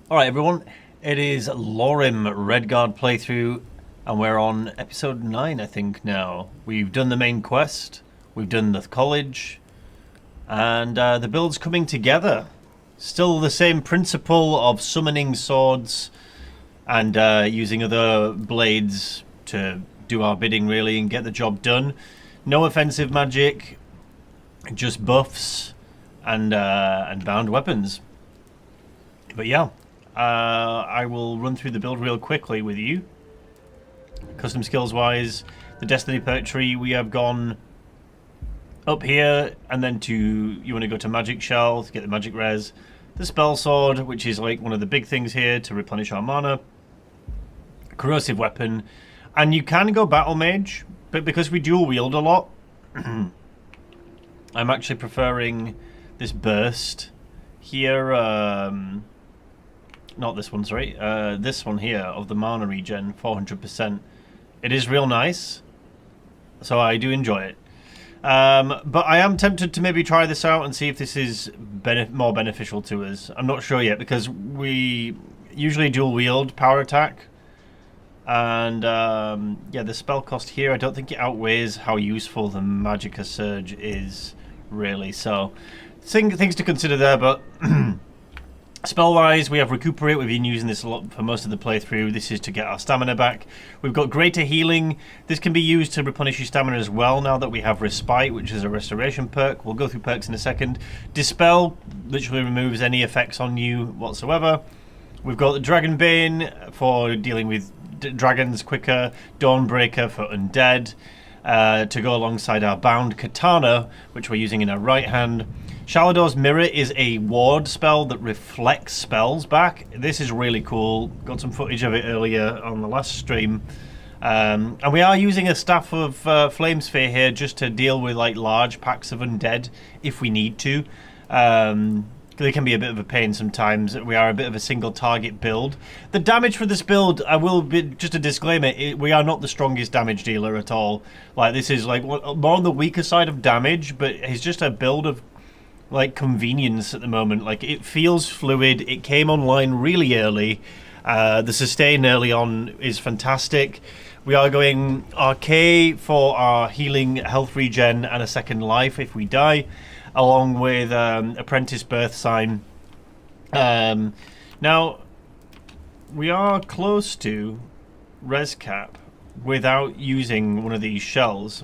Alright everyone, it is Lorerim Redguard playthrough and we're on episode 9 I think now. We've done the main quest, we've done the college, and the build's coming together. Still the same principle of summoning swords and using other blades to do our bidding really and get the job done. No offensive magic, just buffs and bound weapons. But yeah. I will run through the build real quickly with you. Custom skills wise, the Destiny perk tree, we have gone up here and then you want to go to Magic Shell to get the magic res. The Spell Sword, which is like one of the big things here to replenish our mana. Corrosive Weapon. And you can go Battle Mage, but because we dual wield a lot, I'm actually preferring this burst here. Not this one, sorry. This one here of the mana regen, 400%. It is real nice, so I do enjoy it. But I am tempted to maybe try this out and see if this is more beneficial to us. I'm not sure yet because we usually dual wield power attack. And yeah, the spell cost here, I don't think it outweighs how useful the Magicka Surge is, really. So, things to consider there, but... Spell-wise, we have Recuperate. We've been using this a lot for most of the playthrough. This is to get our stamina back. We've got Greater Healing. This can be used to replenish your stamina as well now that we have Respite, which is a restoration perk. We'll go through perks in a second. Dispel literally removes any effects on you whatsoever. We've got the Dragon Bane for dealing with dragons quicker. Dawnbreaker for undead. To go alongside our Bound Katana, which we're using in our right hand. Shalador's Mirror is a ward spell that reflects spells back. This is really cool. Got some footage of it earlier on the last stream. And we are using a Staff of Flame Sphere here just to deal with like large packs of undead if we need to. They can be a bit of a pain sometimes. We are a bit of a single target build. The damage for this build, I will be, just a disclaimer, we are not the strongest damage dealer at all. Like this is like more on the weaker side of damage, but it's just a build of like convenience at the moment. Like it feels fluid. It came online really early. The sustain early on is fantastic. We are going RK for our healing, health regen, and a second life if we die, along with Apprentice Birth Sign. Now, we are close to res cap without using one of these shells.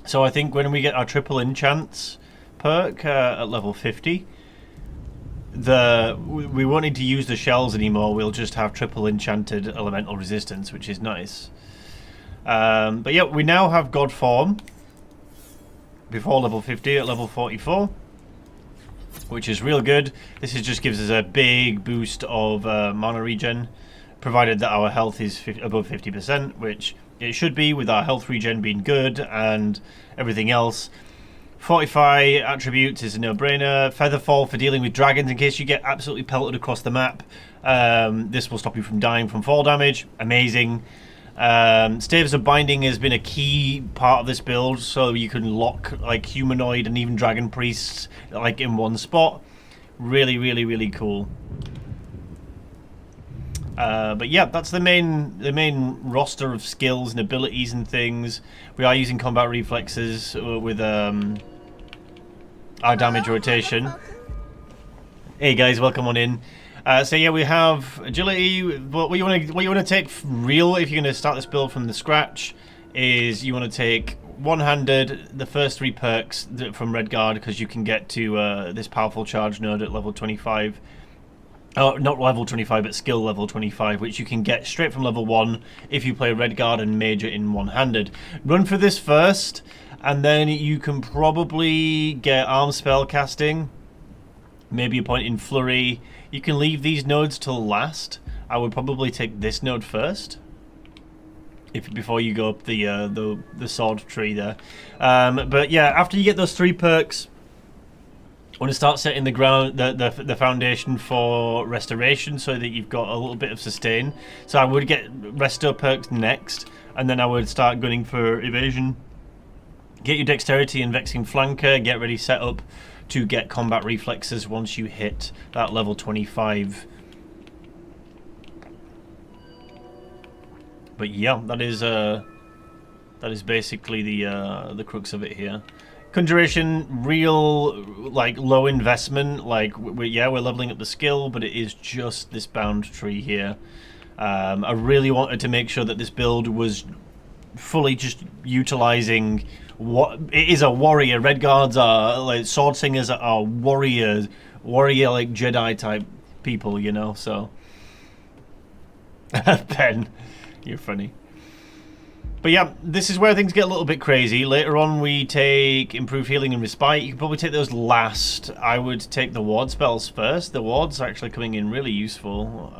So I think when we get our triple enchants perk at level 50, we won't need to use the shells anymore. We'll just have triple enchanted elemental resistance, which is nice. But yeah, we now have God Form before level 50 at level 44, which is real good. This just gives us a big boost of mana regen, provided that our health is above 50%, which it should be with our health regen being good and everything else. Fortify attributes is a no-brainer. Featherfall for dealing with dragons in case you get absolutely pelted across the map. This will stop you from dying from fall damage. Amazing. Staves of Binding has been a key part of this build, so you can lock like humanoid and even dragon priests like in one spot. Really, really, really cool. But yeah, that's the main roster of skills and abilities and things. We are using combat reflexes with our damage rotation. Hey guys, welcome on in. So yeah, we have agility. But what you want to take real if you're going to start this build from the scratch is you want to take one-handed the first 3 perks from Redguard, because you can get to this powerful charge node at level 25. Oh, not level 25, but skill level 25, which you can get straight from level 1 if you play Redguard and Major in one-handed. Run for this first, and then you can probably get arm spell casting, maybe a point in flurry. You can leave these nodes till last. I would probably take this node first, before you go up the sword tree there. But yeah, after you get those 3 perks, I want to start setting the ground, the foundation for restoration, so that you've got a little bit of sustain. So I would get resto perks next, and then I would start gunning for evasion. Get your dexterity and vexing flanker. Get ready, set up to get combat reflexes once you hit that level 25. But yeah, that is basically the crux of it here. Conjuration, real like low investment. Like we're leveling up the skill, but it is just this bound tree here. I really wanted to make sure that this build was fully just utilizing what it is a warrior. Redguards are like Swordsingers are warrior like Jedi type people, you know. So Ben, you're funny. But yeah, this is where things get a little bit crazy. Later on we take improved healing and respite. You can probably take those last. I would take the ward spells first. The wards are actually coming in really useful.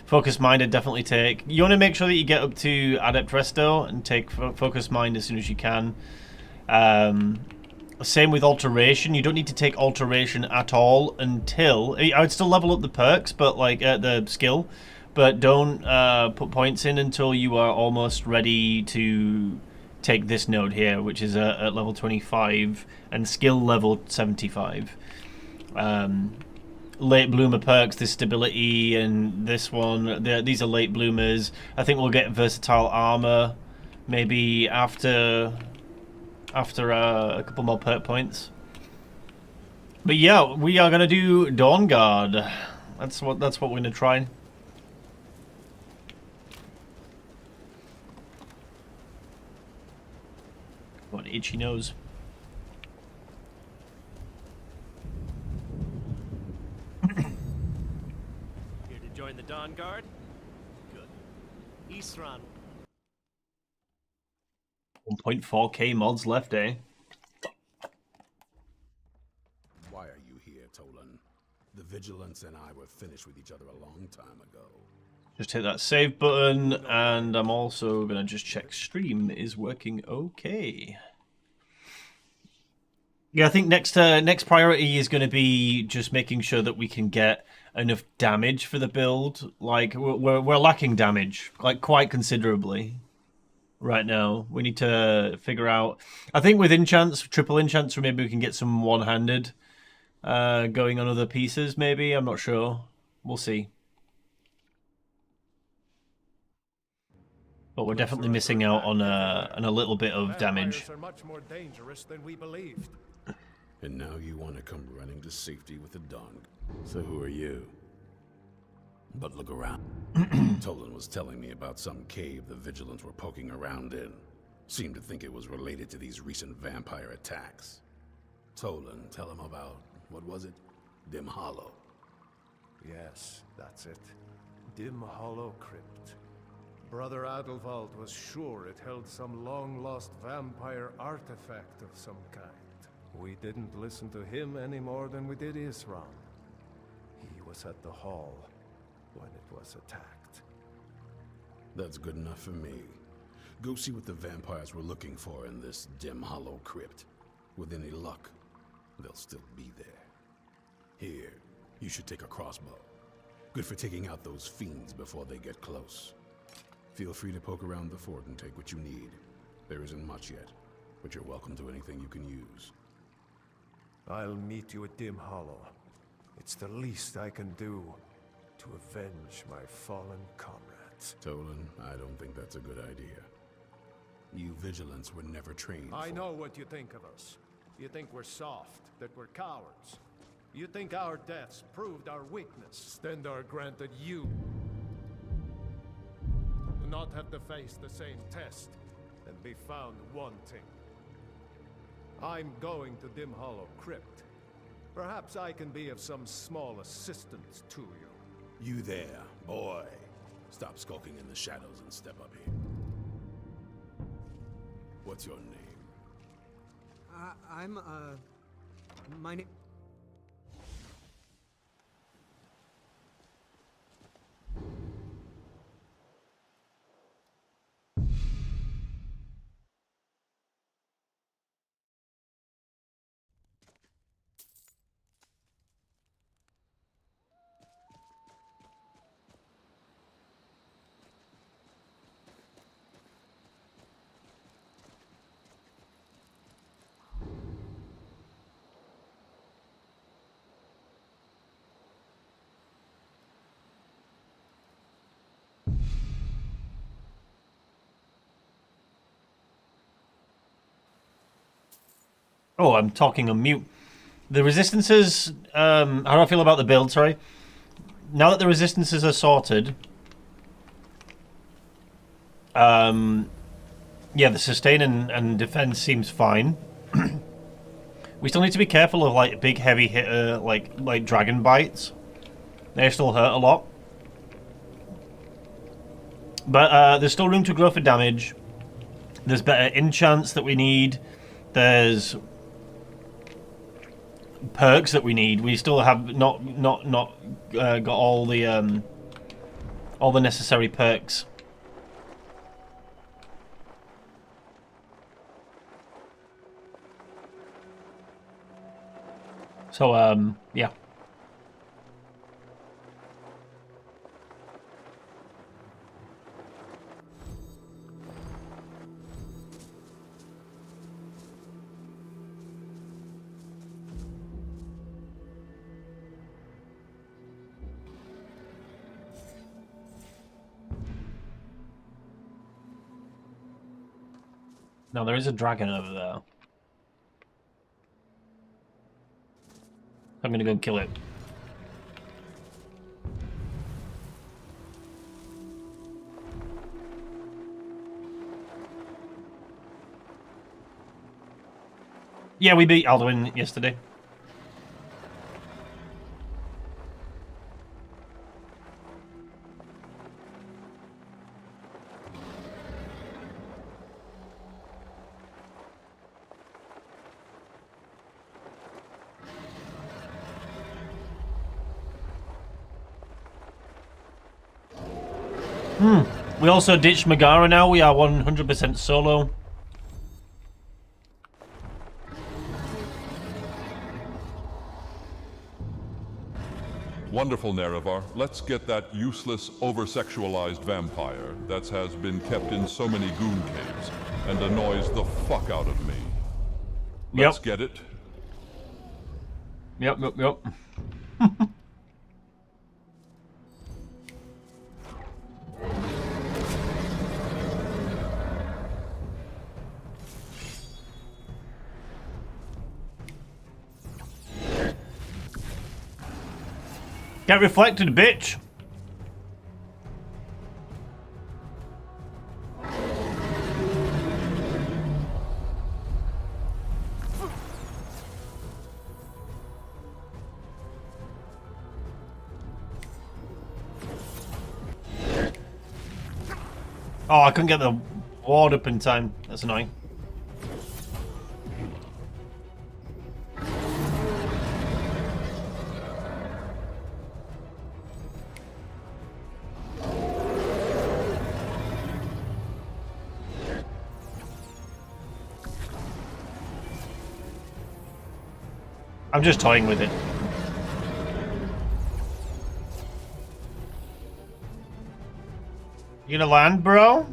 Focus Mind I'd definitely take. You want to make sure that you get up to Adept Resto and take Focus Mind as soon as you can. Same with Alteration. You don't need to take Alteration at all until... I would still level up the perks, but like the skill. But don't put points in until you are almost ready to take this node here, which is at level 25 and skill level 75. Late bloomer perks, this stability and this one, these are late bloomers. I think we'll get versatile armor maybe after a couple more perk points. But yeah, we are gonna do Dawnguard. That's what we're gonna try. What itchy nose. Here to join the Dawnguard? Good. Isran. 1.4k mods left, eh? Why are you here, Tolan? The Vigilance and I were finished with each other a long time ago. Just hit that save button, and I'm also gonna just check stream is working okay. Yeah, I think next priority is going to be just making sure that we can get enough damage for the build. Like we're lacking damage, like quite considerably right now. We need to figure out. I think with enchants, triple enchants, or maybe we can get some one-handed going on other pieces. Maybe I'm not sure. We'll see. But we're definitely missing out on a little bit of damage. Are much more dangerous than we believed. And now you want to come running to safety with the Dawn. So who are you? But look around. Tolan was telling me about some cave the Vigilants were poking around in. Seemed to think it was related to these recent vampire attacks. Tolan, tell him about, what was it? Dim Hollow. Yes, that's it. Dim Hollow Crypt. Brother Adelwald was sure it held some long-lost vampire artifact of some kind. We didn't listen to him any more than we did Isran. He was at the hall when it was attacked. That's good enough for me. Go see what the vampires were looking for in this Dim Hollow Crypt. With any luck, they'll still be there. Here, you should take a crossbow. Good for taking out those fiends before they get close. Feel free to poke around the fort and take what you need. There isn't much yet, but you're welcome to anything you can use. I'll meet you at Dim Hollow. It's the least I can do to avenge my fallen comrades. Tolan, I don't think that's a good idea. You Vigilants were never trained I know what you think of us. You think we're soft, that we're cowards. You think our deaths proved our weakness. Stendarr granted you to not have to face the same test and be found wanting. I'm going to Dim Hollow Crypt. Perhaps I can be of some small assistance to you. You there, boy. Stop skulking in the shadows and step up here. What's your name? My name... Oh, I'm talking on mute. The resistances, how do I feel about the build, sorry? Now that the resistances are sorted, yeah, the sustain and defense seems fine. We still need to be careful of like big heavy hitter, like dragon bites. They still hurt a lot. But there's still room to grow for damage. There's better enchants that we need. There's perks that we need. We still have not got all the necessary perks. So yeah. Now there is a dragon over there. I'm gonna go and kill it. Yeah, we beat Alduin yesterday. We also ditched Megara now. We are 100% solo. Wonderful, Nerevar. Let's get that useless, over-sexualized vampire that has been kept in so many goon caves and annoys the fuck out of me. Let's get it. Yep. Get reflected, bitch! Oh, I couldn't get the ward up in time. That's annoying. I'm just toying with it. You gonna land, bro?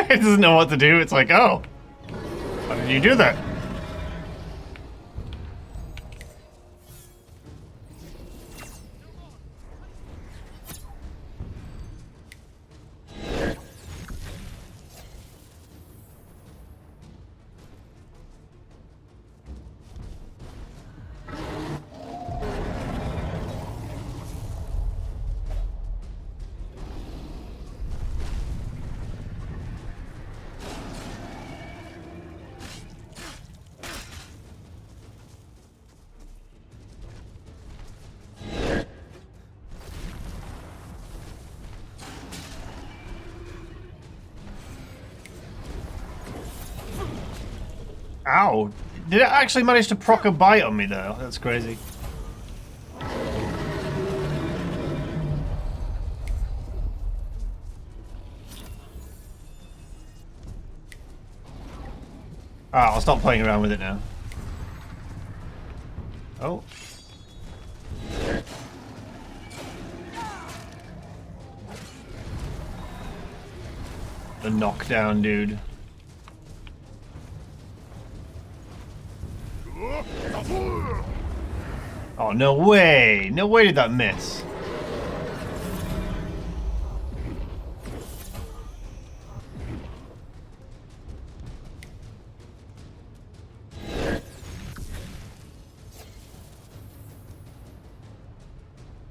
It doesn't know what to do. It's like, oh, how did you do that? Ow! Did it actually manage to proc a bite on me though? That's crazy. I'll stop playing around with it now. Oh. The knockdown, dude. Oh, no way! No way did that miss.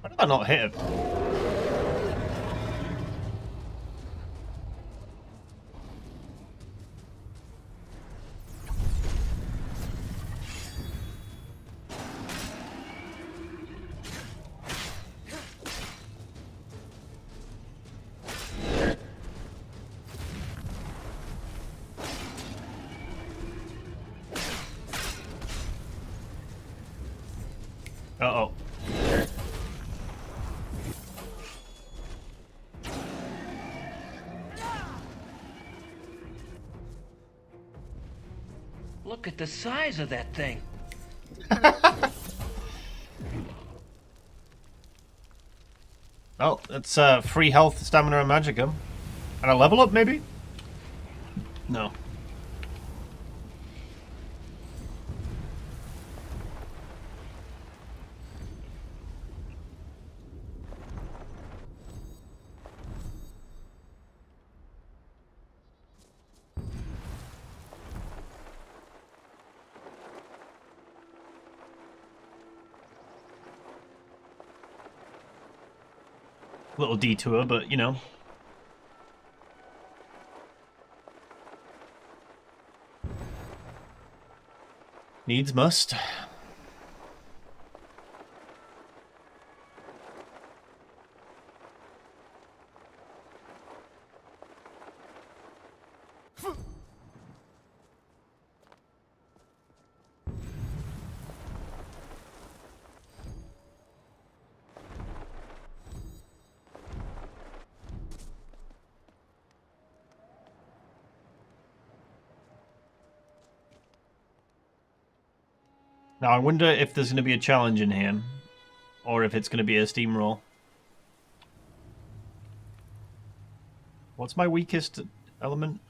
Why did I not hit him? Uh-oh. Look at the size of that thing. Oh, that's free health, stamina, and magicum. And a level up, maybe? No. Little detour, but you know. Needs must. Now, I wonder if there's going to be a challenge in here, or if it's going to be a steamroll. What's my weakest element?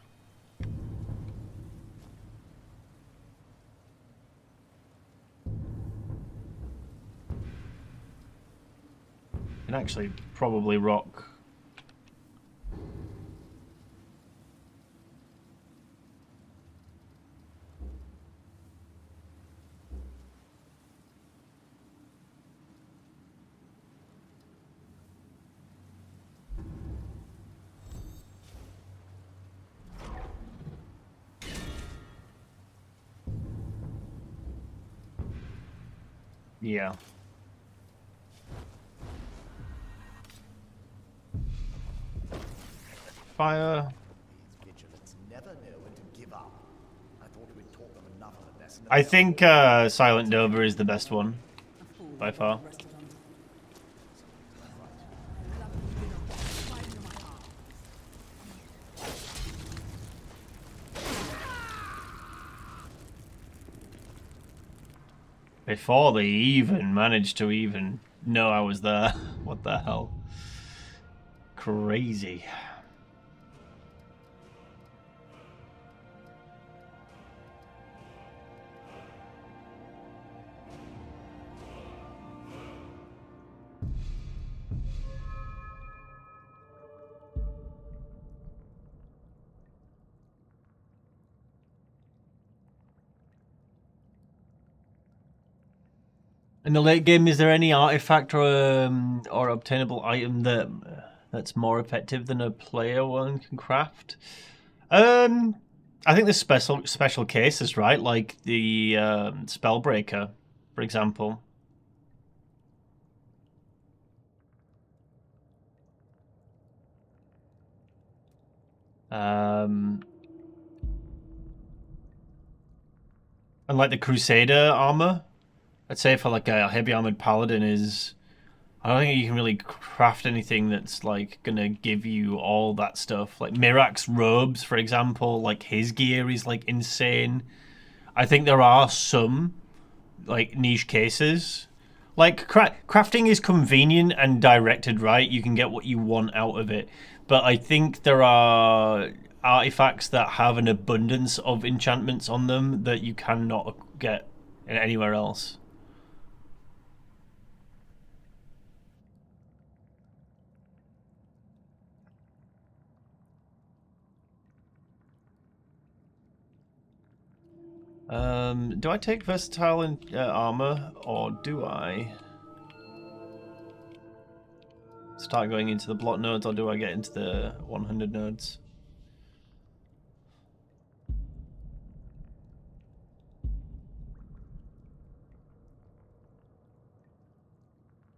Can actually probably rock. Yeah. Fire. These vigilants never know when to give up. I thought we'd taught them enough of a lesson. I think Silent Dover is the best one, by far. Before they even managed to even know I was there. What the hell? Crazy. In the late game, is there any artifact or obtainable item that's more effective than a player one can craft? I think there's special cases, right? Like the Spellbreaker, for example. And like the Crusader armor, I'd say for like a heavy armored paladin is, I don't think you can really craft anything that's like gonna give you all that stuff. Like Mirak's robes, for example, like his gear is like insane. I think there are some like niche cases. Like crafting is convenient and directed right. You can get what you want out of it. But I think there are artifacts that have an abundance of enchantments on them that you cannot get anywhere else. Do I take versatile in armor, or do I start going into the block nodes, or do I get into the 100 nodes?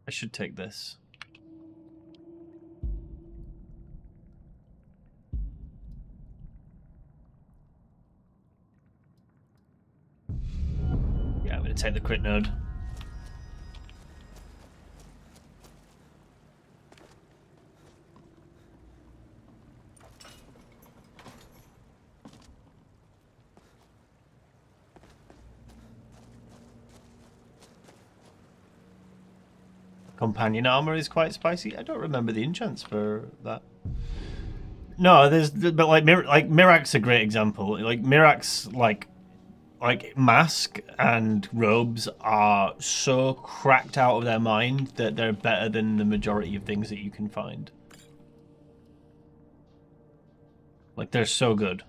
I should take this. Yeah, I'm going to take the crit node. Companion armor is quite spicy. I don't remember the enchants for that. No, but like Mirak's a great example. Like Mirak's like mask and robes are so cracked out of their mind that they're better than the majority of things that you can find. Like they're so good.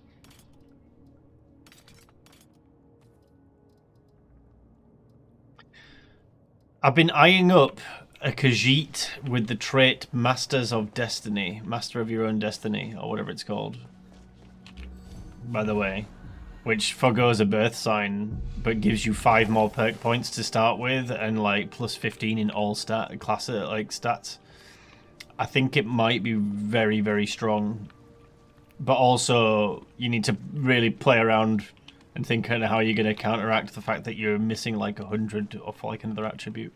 I've been eyeing up a Khajiit with the trait Masters of Destiny, Master of Your Own Destiny, or whatever it's called. By the way, which forgoes a birth sign, but gives you 5 more perk points to start with, and like plus 15 in all stats. I think it might be very, very strong, but also you need to really play around and think kind of how you're going to counteract the fact that you're missing like 100 off like another attribute.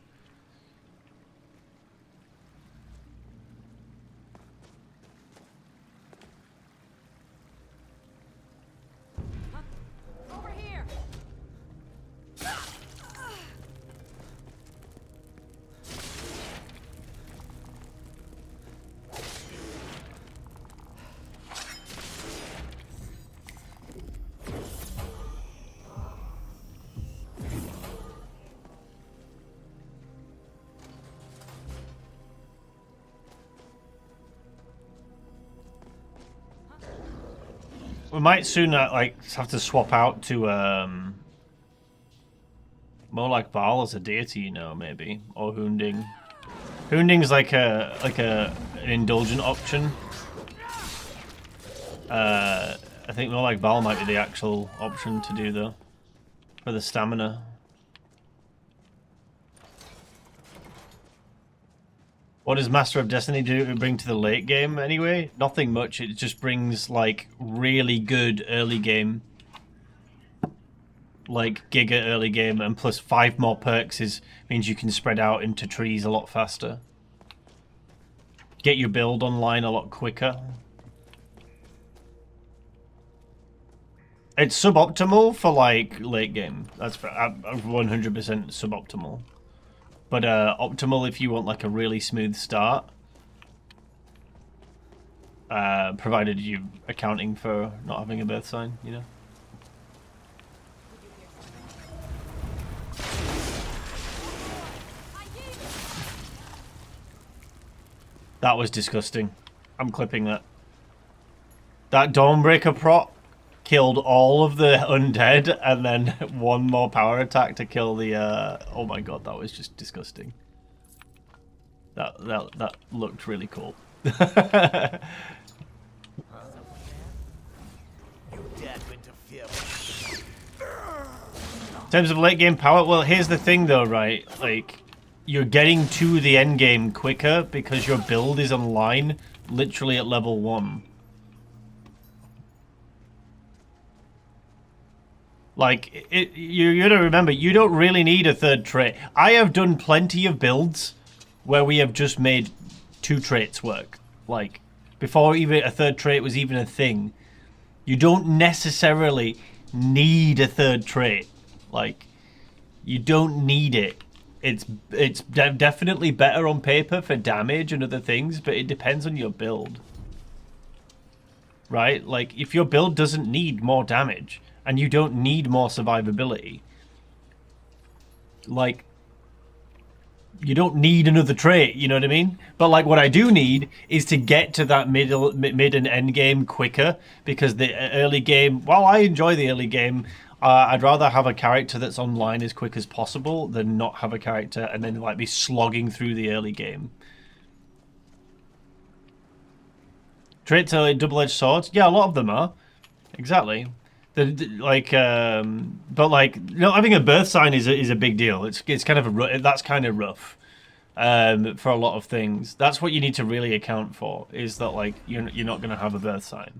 We might soon like have to swap out to more like Baal as a deity, you know, maybe, or Hunding. Hunding's like an indulgent option. I think more like Baal might be the actual option to do though, for the stamina. What does Master of Destiny bring to the late game anyway? Nothing much. It just brings like really good early game, like giga early game, and plus 5 more perks means you can spread out into trees a lot faster. Get your build online a lot quicker. It's suboptimal for like late game. That's 100% suboptimal. But optimal if you want like a really smooth start. Provided you're accounting for not having a birth sign, you know. That was disgusting. I'm clipping that. That Dawnbreaker prot killed all of the undead, and then 1 more power attack to kill the. Oh my god, that was just disgusting. That looked really cool. You dared to interfere with me. In terms of late game power, well, here's the thing though, right? Like, you're getting to the end game quicker because your build is online, literally at level 1. Like, you gotta remember, you don't really need a third trait. I have done plenty of builds where we have just made 2 traits work. Like, before even a third trait was even a thing. You don't necessarily need a third trait. Like, you don't need it. It's definitely better on paper for damage and other things, but it depends on your build. Right? Like, if your build doesn't need more damage, and you don't need more survivability, like, you don't need another trait, you know what I mean? But like, what I do need is to get to that mid and end game quicker, because the early game, while I enjoy the early game, I'd rather have a character that's online as quick as possible than not have a character and then like be slogging through the early game. Traits are double-edged swords. Yeah, a lot of them are. Exactly. But like, you know, having a birth sign is a big deal. It's kind of that's kind of rough for a lot of things. That's what you need to really account for, is that like you're not going to have a birth sign.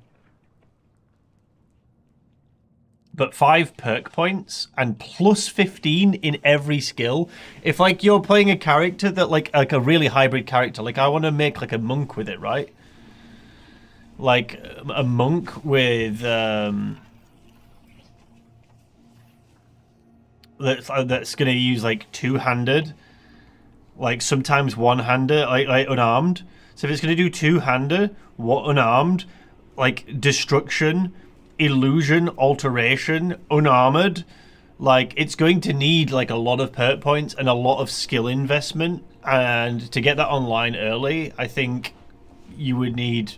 But 5 perk points and plus 15 in every skill. If like you're playing a character that like a really hybrid character, like I want to make like a monk with it, right? Like a monk with that's gonna use like 2-handed, like sometimes 1-handed, like unarmed. So if it's gonna do 2-handed, unarmed, like destruction, illusion, alteration, unarmored, like it's going to need like a lot of perk points and a lot of skill investment. And to get that online early, I think you would need.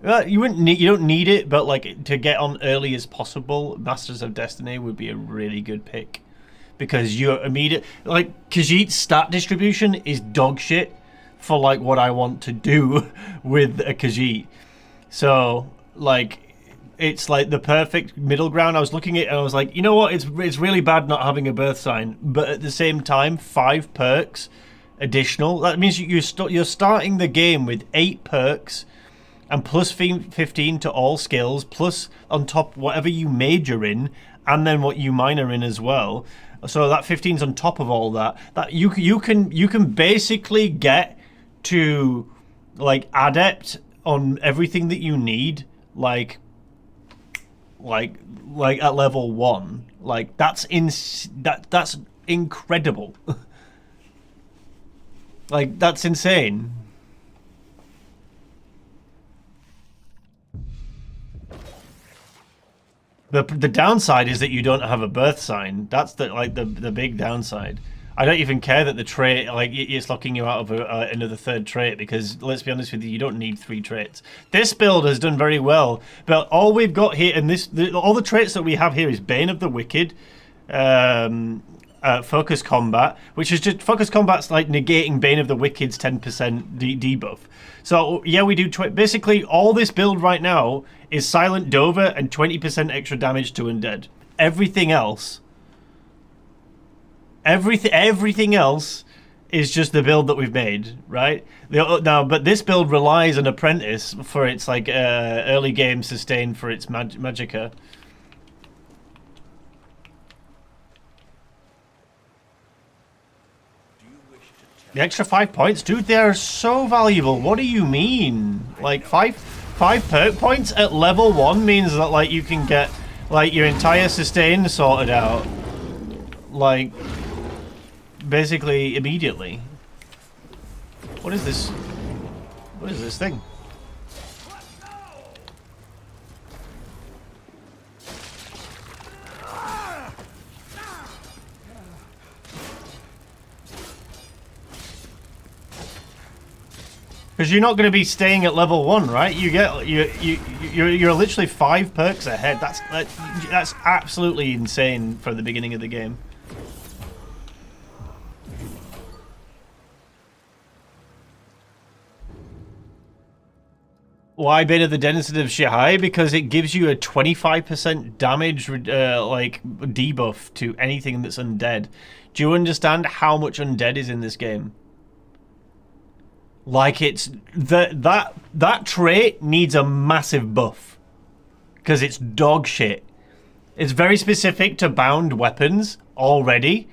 You don't need it, but like to get on early as possible, Masters of Destiny would be a really good pick, because you're immediate. Like Khajiit's stat distribution is dog shit for like what I want to do with a Khajiit. So like it's like the perfect middle ground. I was looking at it and I was like, you know what? It's really bad not having a birth sign, but at the same time, 5 perks additional. That means you're starting the game with 8 perks. And plus 15 to all skills, plus on top whatever you major in, and then what you minor in as well. So that 15's on top of all that. That you can basically get to like adept on everything that you need, like at level 1. Like that's incredible. Like that's insane. The downside is that you don't have a birth sign. That's the big downside. I don't even care that the trait, like, it's locking you out of another third trait, because let's be honest with you, you don't need 3 traits. This build has done very well, but all we've got here, and all the traits that we have here is Bane of the Wicked, Focus Combat, which is just, Focus Combat's like negating Bane of the Wicked's 10% debuff. So yeah, we do, basically all this build right now is Silent Dover and 20% extra damage to undead. Everything else is just the build that we've made, right? Now, but this build relies on Apprentice for its like early game sustain for its magicka. The extra 5 points, dude, they are so valuable. What do you mean? Like 5 perk points at level 1 means that like you can get like your entire sustain sorted out, like basically immediately. What is this? What is this thing? Because you're not going to be staying at level 1, right? You're literally 5 perks ahead. That's absolutely insane for the beginning of the game. Why Bane of the Denizen of Shihai? Because it gives you a 25% damage like debuff to anything that's undead. Do you understand how much undead is in this game? Like it's that trait needs a massive buff because it's dog shit It's very specific to bound weapons already.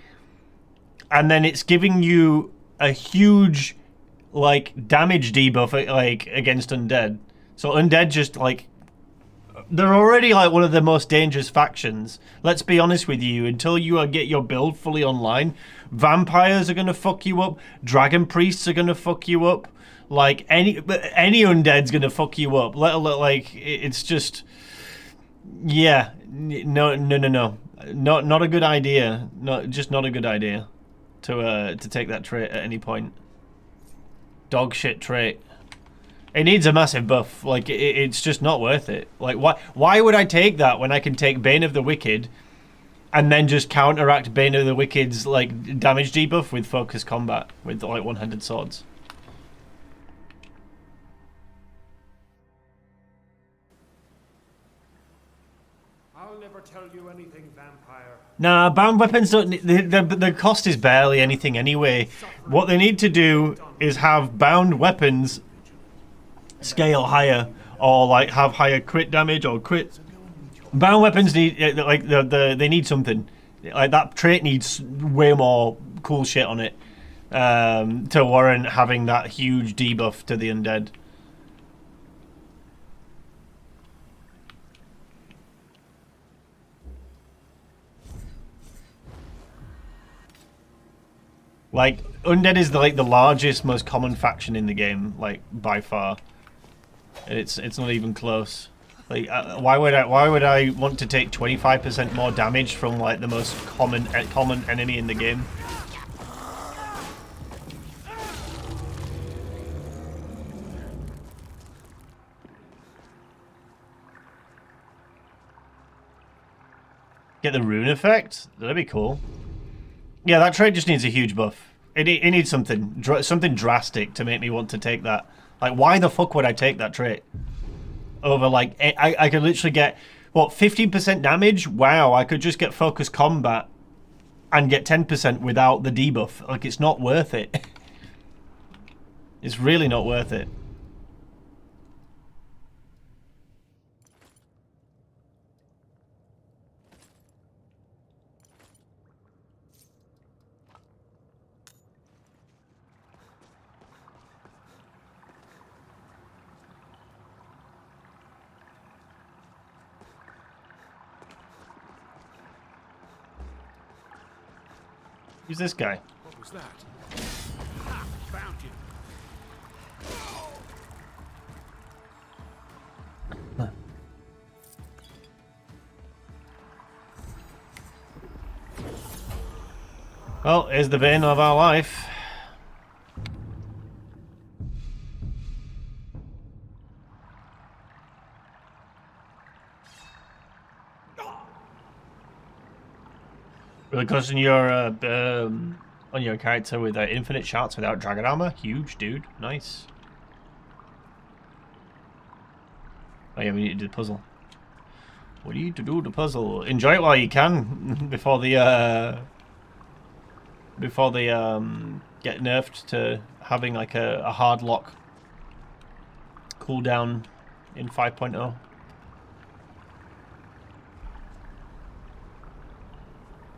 And then it's giving you a huge, like, damage debuff, like, against undead. So undead just, like... They're already, like, one of the most dangerous factions. Let's be honest with you. Until you get your build fully online, vampires are going to fuck you up. Dragon priests are going to fuck you up. Like, any undead's going to fuck you up. Like, it's just... Yeah. No. Not a good idea. Just not a good idea to take that trait at any point. Dog shit trait. It needs a massive buff. Like, it's just not worth it. Like, why would I take that when I can take Bane of the Wicked and then just counteract Bane of the Wicked's, like, damage debuff with focused combat with, like, one-handed swords? I'll never tell you anything, vampire. Nah, bound weapons don't... The cost is barely anything anyway. What they need to do is have bound weapons scale higher, or like have higher crit damage or crit. Bound weapons need like they need something. Like that trait needs way more cool shit on it to warrant having that huge debuff to the undead. Like undead is the largest, most common faction in the game, like by far. It's not even close. Like, why would I want to take 25% more damage from like the most common enemy in the game? Get the rune effect? That'd be cool. Yeah, that trait just needs a huge buff. It needs something drastic to make me want to take that. Like, why the fuck would I take that trait? Over, like, I could literally get, what, 15% damage? Wow, I could just get focused combat and get 10% without the debuff. Like, it's not worth it. It's really not worth it. Who's this guy? What was that? Ha! Found you. Well, here's the bane of our life. Really custom your on your character with infinite shots without dragon armor. Huge, dude. Nice. Oh yeah, we need to do the puzzle. We need to do the puzzle. Enjoy it while you can before they get nerfed to having like a hard lock cooldown in 5.0.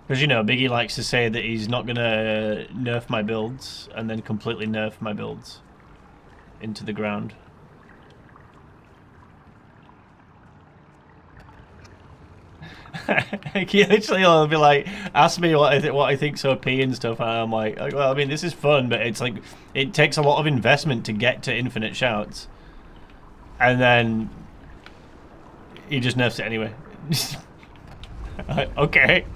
Because, you know, Biggie likes to say that he's not going to nerf my builds and then completely nerf my builds into the ground. He literally will be like, ask me what I think's OP and stuff, and I'm like, well, I mean, this is fun, but it's like, it takes a lot of investment to get to infinite shouts. And then he just nerfs it anyway. Okay.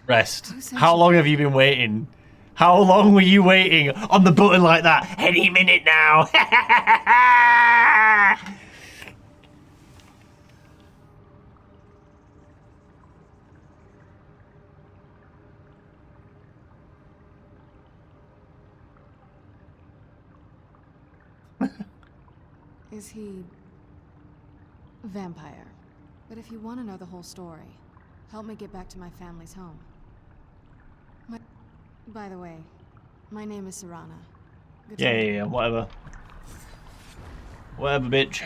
Rest. How long have you been waiting? How long were you waiting on the button like that? Any minute now. Is he... vampire? But if you want to know the whole story, help me get back to my family's home. By the way, my name is Serana. Good to meet you. Yeah, whatever. Whatever, bitch.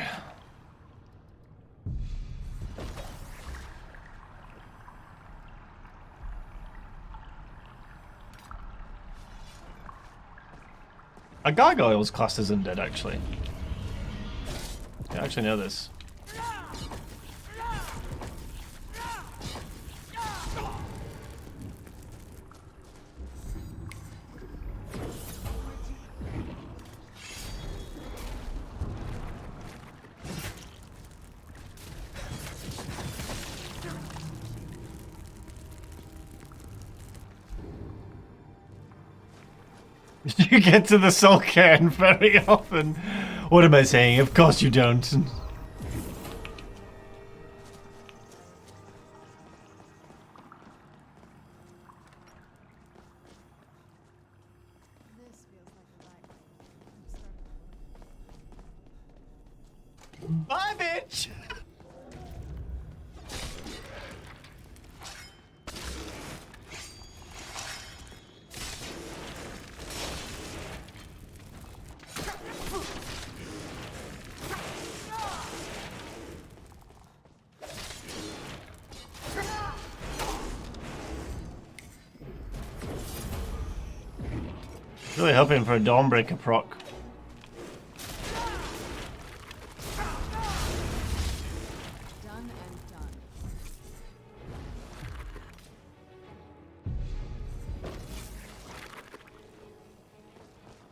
A gargoyle's classed as undead, actually. I actually know this. You get to the soul cairn very often. What am I saying? Of course you don't. This feels like the right way. Bye, bitch! Really hoping for a Dawnbreaker proc. Done and done.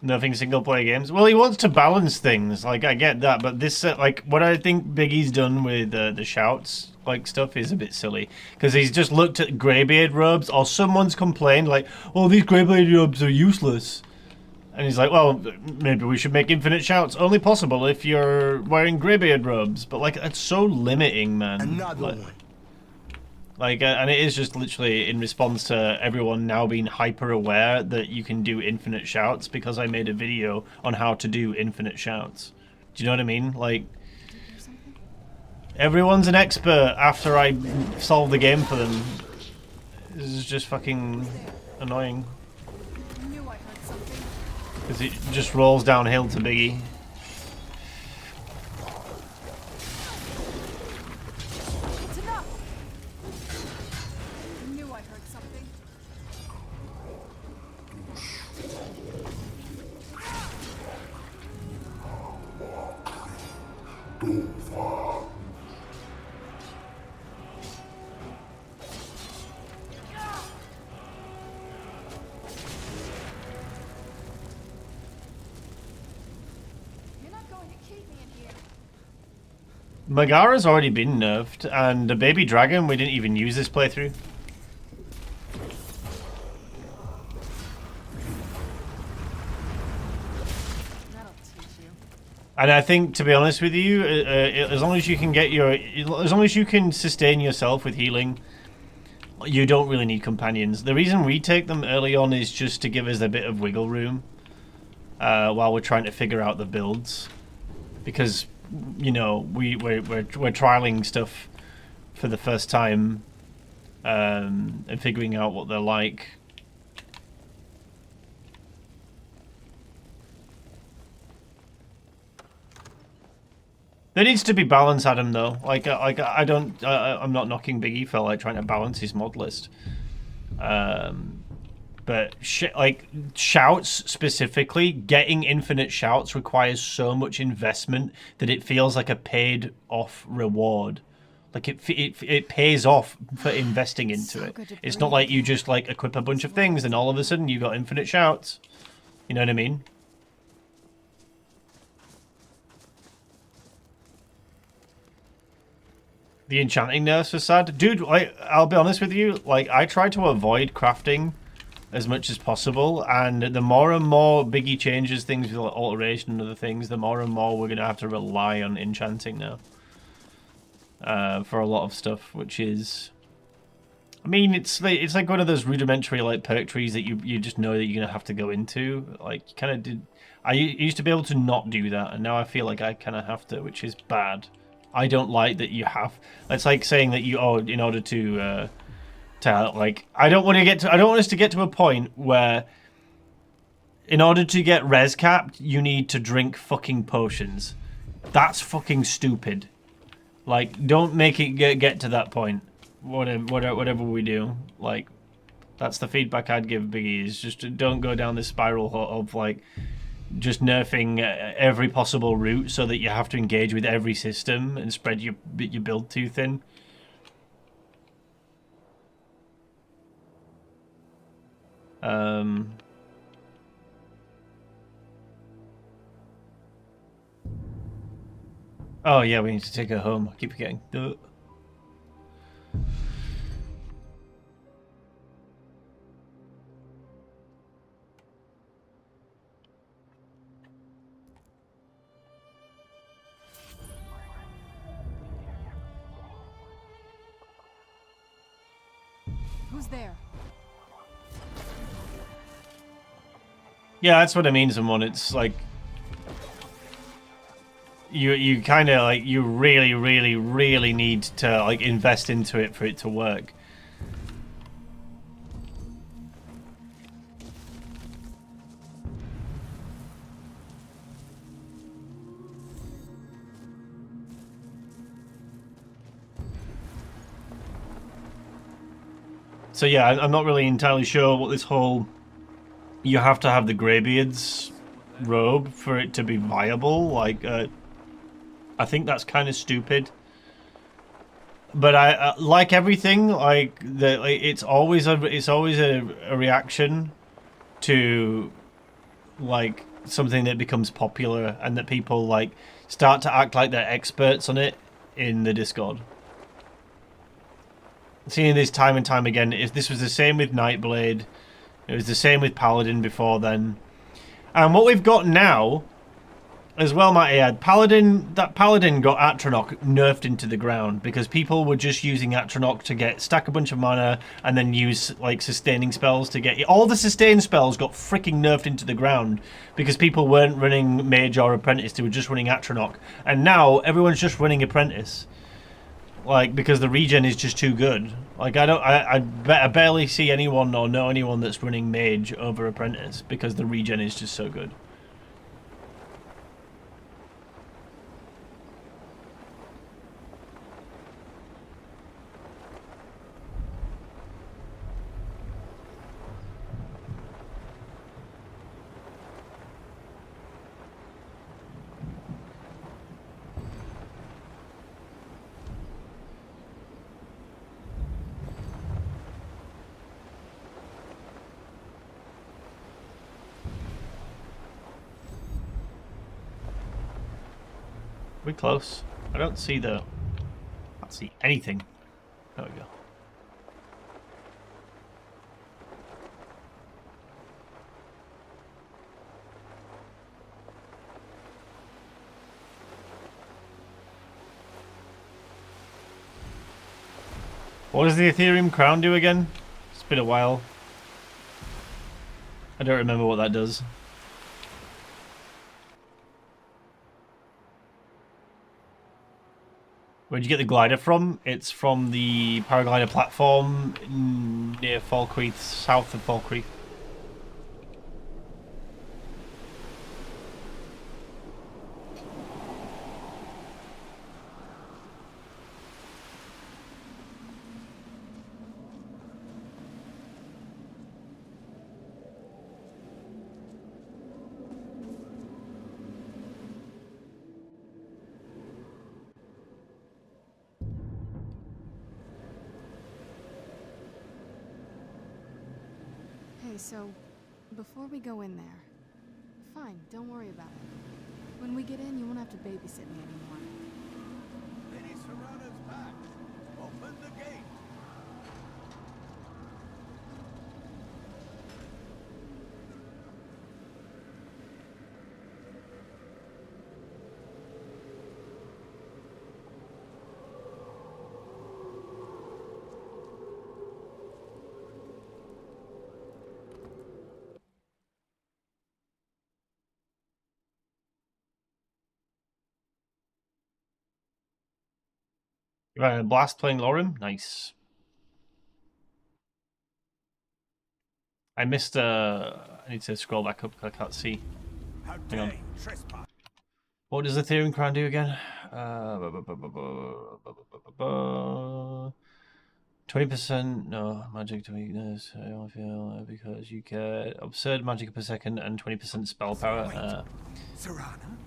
Nothing single player games. Well, he wants to balance things. Like, I get that, but this, like, what I think Biggie's done with the shouts, like, stuff is a bit silly. Because he's just looked at Greybeard robes, or someone's complained, like, oh, these Greybeard robes are useless. And he's like, well, maybe we should make infinite shouts only possible if you're wearing Greybeard robes. But, like, it's so limiting, man. Another like, one. Like, and it is just literally in response to everyone now being hyper aware that you can do infinite shouts because I made a video on how to do infinite shouts. Do you know what I mean? Like, everyone's an expert after I solve the game for them. This is just fucking annoying. I knew I heard something. Because it just rolls downhill to Biggie. It's enough. I knew I heard something. You're not going to keep me in here. Megara's already been nerfed, and the baby dragon we didn't even use this playthrough. That'll teach you. And I think, to be honest with you, as long as you can get as long as you can sustain yourself with healing, you don't really need companions. The reason we take them early on is just to give us a bit of wiggle room while we're trying to figure out the builds, because you know we're trialing stuff for the first time and figuring out what they're like. There needs to be balance, Adam. Though, I'm not knocking Biggie for like trying to balance his mod list. But shouts specifically, getting infinite shouts requires so much investment that it feels like a paid off reward. Like it pays off for investing into it. It's not like you just like equip a bunch of things and all of a sudden you got infinite shouts. You know what I mean? The enchanting nerfs are sad. Dude, I'll be honest with you, like, I try to avoid crafting as much as possible, and the more and more Biggie changes things with like, alteration and other things, the more and more we're going to have to rely on enchanting now. For a lot of stuff, which is I mean, it's like one of those rudimentary like perk trees that you just know that you're gonna have to go into. Like, you kind of did. I used to be able to not do that, and now I feel like I kind of have to, which is bad. I don't like that you have. It's like saying that you in order to like I don't want us to get to a point where in order to get res capped you need to drink fucking potions. That's fucking stupid. Like, don't make it get to that point. Whatever we do, like, that's the feedback I'd give Biggie, is just don't go down this spiral of like just nerfing every possible route so that you have to engage with every system and spread your build too thin. Oh yeah, we need to take her home. I keep forgetting. Duh. Who's there? Yeah, that's what I mean, someone. It's like you kind of like you really need to like invest into it for it to work. So yeah, I'm not really entirely sure what this whole you have to have the Greybeard's robe for it to be viable. Like, I think that's kind of stupid. But I like everything. Like it's always a reaction to like something that becomes popular and that people like start to act like they're experts on it in the Discord. Seeing this time and time again. If this was the same with Nightblade, it was the same with Paladin before then. And what we've got now, as well, might add, Paladin got Atronach nerfed into the ground because people were just using Atronach to stack a bunch of mana and then use like sustaining spells to get all the sustain spells got freaking nerfed into the ground because people weren't running Mage or Apprentice, they were just running Atronach. And now everyone's just running Apprentice. Like, because the regen is just too good. Like, I barely see anyone or know anyone that's running Mage over Apprentice because the regen is just so good. We close? I don't see anything. There we go. What does the Aetherium crown do again? It's been a while. I don't remember what that does. Where'd you get the glider from? It's from the paraglider platform near Falkreath, south of Falkreath. So, before we go in there, fine, don't worry about it. When we get in, you won't have to babysit me anymore. Lady Serrano's back. Open the gate. Blast playing Lorerim? Nice. I missed, I need to scroll back up because I can't see. Hang on. What does the Aetherium crown do again? 20%, no, magic to weakness. I don't feel because you get absurd magic per second and 20% spell power. Serana?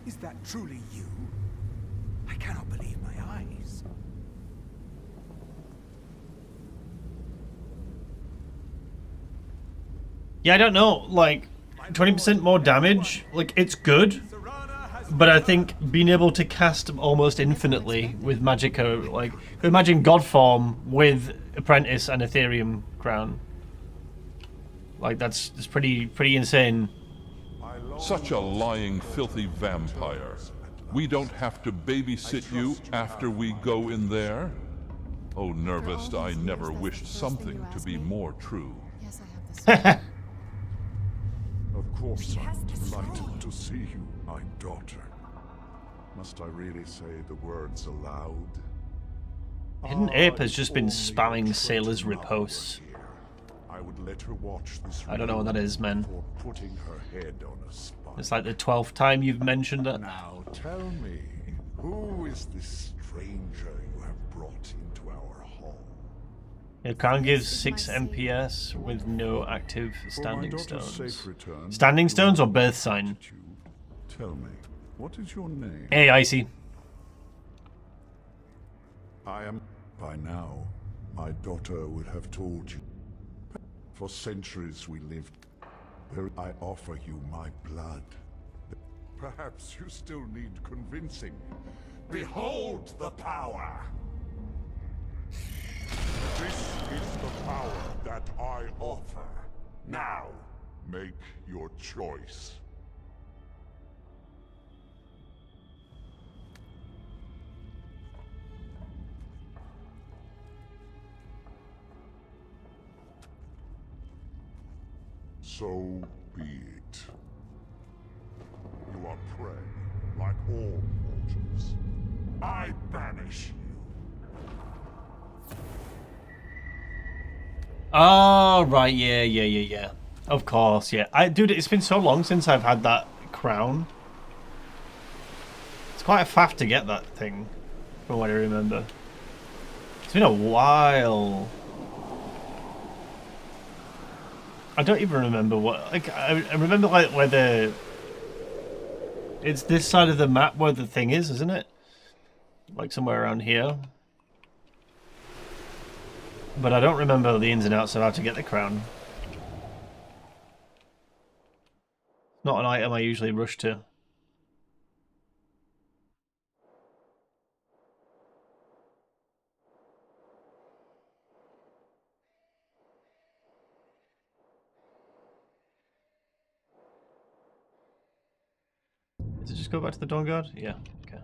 Is that truly you? I cannot believe my eyes. Yeah, I don't know. Like, 20% more damage, like, it's good. But I think being able to cast almost infinitely with Magicka, like, imagine God form with Apprentice and Aetherium crown. Like, that's pretty insane. Such a lying, filthy vampire. We don't have to babysit you after we go in there? Oh, nervous, I never wished something to be more true. Yes, I have this. Of course I'm delighted to see you, my daughter. Must I really say the words aloud? Hidden Ape has just been spamming Sailor's Riposte. I would let her watch this. I don't know what that is, man. For putting her head on a spike. It's like the 12th time you've mentioned it. Now tell me, who is this stranger you have brought into our hall? It can't give 6 MPS with no active For my standing daughter's stones. safe return, Standing stones or birth sign? tell me, what is your name? Hey, Icy. I am. By now, my daughter would have told you. For centuries we lived. Where I offer you my blood. Perhaps you still need convincing. Behold the power! This is the power that I offer. Now, make your choice. So be it. You are prey, like all mortals. I banish you. Oh, right, yeah. Of course, yeah. Dude, it's been so long since I've had that crown. It's quite a faff to get that thing, from what I remember. It's been a while. I don't even remember what, like, I remember, like, where the... It's this side of the map where the thing is, isn't it? Like, somewhere around here. But I don't remember the ins and outs of how to get the crown. Not an item I usually rush to. Does it just go back to the Dawnguard? Yeah, okay.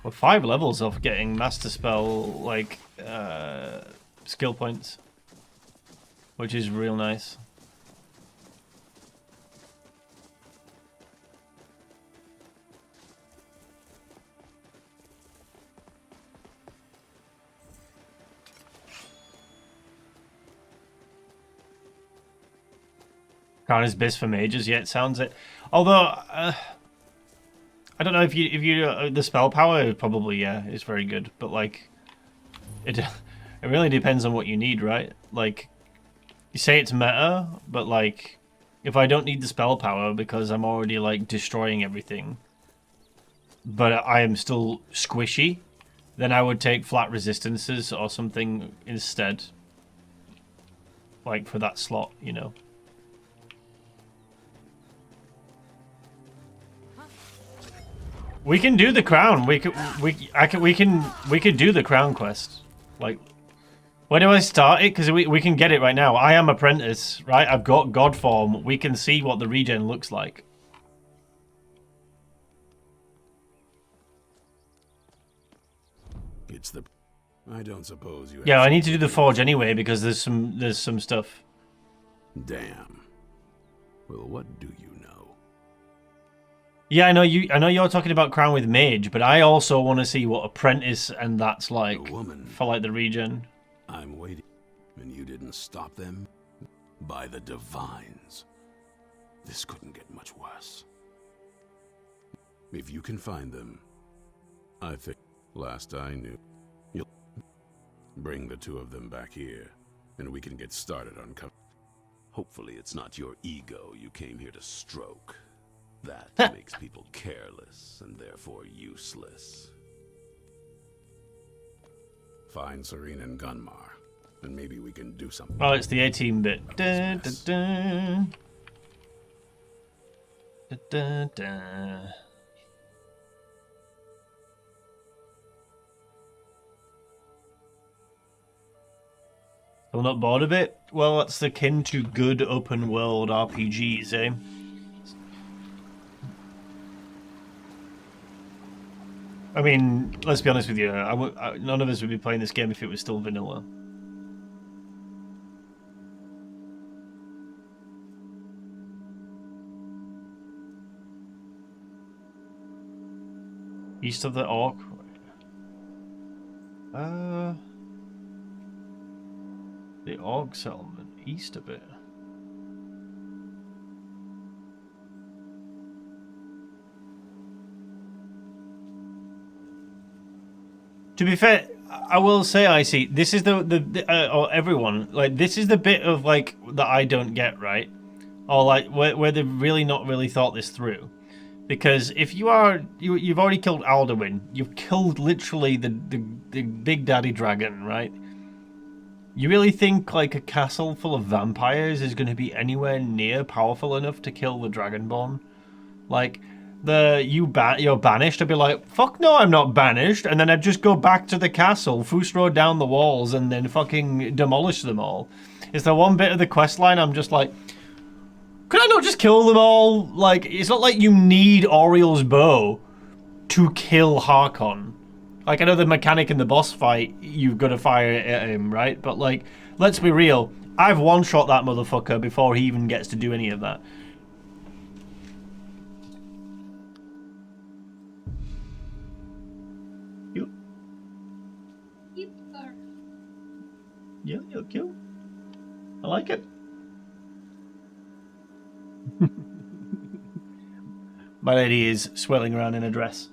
We're 5 levels off getting Master Spell, like, skill points. Which is real nice. Crown is best for mages, yeah, it sounds it. Although, I don't know if you the spell power probably, yeah, is very good, but like it really depends on what you need, right? Like you say it's meta, but like if I don't need the spell power because I'm already like destroying everything, but I am still squishy, then I would take flat resistances or something instead. Like for that slot, you know. We can do the crown. We could do the crown quest. Like, where do I start it? Because we can get it right now. I am apprentice, right? I've got God form. We can see what the regen looks like. It's the... I don't suppose you. Yeah, I need to do the forge anyway because there's some stuff. Damn. Well, what do you know? Yeah, I know you're talking about Crown with Mage, but I also want to see what Apprentice and that's like for like the regen. I'm waiting, and you didn't stop them? By the Divines. This couldn't get much worse. If you can find them, I think last I knew, you'll bring the two of them back here, and we can get started on cover. Hopefully it's not your ego you came here to stroke. That makes people careless and therefore useless. Find Serene and Gunmar, and maybe we can do something. Oh, it's the A-team bit. Dun, dun, dun. Dun, dun, dun. Still not bored of it? Well, that's akin to good open world RPGs, eh? I mean, let's be honest with you, none of us would be playing this game if it was still vanilla. East of the Orc. The Orc settlement, east of it. To be fair, I will say, Icy, this is or everyone, like, this is the bit of, like, that I don't get, right? Or, like, where they've really not really thought this through. Because if you've already killed Alduin, you've killed literally the big daddy dragon, right? You really think, like, a castle full of vampires is going to be anywhere near powerful enough to kill the Dragonborn? Like, you're banished, I'd be like, fuck no, I'm not banished, and then I'd just go back to the castle, Fusro down the walls, and then fucking demolish them all. Is there one bit of the quest line I'm just like, could I not just kill them all? Like, it's not like you need Oriel's bow to kill Harkon. Like, I know the mechanic in the boss fight, you've got to fire at him, right? But, like, let's be real, I've one-shot that motherfucker before he even gets to do any of that. Yeah, you're cute. I like it. My lady is swirling around in a dress.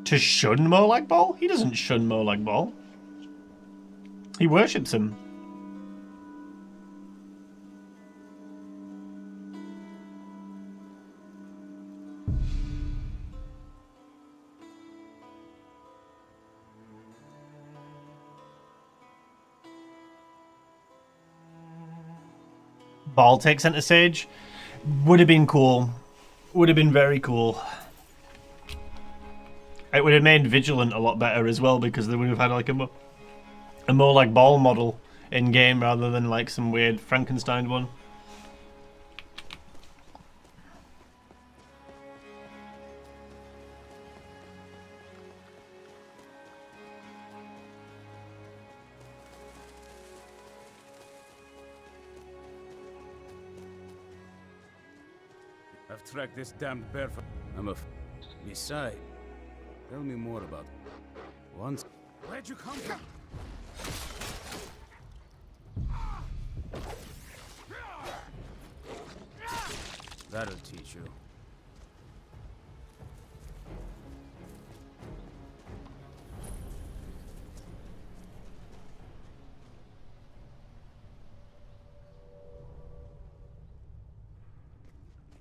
To shun Molag Bal? He doesn't shun Molag Bal. He worships him. Ball take center stage. Would have been cool. Would have been very cool. It would have made Vigilant a lot better as well because they would have had like a more like Ball model in game rather than like some weird Frankenstein one. I've tracked this damned bear for... Beside, tell me more about it. Once... Where'd you come from? That'll teach you.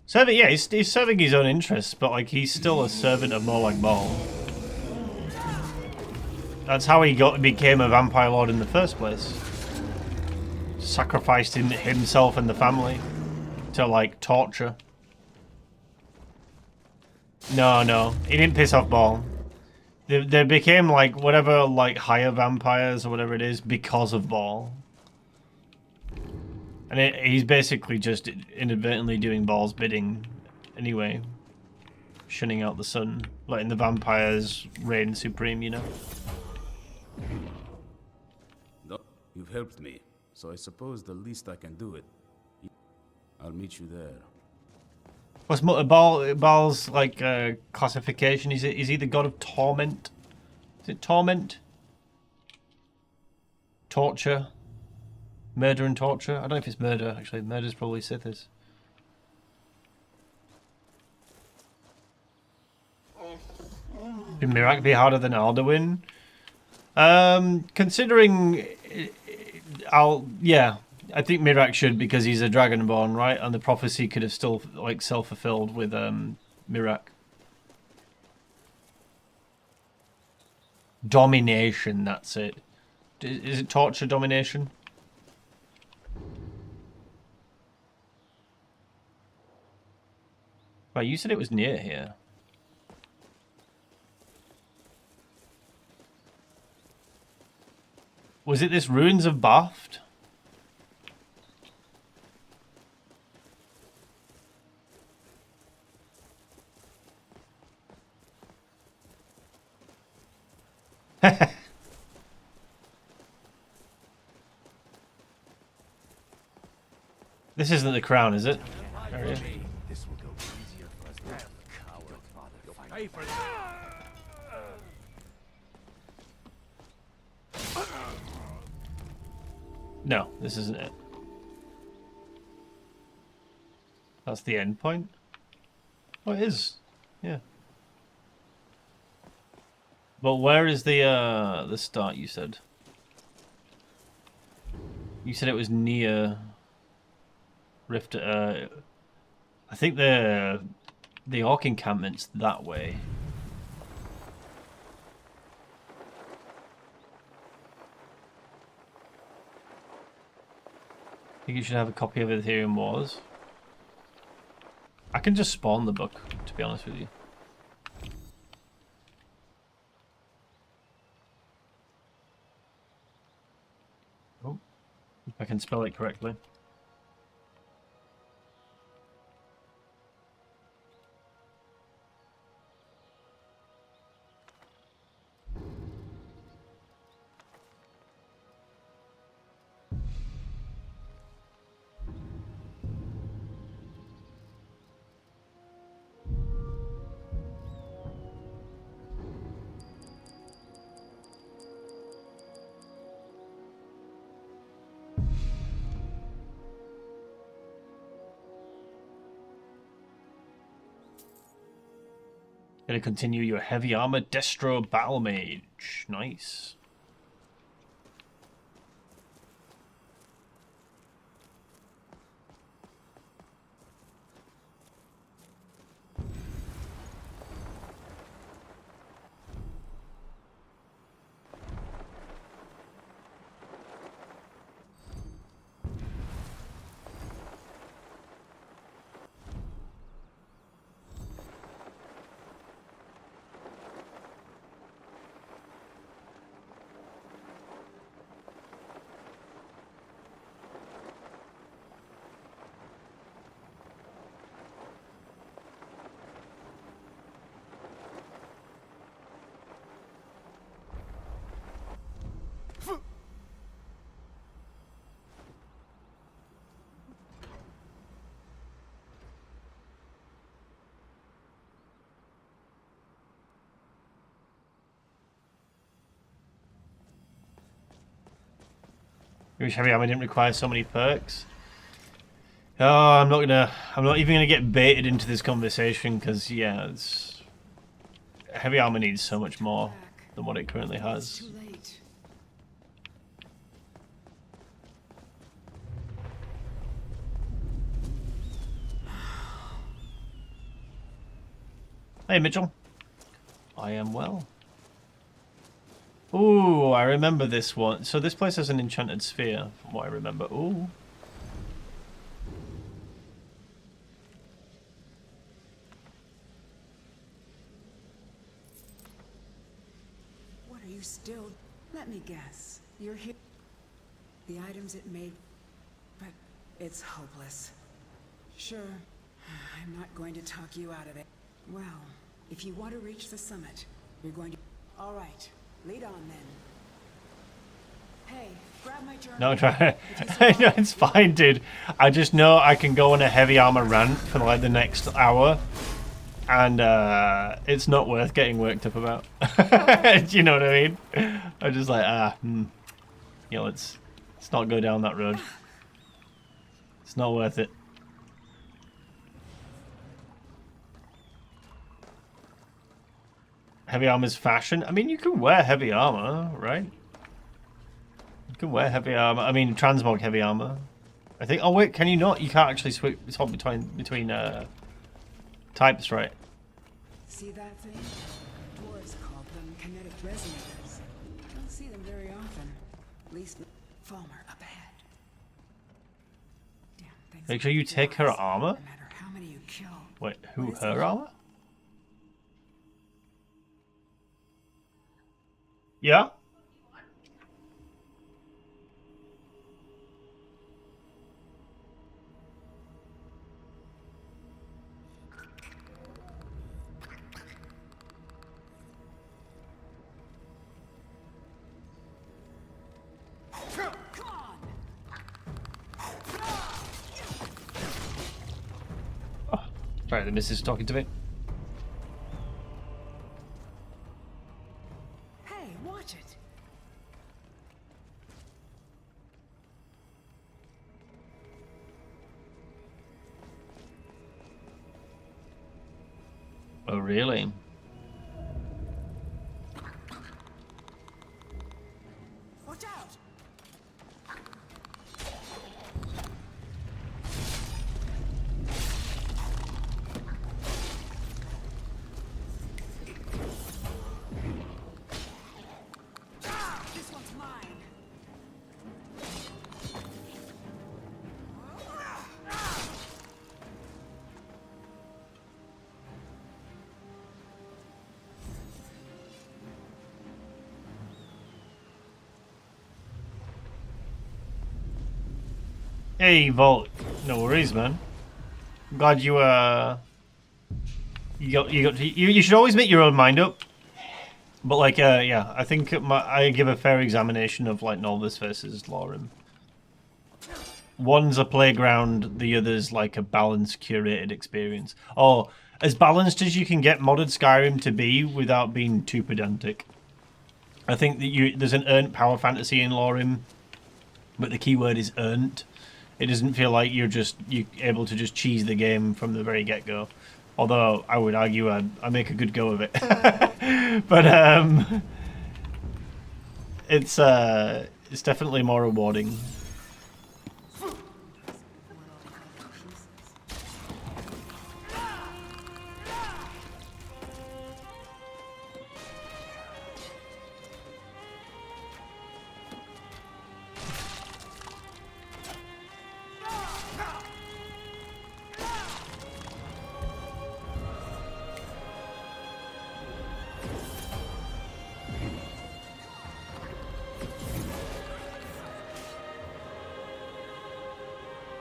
Serving, yeah, he's serving his own interests, but like he's still a servant of Molag Bal. That's how he became a vampire lord in the first place. Sacrificed himself and the family to like torture. No, he didn't piss off Bal. They became like whatever, like higher vampires or whatever it is because of Ball. And he's basically just inadvertently doing Ball's bidding anyway. Shunning out the sun, letting the vampires reign supreme, you know? No, you've helped me, so I suppose the least I can do it. I'll meet you there. What's Baal's like classification? Is he the god of torment? Is it torment? Torture? Murder and torture? I don't know if it's murder, actually. Murder's probably Sithis. Would Mirak be harder than Alduin? Considering... yeah. I think Mirak should, because he's a Dragonborn, right? And the prophecy could have still like self-fulfilled with Mirak. Domination, that's it. Is it torture domination? Right, you said it was near here. Was it this Ruins of Baft? This isn't the crown, is it? This will go easier for us than the coward father. Pay for that. No, this isn't it. That's the end point? Oh, it is. Yeah. But where is the start, you said? You said it was near Rift. I think the Orc encampment's that way. I think you should have a copy of Aetherium Wars. I can just spawn the book, to be honest with you. Oh, if I can spell it correctly. Gonna continue your heavy armor Destro Battle Mage. Nice. I wish heavy armor didn't require so many perks. Oh, I'm not even gonna get baited into this conversation because yeah, heavy armor needs so much more than what it currently has. Hey Mitchell, I am well. Ooh, I remember this one. So this place has an enchanted sphere, from what I remember. Ooh. You still... Let me guess. You're here... The items it made... But it's hopeless. Sure. I'm not going to talk you out of it. Well, if you want to reach the summit, you're going to... All right. Lead on, then. Hey, grab my journal. No, try. No, it's fine, dude. I just know I can go on a heavy armor rant for like the next hour, and it's not worth getting worked up about. Do you know what I mean? I'm just like, you know, let's not go down that road. It's not worth it. Heavy armor's fashion. I mean, you can wear heavy armor, right? You can wear heavy armor. I mean, transmog heavy armor. I think. Oh wait, can you not? You can't actually switch between types, right? See that thing? Dwarves called them kinetic resonators. Don't see them very often. At least Falmer up ahead. Damn, things Make sure you take her armor. no matter how many you kill. Wait, who? Her armor? Yeah. Oh, sorry, the missus is talking to me. Hey, watch it. Oh, really? Watch out. This one's mine. Hey, Volt. No worries, man. I'm glad you you should always make your own mind up. But like, yeah, I think I give a fair examination of like Novice versus Lorerim. One's a playground, the other's like a balanced, curated experience. Or as balanced as you can get modded Skyrim to be without being too pedantic. I think that there's an earned power fantasy in Lorerim, but the key word is earned. It doesn't feel like you're able to just cheese the game from the very get-go. Although I would argue I make a good go of it. But it's definitely more rewarding.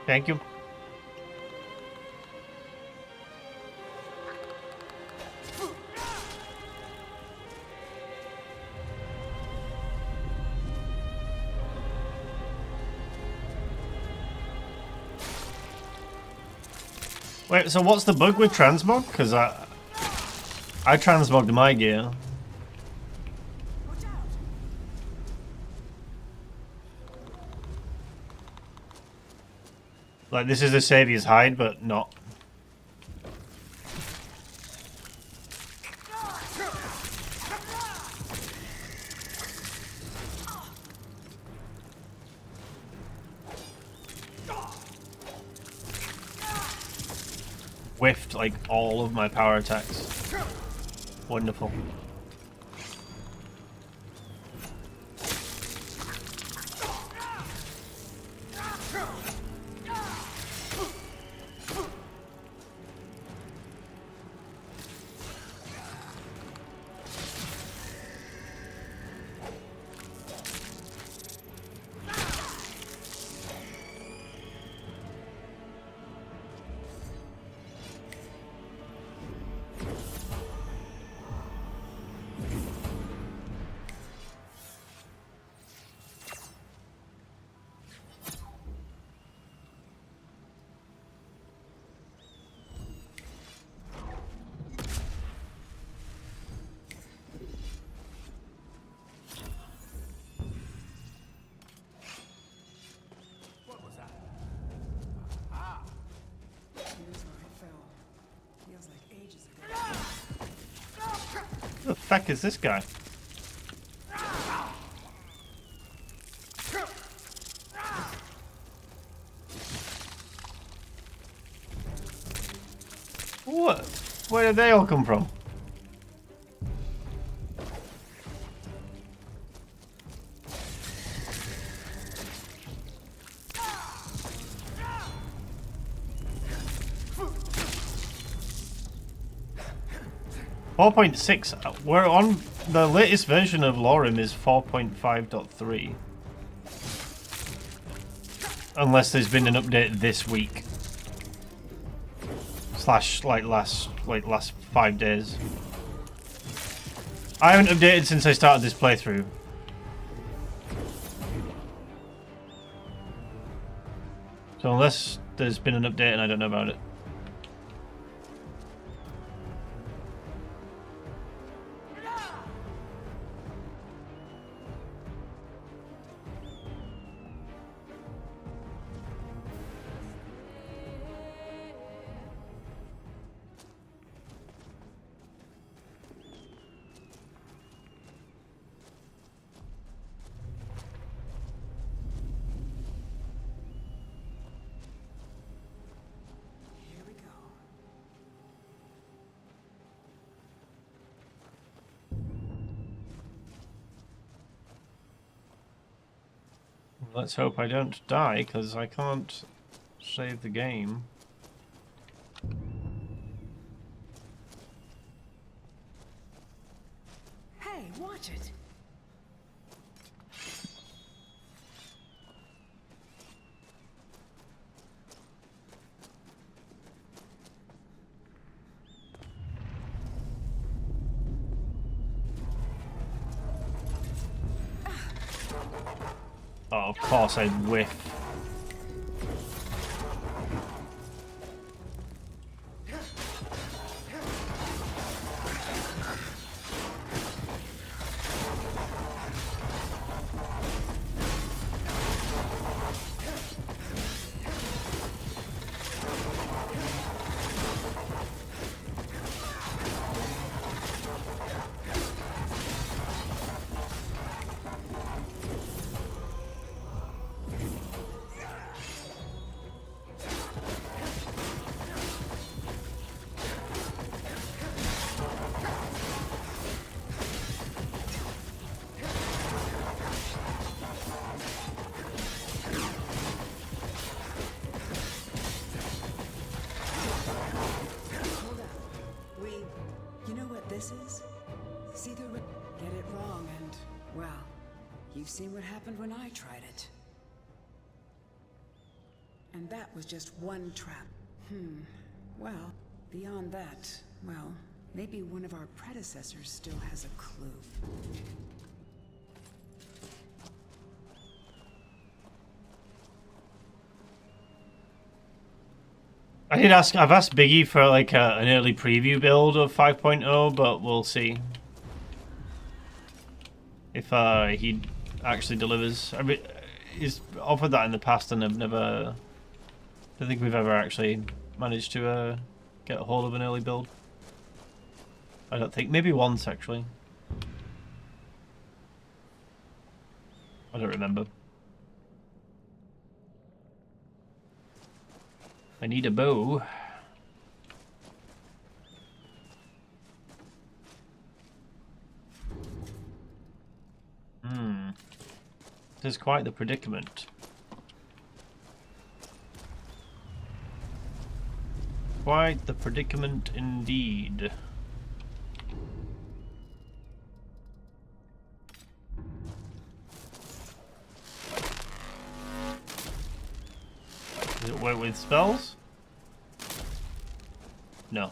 Thank you. Wait, so what's the bug with transmog? Because I transmogged my gear. Like, this is the Savior's hide, but not. Whiffed, like, all of my power attacks. Wonderful. feck is this guy? What? Where did they all come from? .6. We're on the latest version of Lorerim is 4.5.3. Unless there's been an update this week. Slash last 5 days. I haven't updated since I started this playthrough. So unless there's been an update and I don't know about it. Let's hope I don't die, because I can't save the game. Hey, watch it. Oh, of course I whiff. You've seen what happened when I tried it. And that was just one trap. Well, beyond that, well, maybe one of our predecessors still has a clue. I've asked Biggie for like an early preview build of 5.0, but we'll see if he actually delivers. I mean, he's offered that in the past, and I've never. I don't think we've ever actually managed to get a hold of an early build. I don't think. Maybe once actually. I don't remember. I need a bow. This is quite the predicament. Quite the predicament indeed. Does it work with spells? No.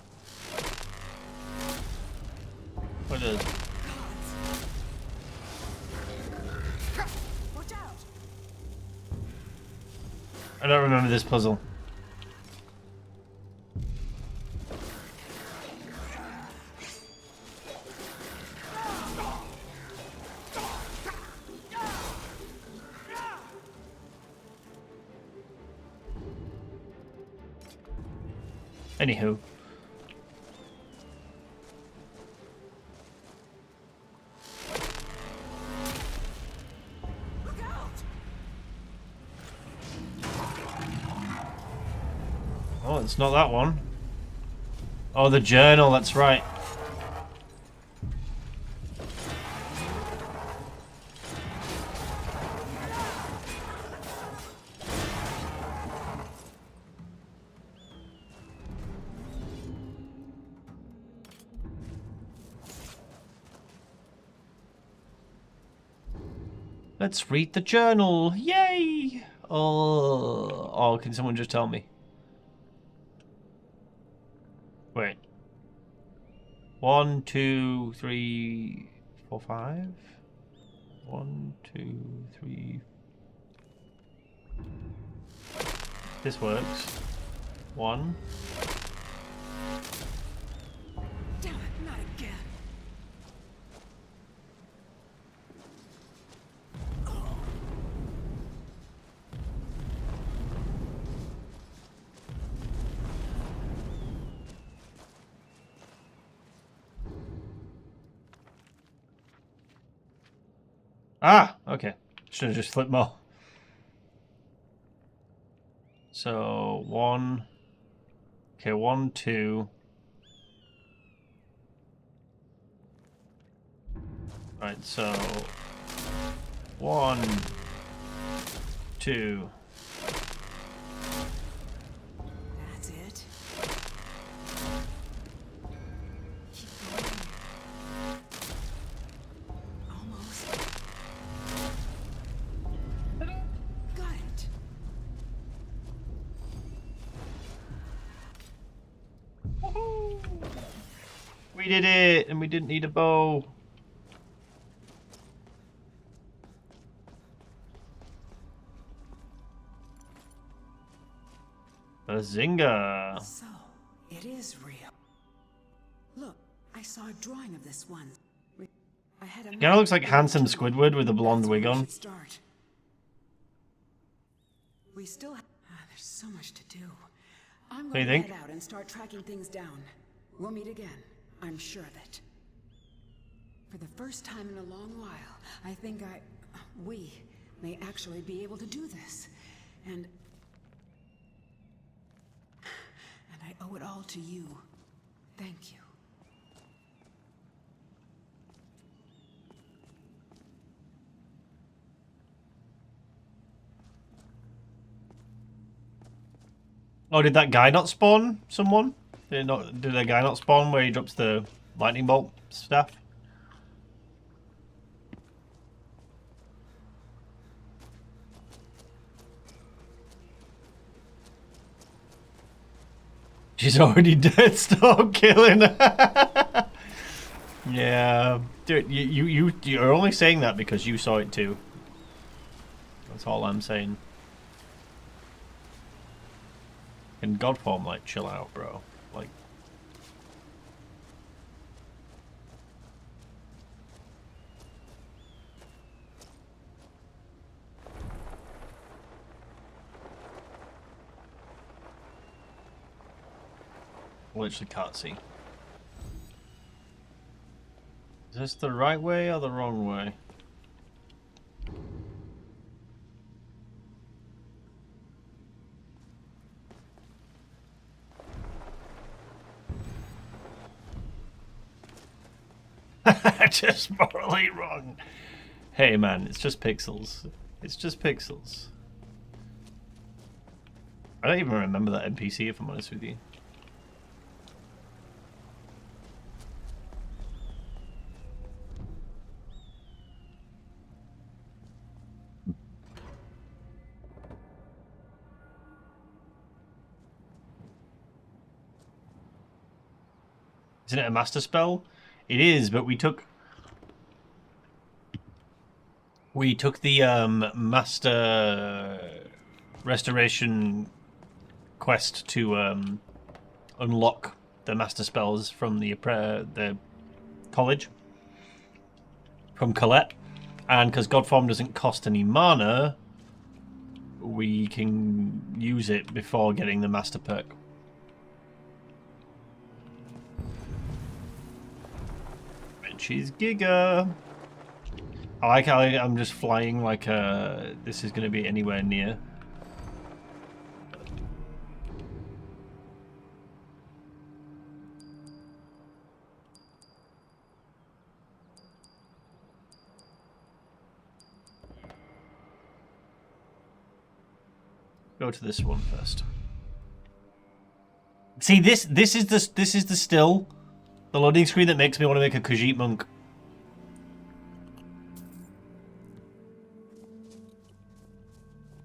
What is it? I don't remember this puzzle. Anywho. Oh, it's not that one. Oh, the journal, that's right. Let's read the journal. Yay! Oh, can someone just tell me? Wait. 1, 2, 3, 4, 5. 1, 2, 3. This works. 1. Damn it, not again. Ah, okay. Should have just flipped more. So 1. Okay, 1, 2. Right, so 1, 2. That's it. Keep going. Almost. Got it. Woohoo! We did it, and we didn't need a bow. A zinger. So, it is real. Look, I saw a drawing of this one. I had a Kind of looks like handsome Squidward with a blonde wig on. Start. We still have... there's so much to do. I'm What do going you to think? head out and start tracking things down. We'll meet again. I'm sure of it. For the first time in a long while, I think we may actually be able to do this. And I owe it all to you. Thank you. Oh, did that guy not spawn someone? Did that guy not spawn where he drops the lightning bolt stuff? She's already dead. Stop killing her. Yeah, dude, you're only saying that because you saw it too. That's all I'm saying. In God form, like, chill out, bro. Like, literally can't see. Is this the right way or the wrong way? Just morally wrong. Hey man, it's just pixels. It's just pixels. I don't even remember that NPC if I'm honest with you. Isn't it a master spell? It is, but we took the master restoration quest to unlock the master spells from the college from Colette, and because Godform doesn't cost any mana, we can use it before getting the master perk. She's Giga. I like how I'm just flying like this is going to be anywhere near. go to this one first. See, this is the still, the loading screen that makes me want to make a Khajiit monk.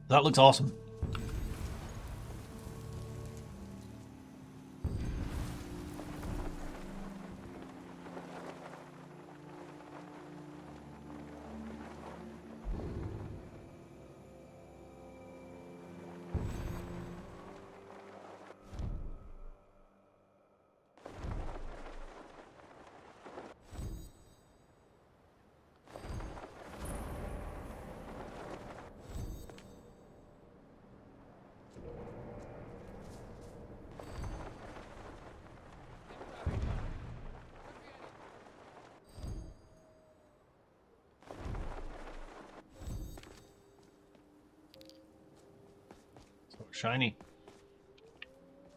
That looks awesome. Shiny.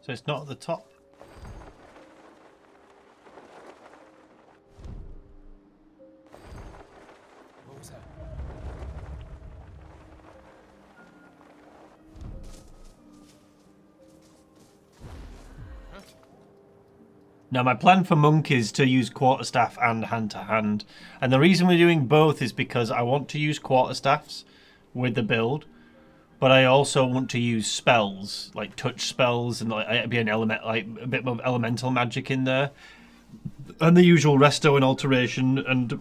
So it's not at the top. What was that? Now my plan for monk is to use quarterstaff and hand-to-hand. And the reason we're doing both is because I want to use quarterstaffs with the build. But I also want to use spells, like touch spells, and like be an element, like a bit of elemental magic in there, and the usual resto and alteration and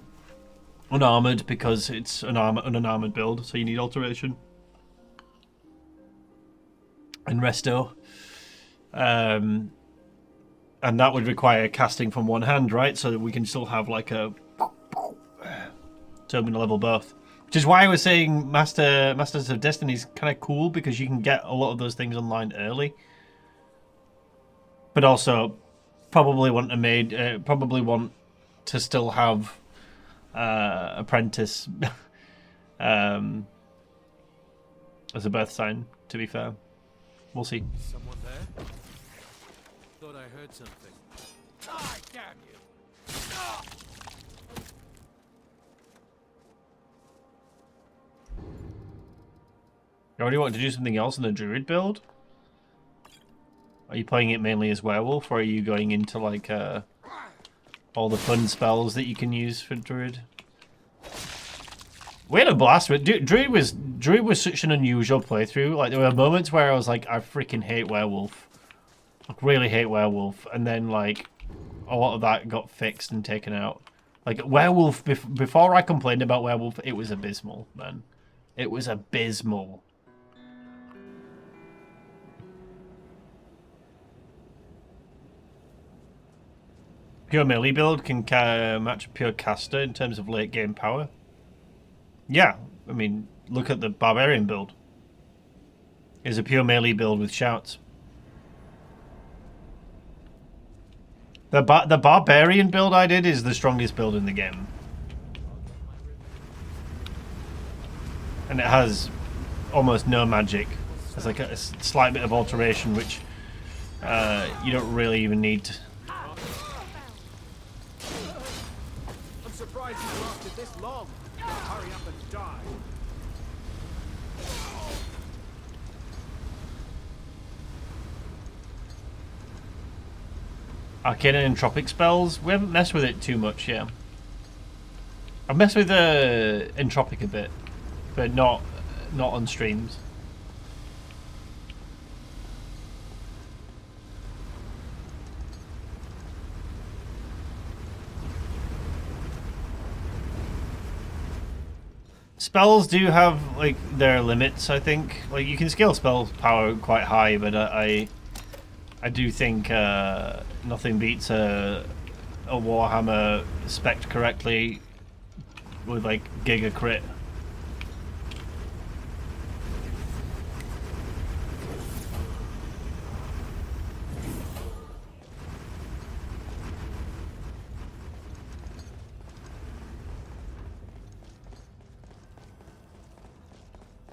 unarmored because it's an unarmored build, so you need alteration and resto, and that would require casting from one hand, right? So that we can still have like a terminal level both. Which is why I was saying Masters of Destiny is kind of cool because you can get a lot of those things online early. But also, probably want to still have Apprentice as a birth sign. To be fair, we'll see. Someone there? Thought I heard something. Ah, damn you! Ah! You already want to do something else in the druid build? Are you playing it mainly as werewolf, or are you going into like all the fun spells that you can use for druid? We had a blast with druid was such an unusual playthrough. Like there were moments where I was like, I freaking hate werewolf, like really hate werewolf, and then like a lot of that got fixed and taken out. Like werewolf, before I complained about werewolf, it was abysmal, man. It was abysmal. Pure melee build can match a pure caster in terms of late game power. Yeah, I mean, look at the barbarian build. It's a pure melee build with shouts. The barbarian build I did is the strongest build in the game. And it has almost no magic. There's like a slight bit of alteration, which you don't really even need to. I'm surprised you lasted this long. Hurry up and die. Arcane and entropic spells, we haven't messed with it too much yet. I've messed with entropic a bit, but not on streams. Spells do have like their limits, I think. Like you can scale spell power quite high, but I do think nothing beats a Warhammer spec'd correctly with like giga crit.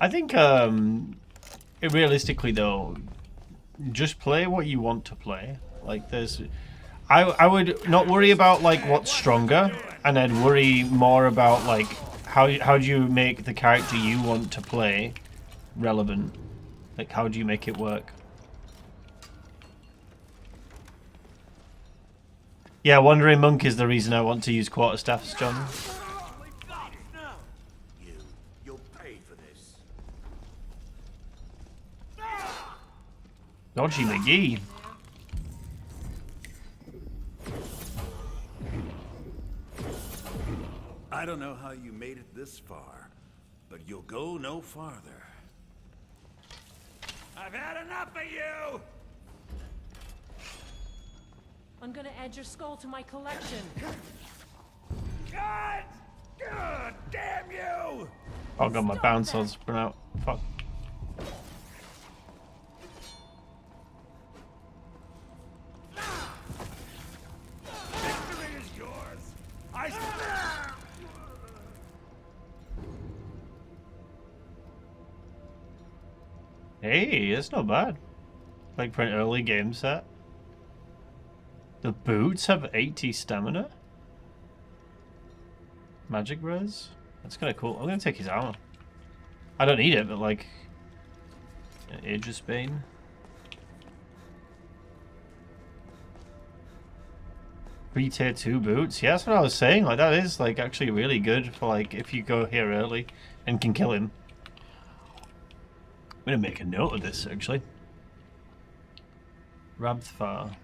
I think realistically though, just play what you want to play. Like there's I would not worry about like what's stronger, and I'd worry more about like how do you make the character you want to play relevant. Like, how do you make it work? Yeah, Wandering Monk is the reason I want to use quarterstaffs, John. You'll pay for this. Dodgy McGee. I don't know how you made it this far, but you'll go no farther. I've had enough of you! I'm gonna add your skull to my collection. God! God damn you! Oh god, my bounce odds run out. Fuck. Victory is yours! Hey, that's not bad. Like for an early game set. The boots have 80 stamina. Magic res? That's kind of cool. I'm going to take his armor. I don't need it, but like... Aegis Bane. Free tier 2 boots. Yeah, that's what I was saying. Like, that is like actually really good for like if you go here early and can kill him. I'm going to make a note of this actually. Rabthar.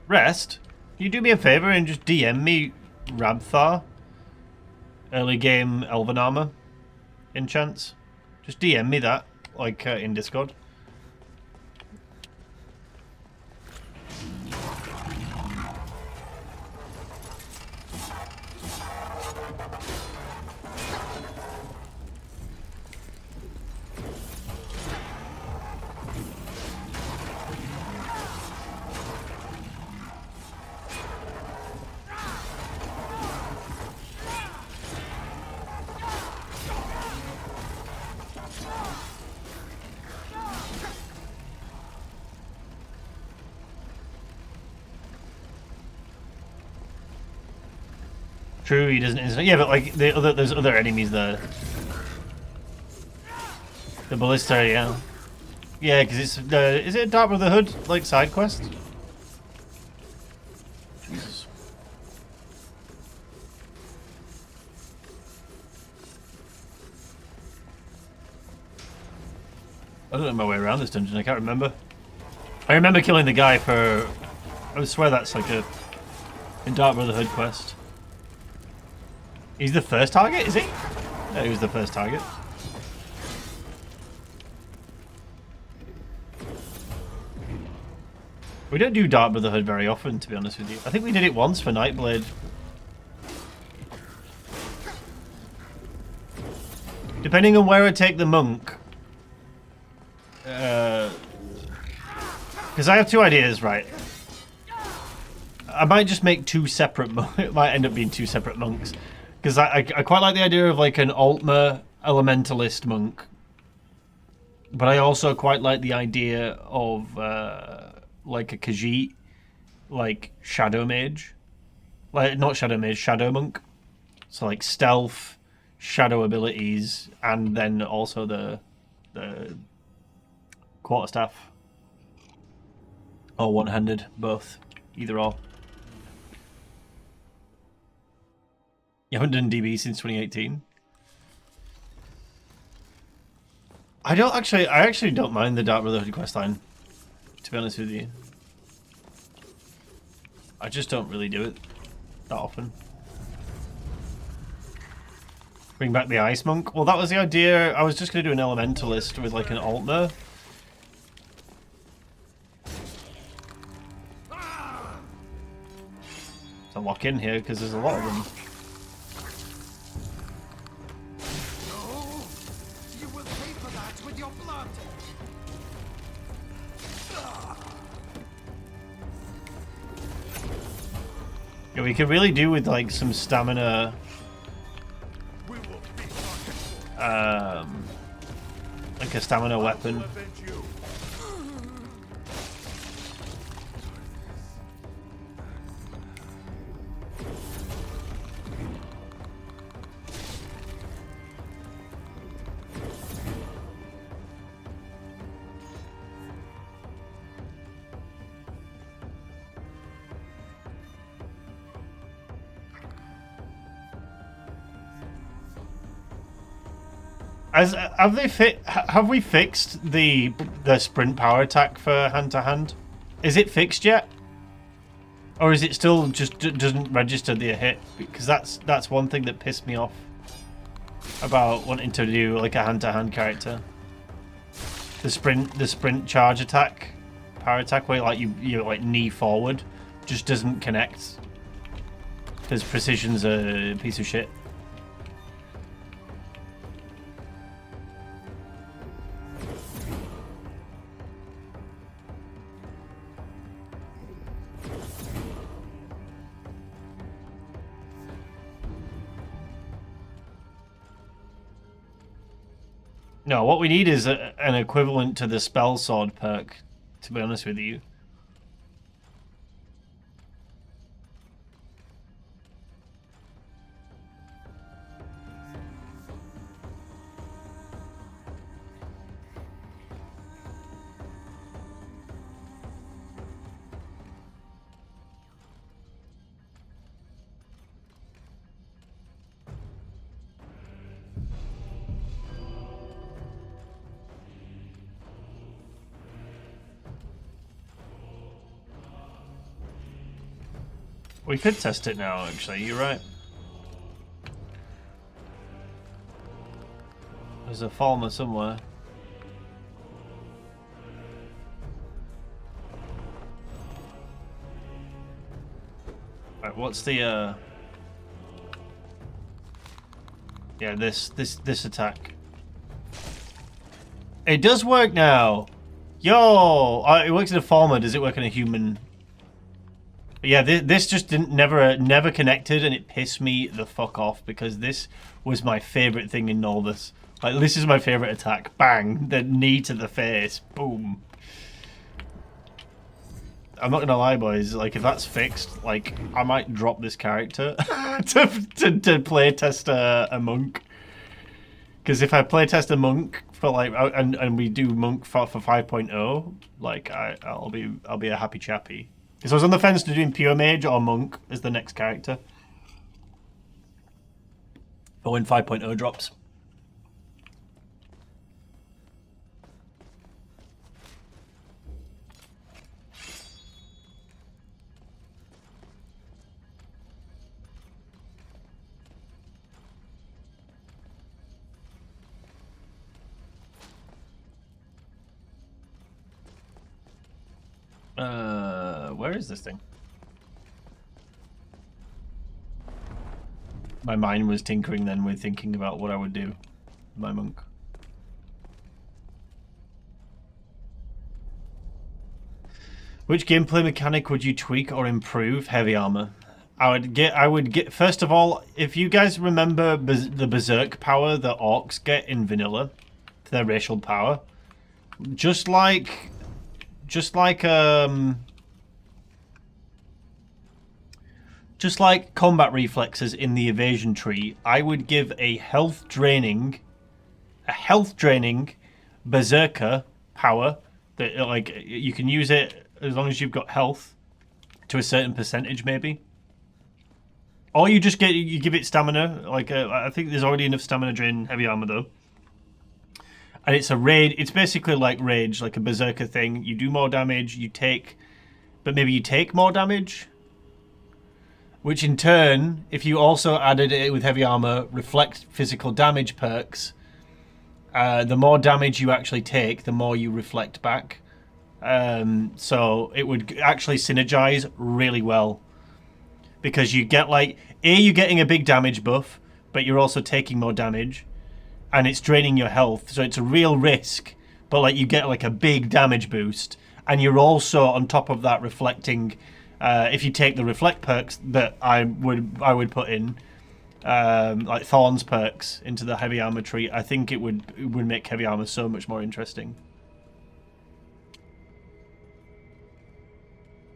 Rest? Can you do me a favor and just DM me Rabthar? Early game Elven Armor enchants? Just DM me that, like in Discord. True, he doesn't instantly. Yeah, but like there's other enemies there. The ballista, yeah, yeah, because it's is it a Dark Brotherhood like side quest? Jesus. I don't know my way around this dungeon. I can't remember. I remember killing the guy for. I swear that's like a Dark Brotherhood quest. He's the first target, is he? No, he was the first target. We don't do Dark Brotherhood very often, to be honest with you. I think we did it once for Nightblade. Depending on where I take the monk. Because I have two ideas, right? I might just make two separate monks. It might end up being two separate monks. Because I quite like the idea of like an Altmer Elementalist monk. But I also quite like the idea of like a Khajiit, like Shadow Mage. Like, not Shadow Mage, Shadow Monk. So like stealth, shadow abilities, and then also the quarterstaff. Or one-handed, both. Either or. You haven't done DB since 2018? I actually don't mind the Dark Brotherhood questline, to be honest with you. I just don't really do it that often. Bring back the Ice Monk? Well, that was the idea. I was just going to do an Elementalist with like an Altmer. To lock in here, because there's a lot of them. Yeah, we could really do with like some stamina. Like a stamina weapon. Have we fixed the sprint power attack for hand to hand? Is it fixed yet? Or is it still just doesn't register the hit? Because that's one thing that pissed me off about wanting to do like a hand-to-hand character. The sprint charge attack, power attack, where like you like knee forward, just doesn't connect. Because precision's a piece of shit. No, what we need is an equivalent to the spell sword perk, to be honest with you. We could test it now, actually. You're right. There's a farmer somewhere. Right, what's the yeah, this attack. It does work now. Yo, it works in a farmer. Does it work in a human? Yeah, this just never connected, and it pissed me the fuck off because this was my favorite thing in Northus. Like, this is my favorite attack. Bang, the knee to the face. Boom. I'm not gonna lie, boys. Like, if that's fixed, like, I might drop this character to play test a monk. Because if I play test a monk for like, and we do monk for 5.0, like, I'll be a happy chappy. So I was on the fence to doing pure mage or monk as the next character. But when 5.0 drops. Where is this thing? My mind was tinkering then with thinking about what I would do with my monk. Which gameplay mechanic would you tweak or improve? Heavy armor. I would get first of all, if you guys remember the berserk power that orcs get in vanilla, their racial power, just like combat reflexes in the evasion tree, I would give a health draining berserker power that like you can use it as long as you've got health to a certain percentage, maybe. Or you just you give it stamina. Like I think there's already enough stamina drain heavy armor though. And it's a raid. It's basically like rage, like a berserker thing. You do more damage. But maybe you take more damage. Which in turn, if you also added it with heavy armor, reflect physical damage perks, the more damage you actually take, the more you reflect back. So it would actually synergize really well. Because you get like, you're getting a big damage buff, but you're also taking more damage. And it's draining your health, so it's a real risk. But like you get like a big damage boost. And you're also, on top of that, reflecting... if you take the reflect perks that I would put in, like Thorns perks into the heavy armor tree, I think it would make heavy armor so much more interesting.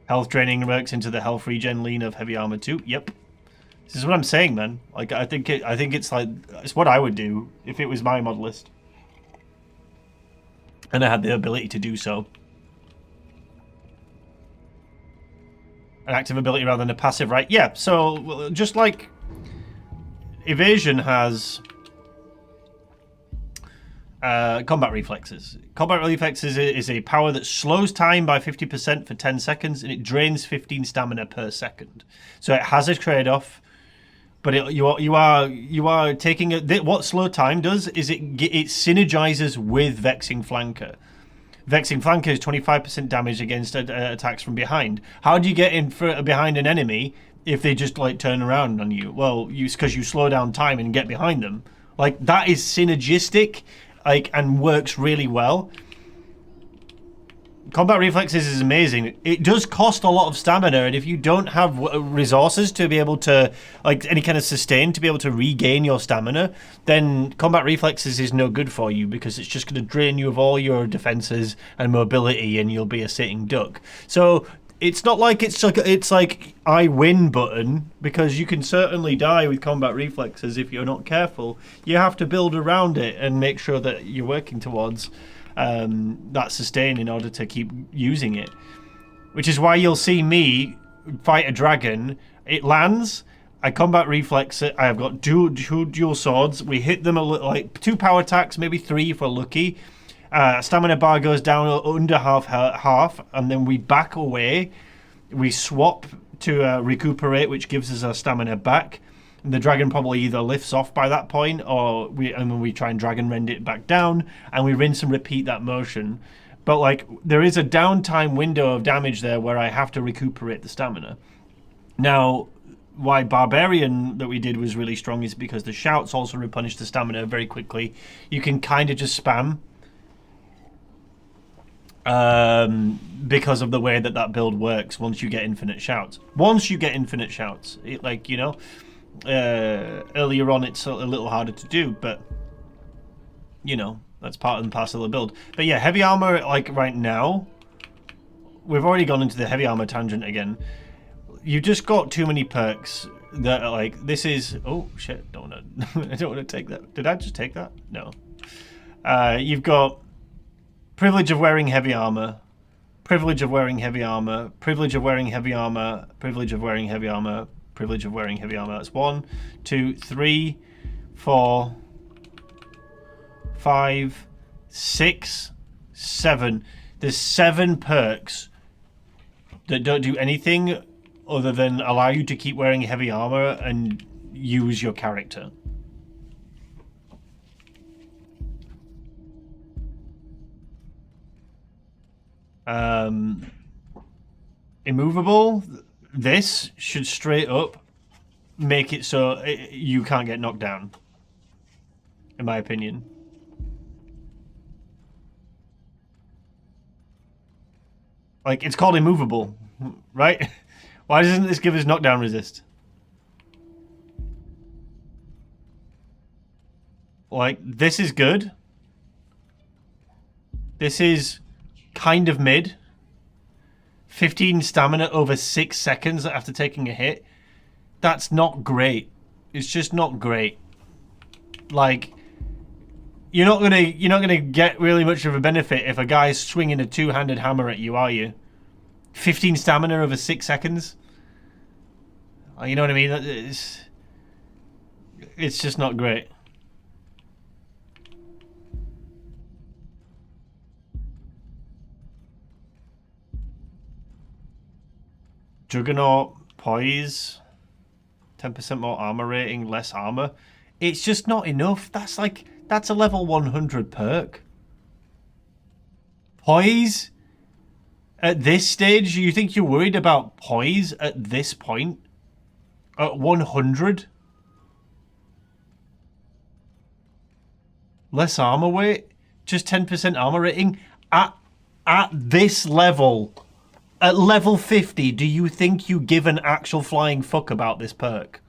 Health draining works into the health regen lean of heavy armor too. Yep, this is what I'm saying, man. Like I think it's like it's what I would do if it was my mod list, and I had the ability to do so. An active ability rather than a passive, right? Yeah, so just like evasion has combat reflexes. Combat reflexes is a power that slows time by 50% for 10 seconds, and it drains 15 stamina per second. So it has a trade-off, but you are taking what slow time does is it synergizes with Vexing Flanker. Vexing Flanker is 25% damage against attacks from behind. How do you get in behind an enemy if they just like turn around on you? Well, because you slow down time and get behind them. Like, that is synergistic, like, and works really well. Combat reflexes is amazing. It does cost a lot of stamina, and if you don't have resources to be able to, like, any kind of sustain to be able to regain your stamina, then combat reflexes is no good for you, because it's just going to drain you of all your defenses and mobility, and you'll be a sitting duck. So it's not like it's like I win button, because you can certainly die with combat reflexes if you're not careful. You have to build around it and make sure that you're working towards that sustain in order to keep using it. Which is why you'll see me fight a dragon. It lands, I combat reflex it. I've got dual swords. We hit them like 2 power attacks, maybe 3 if we're lucky. Stamina bar goes down under half, and then we back away. We swap to recuperate, which gives us our stamina back. And the dragon probably either lifts off by that point, or we try and dragon rend it back down, and we rinse and repeat that motion. But like, there is a downtime window of damage there where I have to recuperate the stamina. Now, why Barbarian that we did was really strong is because the shouts also replenish the stamina very quickly. You can kind of just spam. Because of the way that build works once you get infinite shouts. It, like, you know, earlier on it's a little harder to do, but, you know, that's part and parcel of the build. But yeah, heavy armor, like, right now, we've already gone into the heavy armor tangent again. You just got too many perks that are like, this is, oh shit, I don't want to take that. Did I just take that? No. You've got privilege of wearing heavy armor, privilege of wearing heavy armor, privilege of wearing heavy armor, privilege of wearing heavy armor, privilege of wearing heavy armor. That's 1, 2, 3, 4, 5, 6, 7. There's 7 perks that don't do anything other than allow you to keep wearing heavy armor and use your character. Immovable, this should straight up make it so you can't get knocked down, in my opinion. Like, it's called immovable, right? Why doesn't this give us knockdown resist? Like, this is good. This is kind of mid. 15 stamina over 6 seconds after taking a hit. That's not great. It's just not great. Like, you're not gonna get really much of a benefit if a guy's swinging a 2-handed hammer at you, are you? 15 stamina over 6 seconds. You know what I mean? It's just not great. Juggernaut, poise, 10% more armor rating, less armor. It's just not enough. That's a level 100 perk. Poise? At this stage, you think you're worried about poise at this point? At 100? Less armor weight? Just 10% armor rating? At this level? At level 50, do you think you give an actual flying fuck about this perk?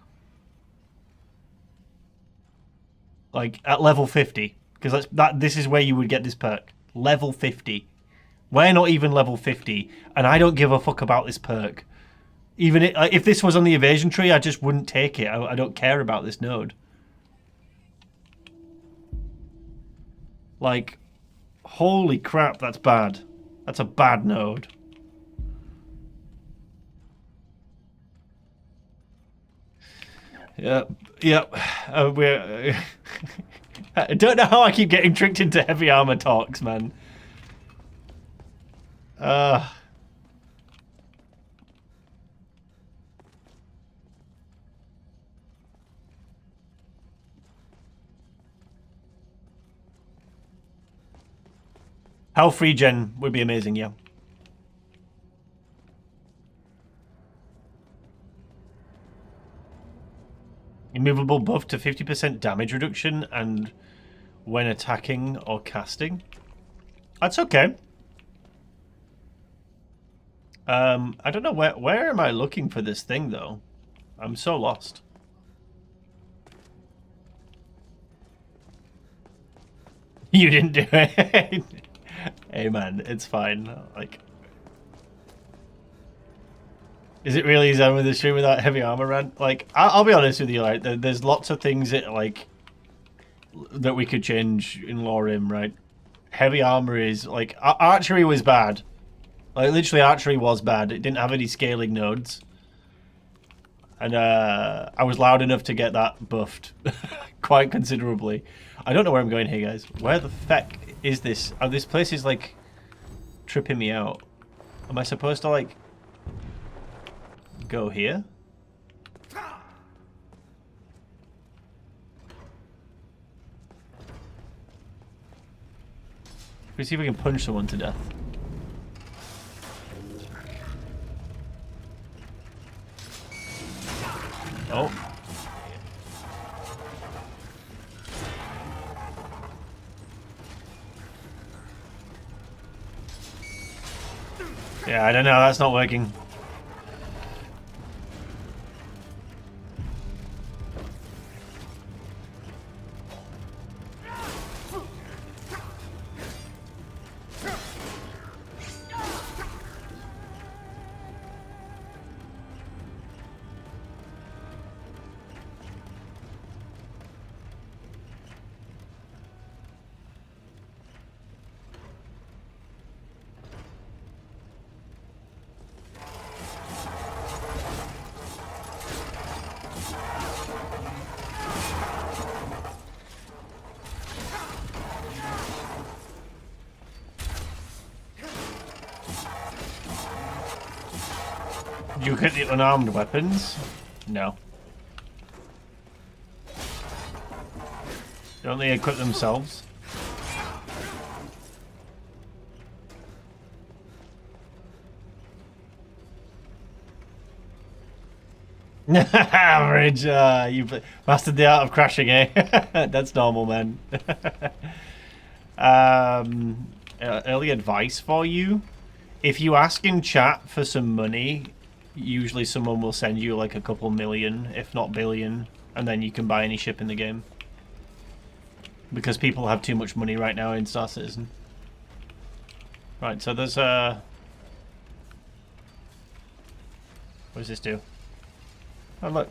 Like, at level 50. Because this is where you would get this perk. Level 50. We're not even level 50. And I don't give a fuck about this perk. Even if this was on the evasion tree, I just wouldn't take it. I don't care about this node. Like, holy crap, that's bad. That's a bad node. Yep. I don't know how I keep getting tricked into heavy armor talks, man. Health regen would be amazing, yeah. Immovable buff to 50% damage reduction and when attacking or casting. That's okay. I don't know where am I looking for this thing though? I'm so lost. You didn't do it. Hey man, it's fine. Like, is it really done with the stream without heavy armor rant? Like, I'll be honest with you. Like, there's lots of things that that we could change in Lorerim, right? Heavy armor is like archery was bad. Like literally, archery was bad. It didn't have any scaling nodes, and I was loud enough to get that buffed quite considerably. I don't know where I'm going here, guys. Where the feck is this? Oh, this place is like tripping me out. Am I supposed to like go here? Let's see if we can punch someone to death. Oh. Yeah, I don't know. That's not working. Did you get the unarmed weapons? No. Don't they equip themselves? Average. You've mastered the art of crashing, eh? That's normal, man. Early advice for you. If you ask in chat for some money, usually someone will send you like a couple million, if not billion, and then you can buy any ship in the game. Because people have too much money right now in Star Citizen. Right, so there's what does this do? Oh look.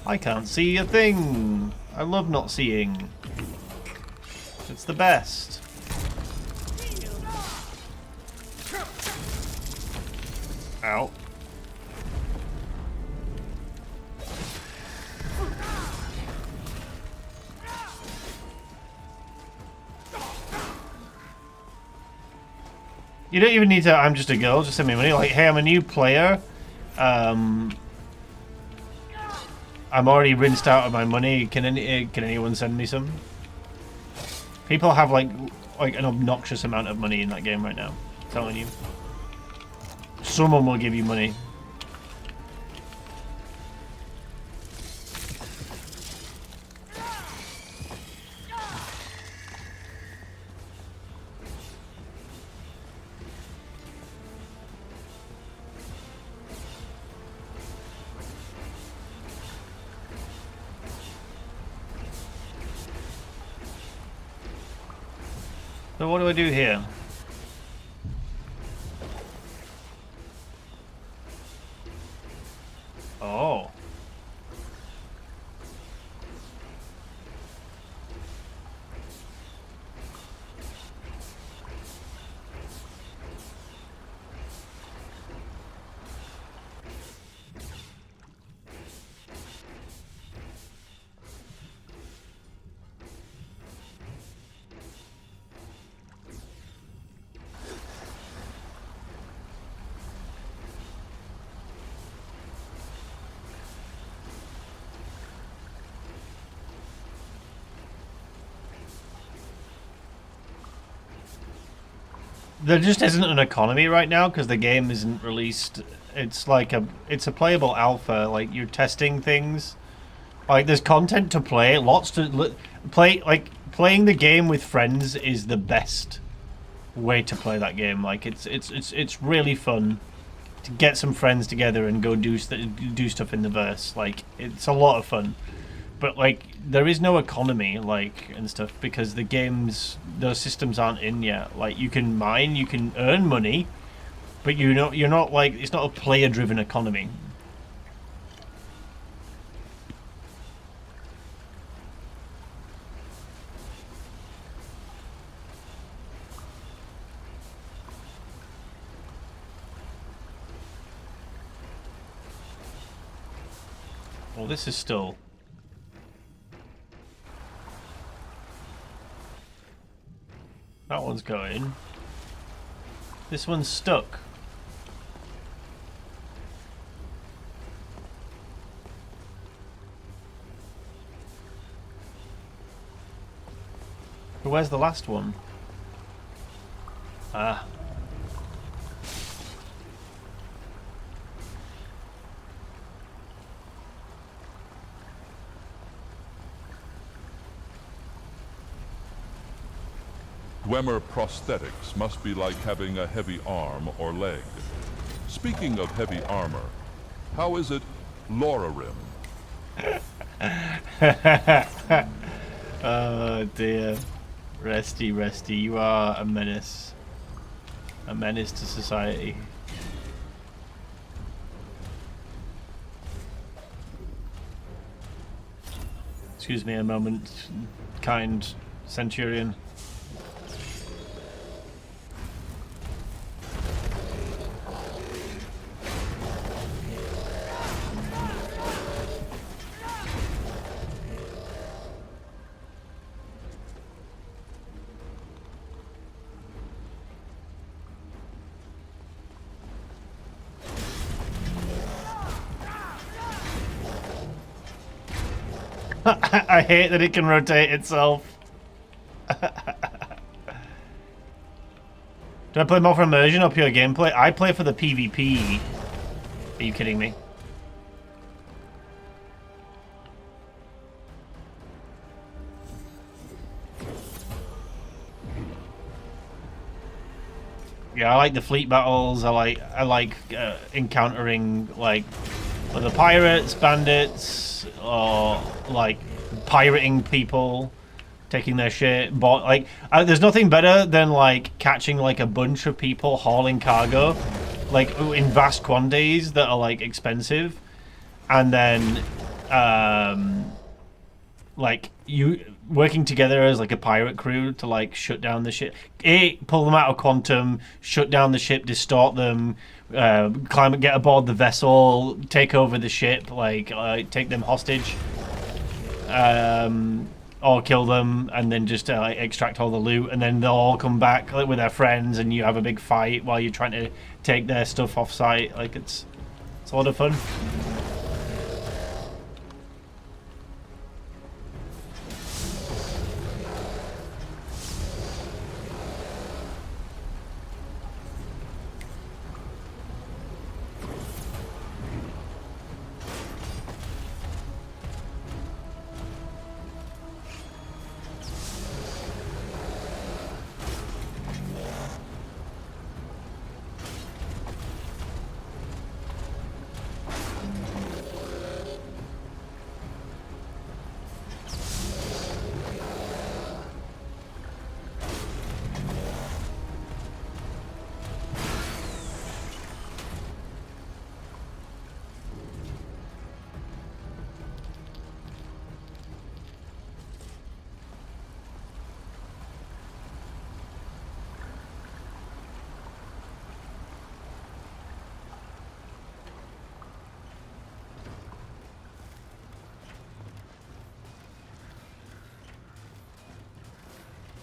I can't see a thing. I love not seeing. It's the best. Ow. You don't even need to, I'm just a girl, just send me money. Like, hey, I'm a new player. I'm already rinsed out of my money. Can anyone send me some? People have like an obnoxious amount of money in that game right now. I'm telling you. Someone will give you money. So what do I do here? Oh. There just isn't an economy right now because the game isn't released. It's like it's a playable alpha. Like you're testing things. Like there's content to play, lots to play. Like playing the game with friends is the best way to play that game. Like it's really fun to get some friends together and go do stuff in the verse. Like it's a lot of fun. But like there is no economy like and stuff because the games, those systems aren't in yet. Like you can mine, you can earn money, but you're not like, it's not a player driven economy. Well, this is still. That one's going. This one's stuck. But where's the last one? Ah. Dwemer prosthetics must be like having a heavy arm or leg. Speaking of heavy armor, how is it Lorerim? Oh dear. Resty, you are a menace. A menace to society. Excuse me a moment, kind Centurion. I hate that it can rotate itself. Do I play more for immersion or pure gameplay? I play for the PvP. Are you kidding me? Yeah, I like the fleet battles. I like encountering like other pirates, bandits, or like pirating people, taking their shit. But like, there's nothing better than like catching like a bunch of people hauling cargo, like in vast quantities that are like expensive, and then like you working together as like a pirate crew to like shut down the ship, pull them out of quantum, shut down the ship, distort them, get aboard the vessel, take over the ship, like take them hostage, or kill them, and then just like extract all the loot, and then they'll all come back like, with their friends, and you have a big fight while you're trying to take their stuff off site. Like it's a lot of fun.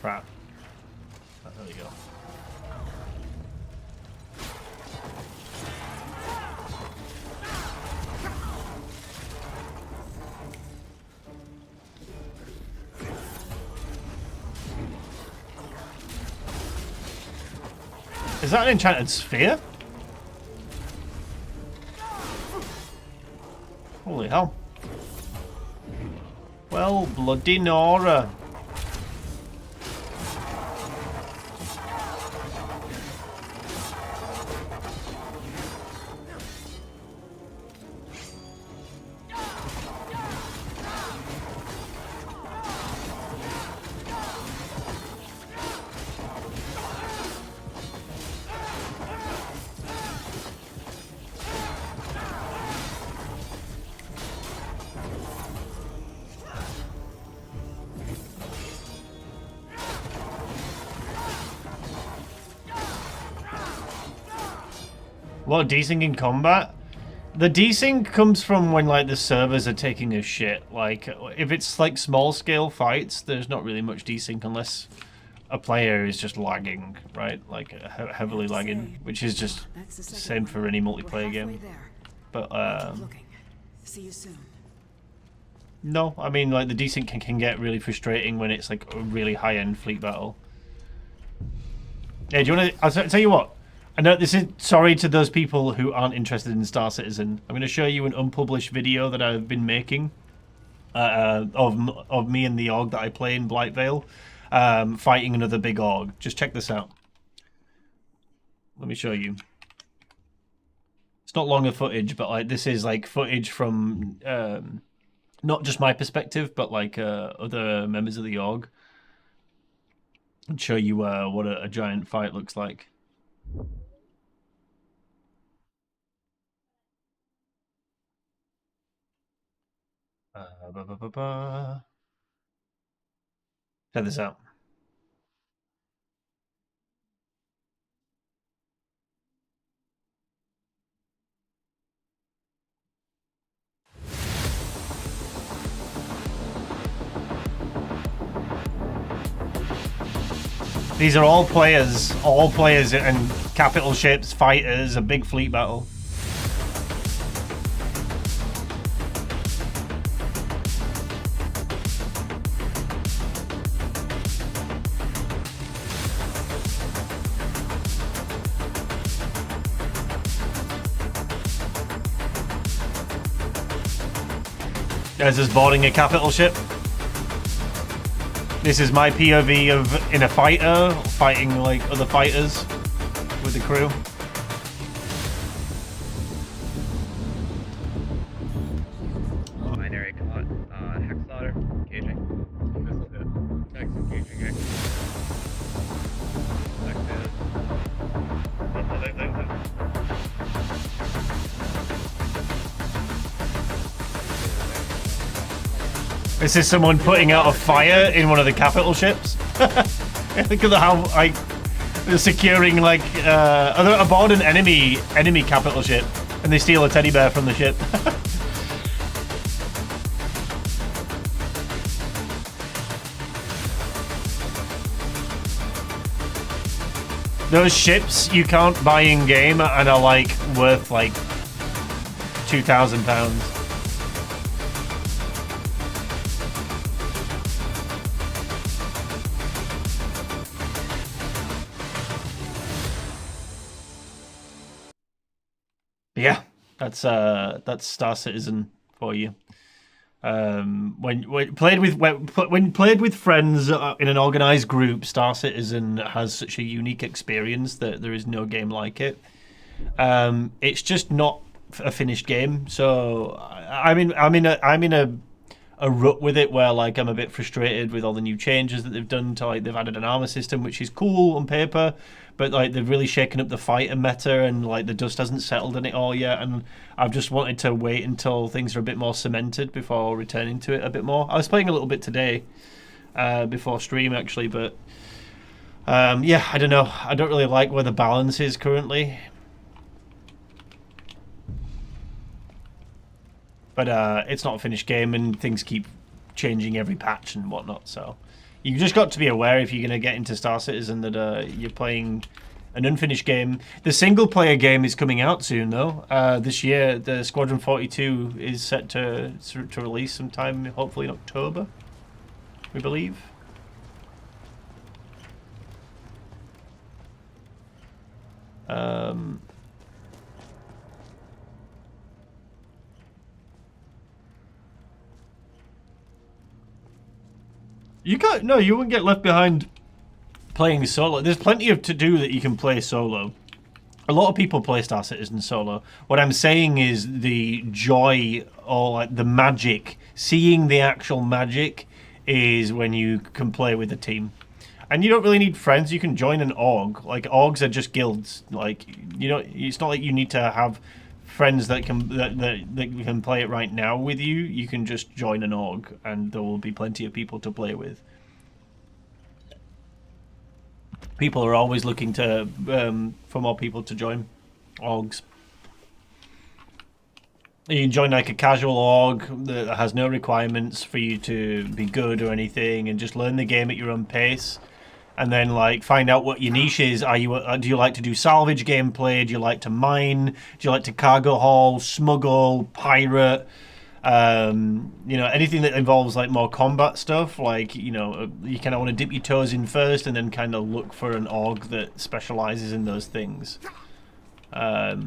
crap. Oh, there we go. Is that an enchanted sphere? Holy hell. Well, bloody Nora. A lot of desync in combat. The desync comes from when like the servers are taking a shit. Like if it's like small scale fights, there's not really much desync unless a player is just lagging, right? Like heavily lagging, which is just the same for any multiplayer game. But See you soon. no, I mean like the desync can get really frustrating when it's like a really high end fleet battle. Yeah, do you want to? I'll tell you what. I know this is sorry to those people who aren't interested in Star Citizen. I'm going to show you an unpublished video that I've been making of me and the org that I play in Blightveil fighting another big org. Just check this out. Let me show you. It's not longer footage, but like this is like footage from not just my perspective, but like other members of the org, and show you what a giant fight looks like. Check this out. These are all players and capital ships, fighters, a big fleet battle. There's us boarding a capital ship. This is my POV of in a fighter fighting like other fighters with the crew. Binary hex slaughter, engaging. Hex engaging. This is someone putting out a fire in one of the capital ships. Look at how they're securing like they're aboard an enemy capital ship, and they steal a teddy bear from the ship. Those ships you can't buy in game and are like worth like £2,000. Yeah, that's Star Citizen for you. When played with friends in an organized group, Star Citizen has such a unique experience that there is no game like it. It's just not a finished game, so I'm in a rut with it where like I'm a bit frustrated with all the new changes that they've done to like they've added an armor system which is cool on paper, but like they've really shaken up the fighter meta and like the dust hasn't settled in it all yet, and I've just wanted to wait until things are a bit more cemented before returning to it a bit more. I was playing a little bit today before stream actually, but yeah, I don't know. I don't really like where the balance is currently. But it's not a finished game and things keep changing every patch and whatnot, so You just got to be aware if you're going to get into Star Citizen that you're playing an unfinished game. The single-player game is coming out soon, though. This year, the Squadron 42 is set to release sometime, hopefully in October, we believe. You wouldn't get left behind playing solo. There's plenty of to do that you can play solo. A lot of people play Star Citizen solo. What I'm saying is the joy or like the magic, seeing the actual magic, is when you can play with a team. And you don't really need friends. You can join an org. Like, orgs are just guilds. Like, you know, it's not like you need to have friends that can play it right now with you. You can just join an org, and there will be plenty of people to play with. People are always looking to for more people to join orgs. You can join like a casual org that has no requirements for you to be good or anything, and just learn the game at your own pace. And then, like, find out what your niche is. Do you like to do salvage gameplay? Do you like to mine? Do you like to cargo haul, smuggle, pirate? You know, anything that involves like more combat stuff. Like, you know, you kind of want to dip your toes in first, and then kind of look for an org that specializes in those things. But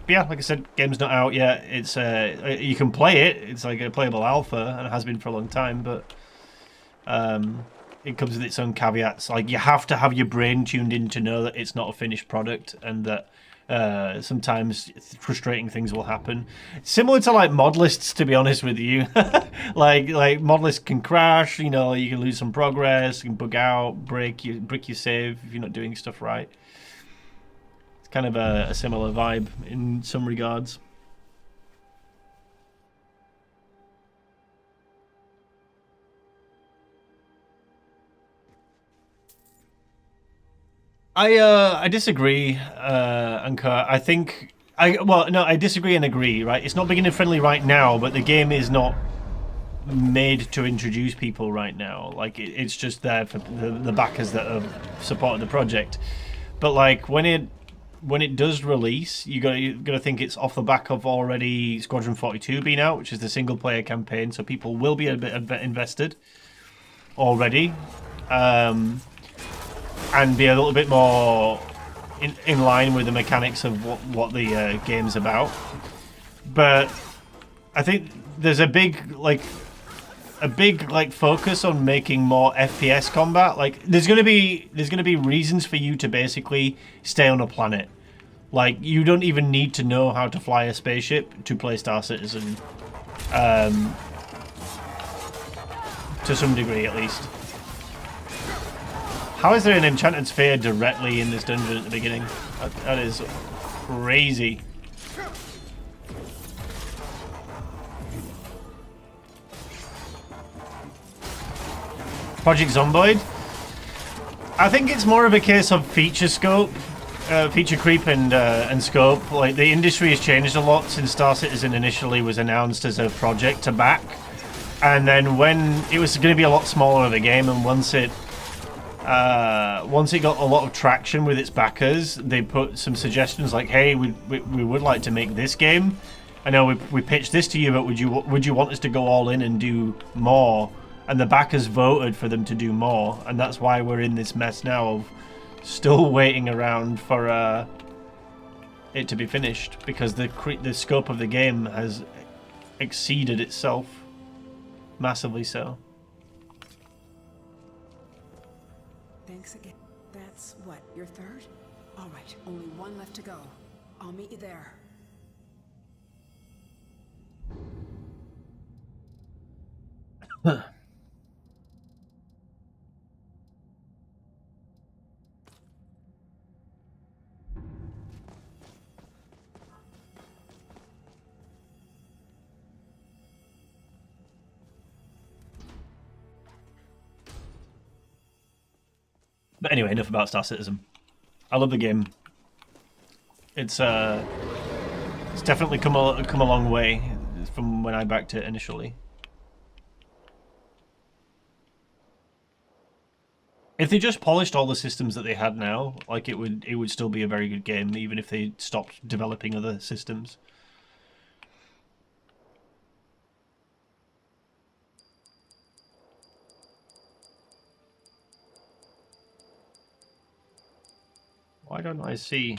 yeah, like I said, game's not out yet. It's you can play it. It's like a playable alpha, and it has been for a long time. But it comes with its own caveats. Like, you have to have your brain tuned in to know that it's not a finished product, and that sometimes frustrating things will happen. Similar to like mod lists, to be honest with you. like mod lists can crash. You know, you can lose some progress. You can bug out, brick your save if you're not doing stuff right. It's kind of a similar vibe in some regards. I disagree, Anka. I disagree and agree, right? It's not beginner friendly right now, but the game is not made to introduce people right now. Like, it's just there for the backers that have supported the project. But like, when it does release, you gotta think it's off the back of already Squadron 42 being out, which is the single player campaign, so people will be a bit invested already. And be a little bit more in line with the mechanics of what the game's about. But I think there's a big focus on making more FPS combat. Like, there's gonna be reasons for you to basically stay on a planet. Like, you don't even need to know how to fly a spaceship to play Star Citizen, to some degree at least. How is there an enchanted sphere directly in this dungeon at the beginning? That is crazy. Project Zomboid? I think it's more of a case of feature scope, feature creep and scope. Like, the industry has changed a lot since Star Citizen initially was announced as a project to back. And then when it was going to be a lot smaller of a game, and once it got a lot of traction with its backers, they put some suggestions like, hey, we would like to make this game. I know we pitched this to you, but would you want us to go all in and do more? And the backers voted for them to do more, and that's why we're in this mess now of still waiting around for it to be finished, because the scope of the game has exceeded itself, massively so. Thanks again. That's what, your third? All right, only one left to go. I'll meet you there. But anyway, enough about Star Citizen. I love the game. It's definitely come a long way from when I backed it initially. If they just polished all the systems that they had now, like it would still be a very good game, even if they stopped developing other systems. Why don't I see?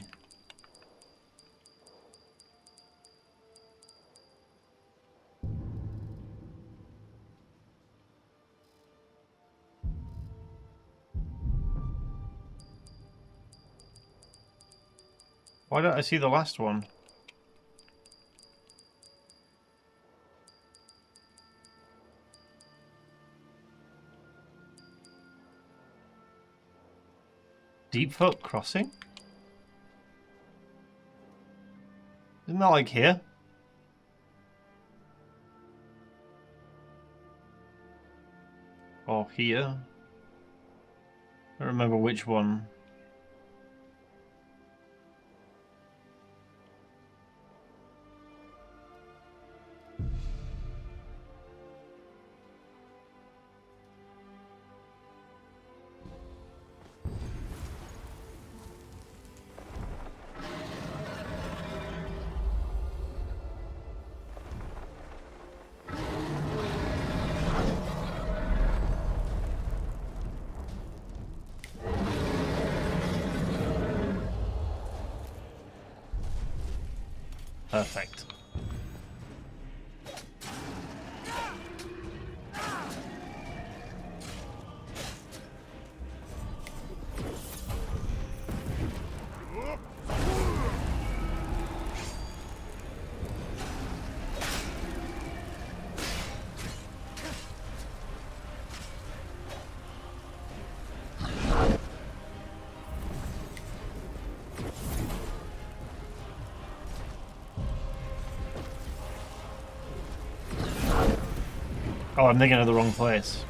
Why don't I see the last one? Deepfoot Crossing? Isn't that like here? Or here? I don't remember which one. Perfect. Oh, I'm thinking of the wrong place.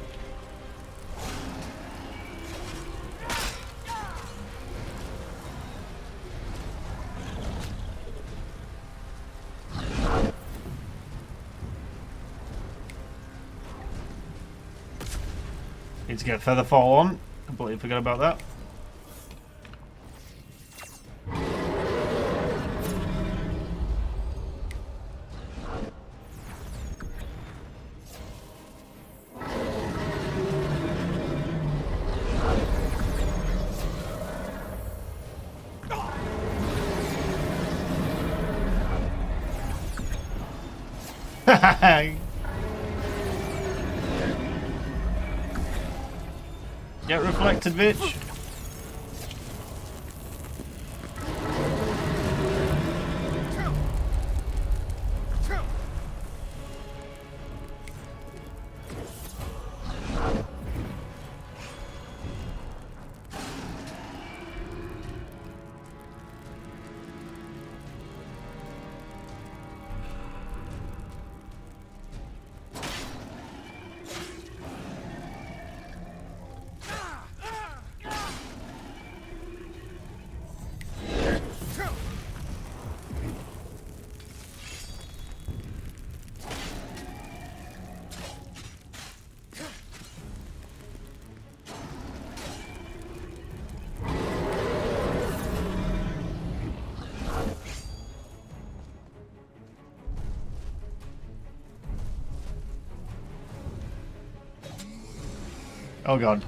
Need to get Featherfall on. Completely forgot about that. Get reflected, bitch. Oh god.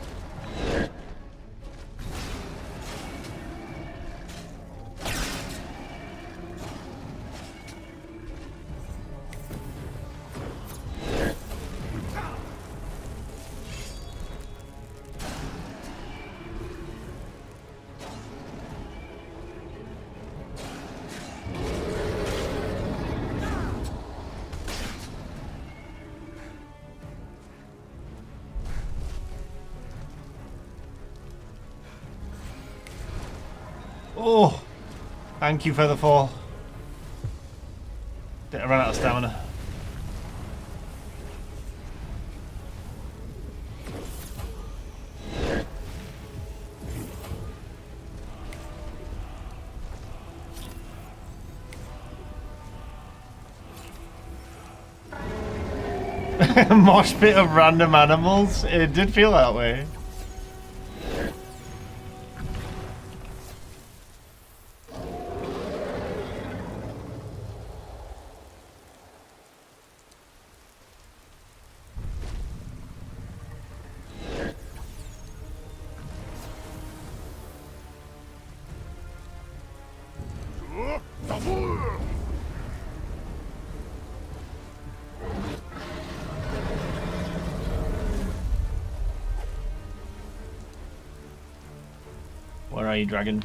Oh, thank you for the fall. I ran out of stamina. Mosh pit of random animals. It did feel that way. are you, dragon?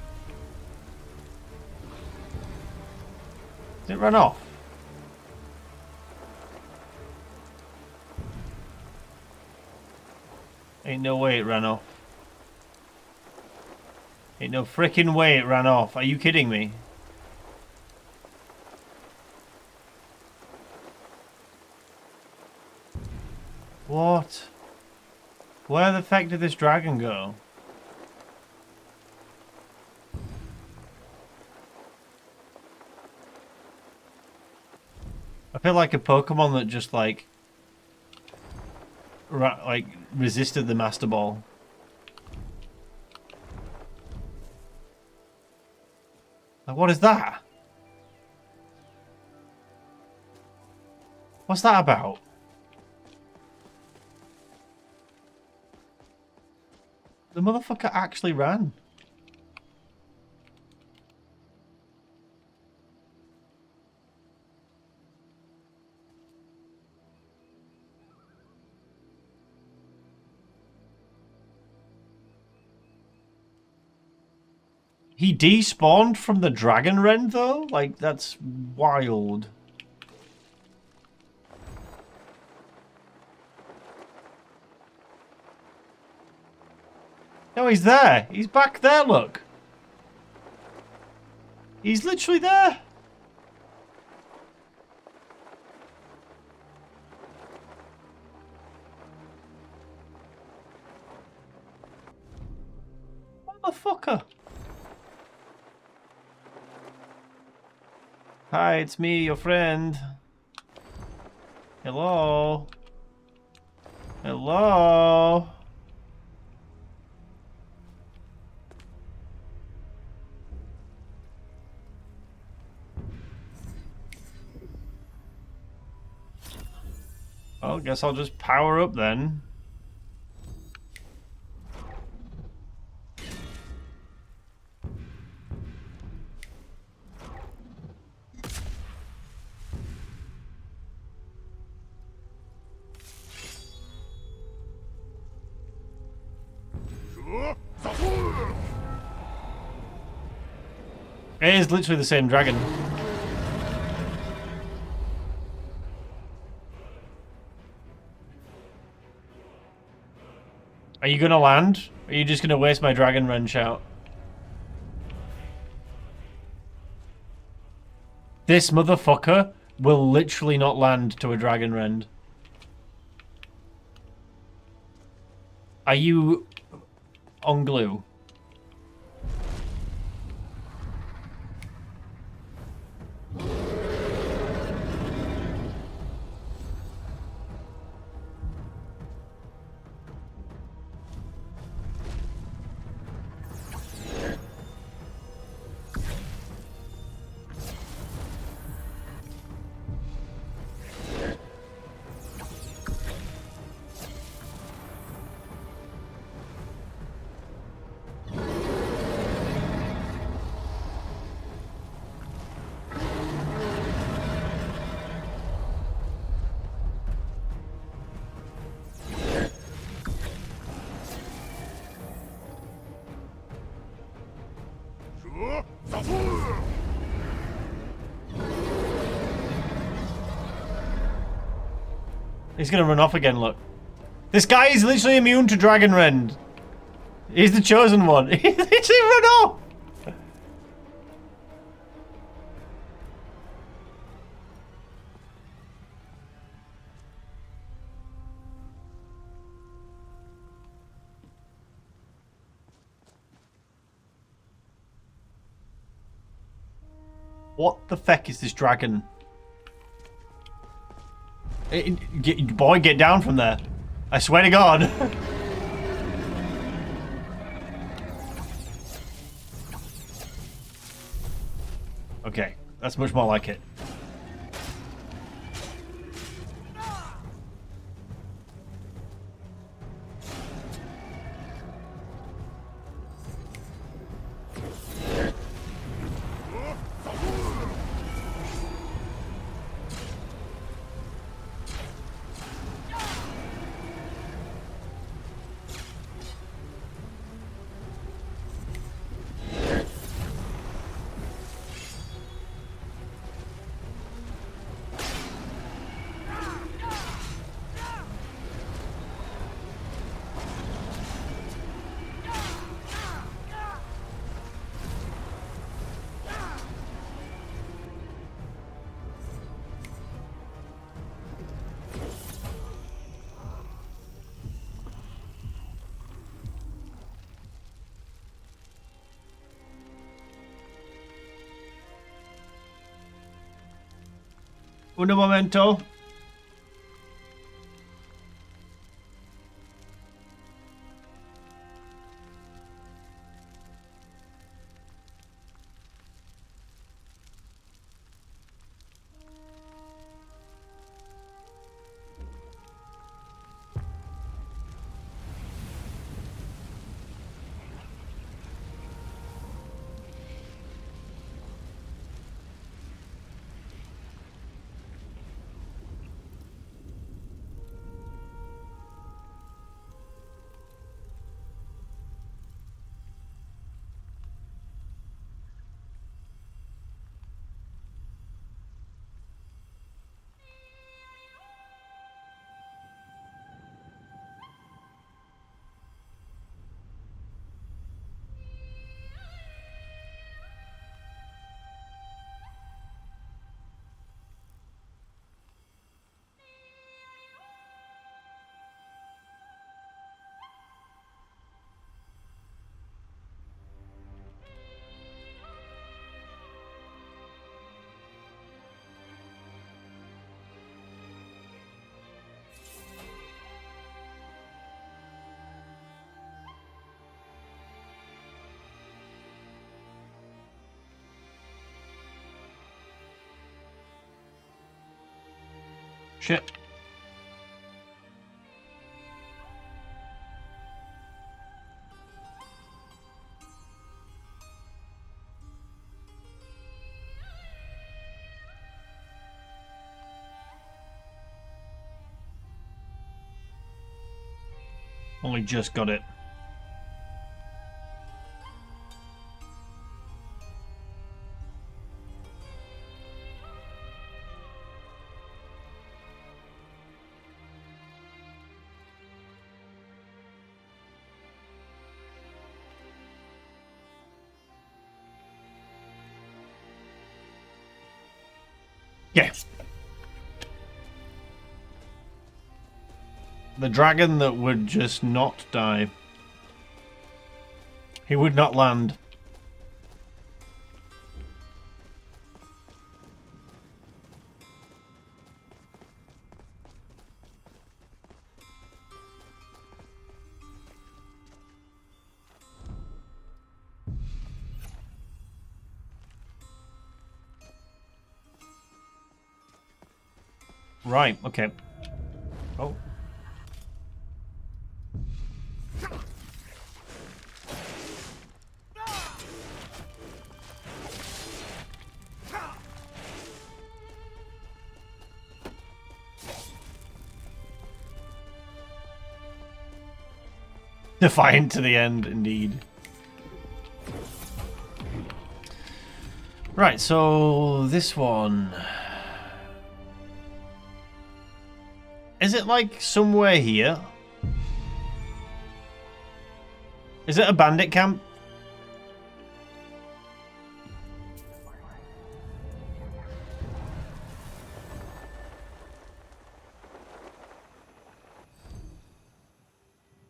Did it run off? Ain't no way it ran off. Ain't no freaking way it ran off. Are you kidding me? What? Where the fuck did this dragon go? I feel like a Pokemon that just like resisted the Master Ball. Like, what is that? What's that about? The motherfucker actually ran. He despawned from the Dragon Ren though? Like, that's wild. No, he's there. He's back there, look. He's literally there. Motherfucker. Hi, it's me, your friend. Hello. Hello. Well, guess I'll just power up then. It is literally the same dragon. Are you gonna land? Or are you just gonna waste my dragon wrench out? This motherfucker will literally not land to a dragon rend. Are you on glue? He's gonna run off again, look. This guy is literally immune to Dragon Rend. He's the chosen one. He literally run off! What the feck is this dragon? Boy, get down from there. I swear to God. Okay, that's much more like it. Un momento. Shit. Only just got it. Yeah. The dragon that would just not die. He would not land. Right, okay. Oh. Defiant to the end, indeed. Right, so this one... Is it like somewhere here? Is it a bandit camp?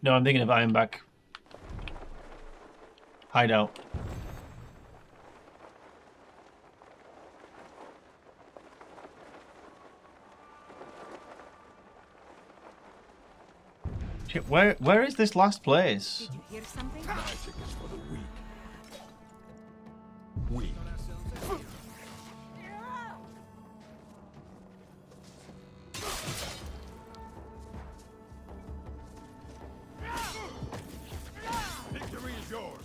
No, I'm thinking of Ironback. Hideout. Shit, where is this last place? Did you hear something? Magic is for the weak. Weak. Victory is yours.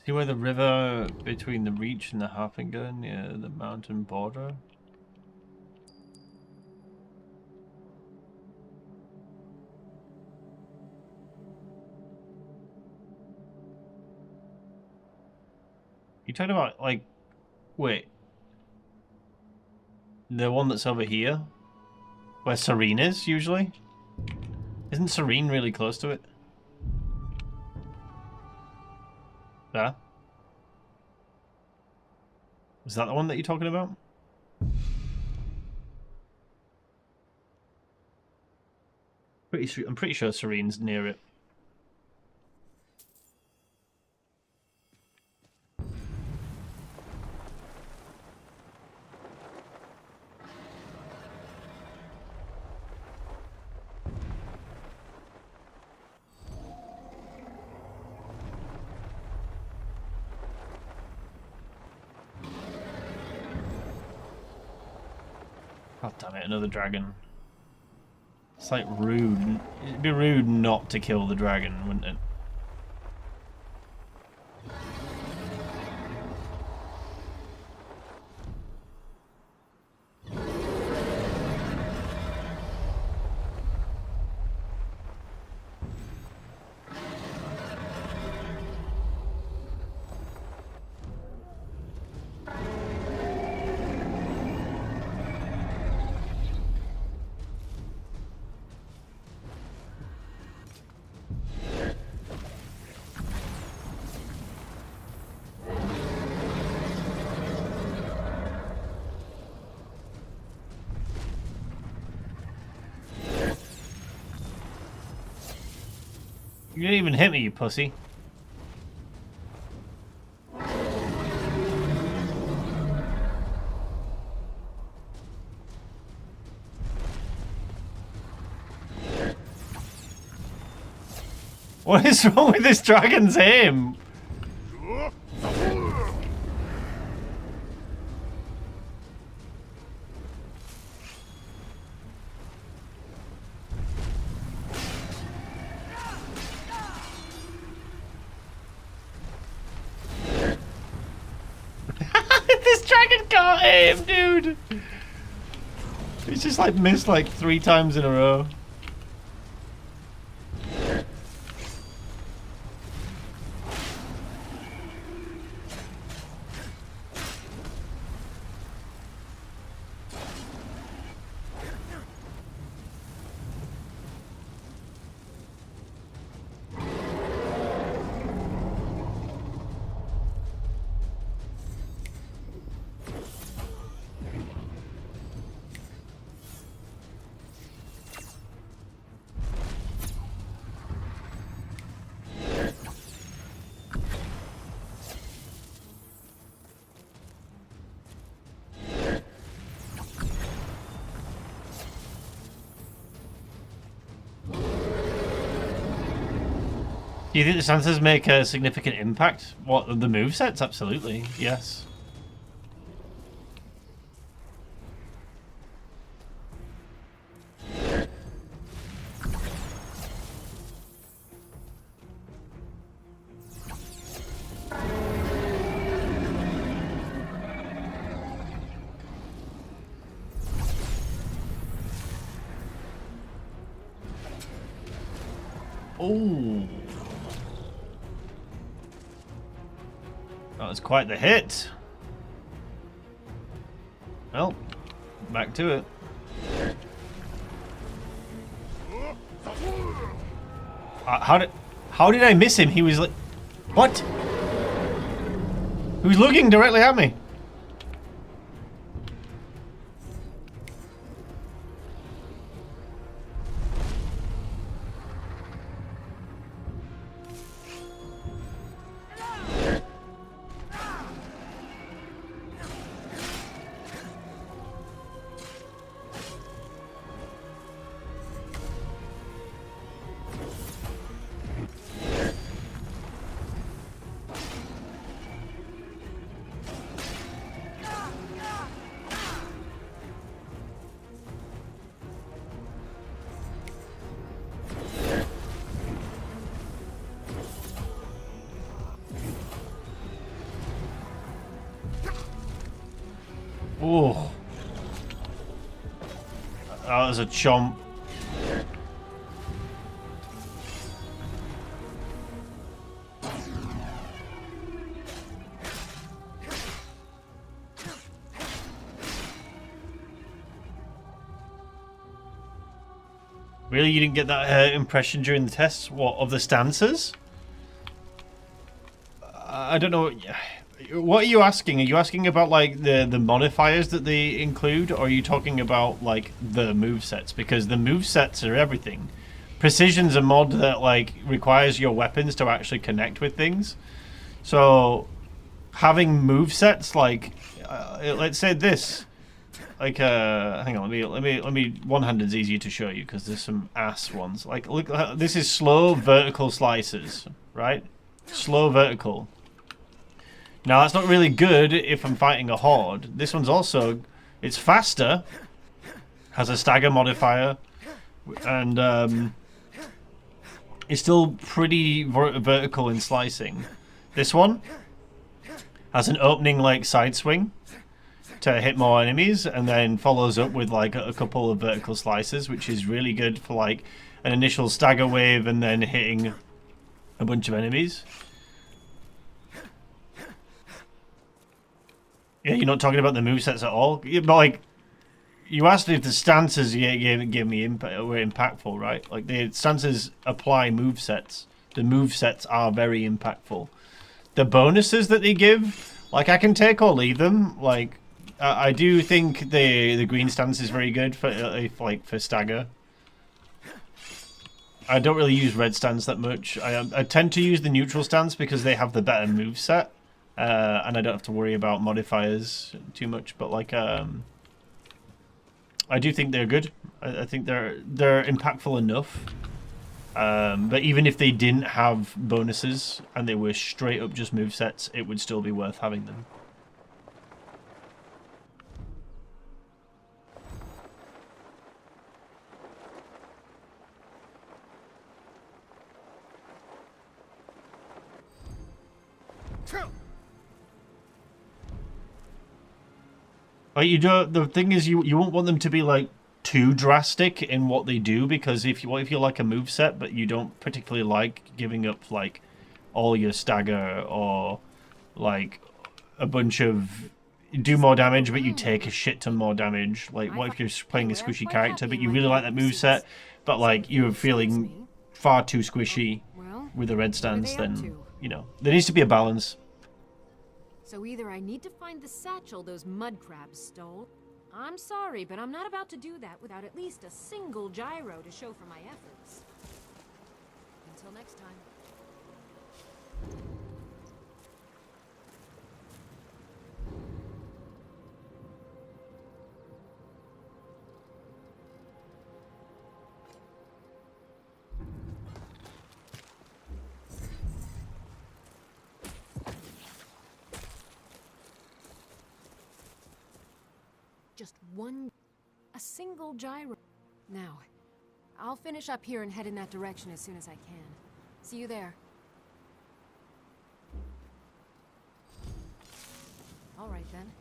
See where the river between the Reach and the Harfinger near the mountain border? You talking about, like, wait. The one that's over here? Where Serene is, usually? Isn't Serene really close to it? There? Is that the one that you're talking about? I'm pretty sure Serene's near it. God damn it, another dragon. It's like rude. It'd be rude not to kill the dragon, wouldn't it? You didn't even hit me, you pussy. What is wrong with this dragon's aim? This dragon can't aim, dude. He's just like missed like 3 times in a row. Do you think the stances make a significant impact? What, the movesets? Absolutely, yes. Oh. That was quite the hit. Well, back to it. How did I miss him? He was like, what? He was looking directly at me. Oh, that was a chomp. Really, you didn't get that impression during the tests? What, of the stances? I don't know. What are you asking? Are you asking about like the modifiers that they include, or are you talking about like the movesets? Because the movesets are everything. Precision's a mod that like requires your weapons to actually connect with things. So having movesets like let's say this, like hang on, let me one-handed's easier to show you because there's some ass ones. Like look, this is slow vertical slices, right? Slow vertical. Now that's not really good if I'm fighting a horde. This one's also, it's faster, has a stagger modifier, and it's still pretty vertical in slicing. This one has an opening like side swing to hit more enemies, and then follows up with like a couple of vertical slices, which is really good for like an initial stagger wave and then hitting a bunch of enemies. Yeah, you're not talking about the movesets at all? But like, you asked if the stances were impactful, right? Like, the stances apply movesets. The movesets are very impactful. The bonuses that they give, like, I can take or leave them. Like, I do think the green stance is very good for for stagger. I don't really use red stance that much. I tend to use the neutral stance because they have the better moveset. And I don't have to worry about modifiers too much, but like I do think they're good. I think they're impactful enough. But even if they didn't have bonuses and they were straight up just movesets, it would still be worth having them. Like the thing is, you won't want them to be like too drastic in what they do, because if you like a moveset but you don't particularly like giving up like all your stagger or like a bunch of do more damage but you take a shit ton more damage. Like what if you're playing a squishy character but you really like that moveset but like you're feeling far too squishy with the red stance, then you know there needs to be a balance. So either I need to find the satchel those mud crabs stole. I'm sorry, but I'm not about to do that without at least a single gyro to show for my efforts. Until next time. Just a single gyro. Now, I'll finish up here and head in that direction as soon as I can. See you there. All right then.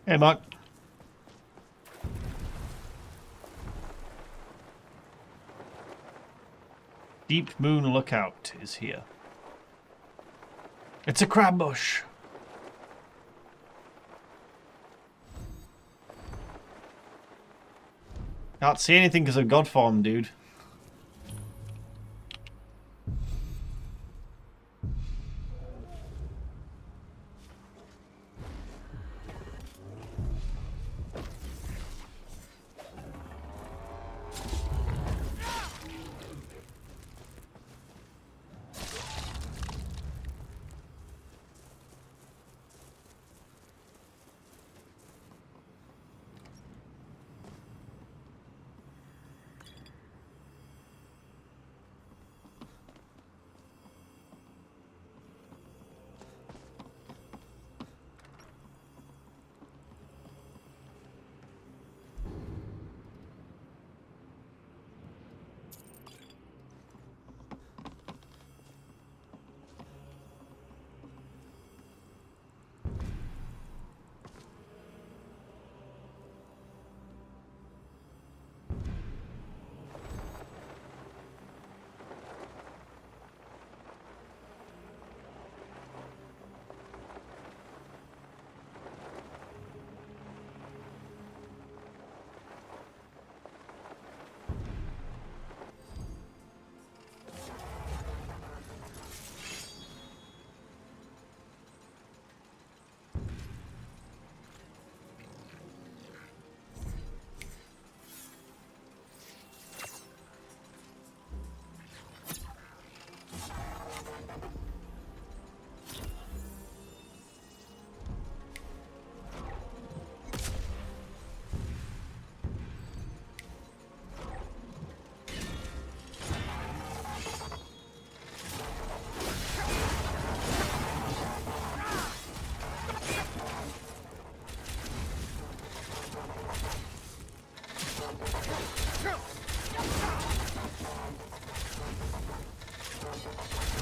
Hey, Mark. Deep Moon Lookout is here. It's a crab bush. Can't see anything because of God form, dude.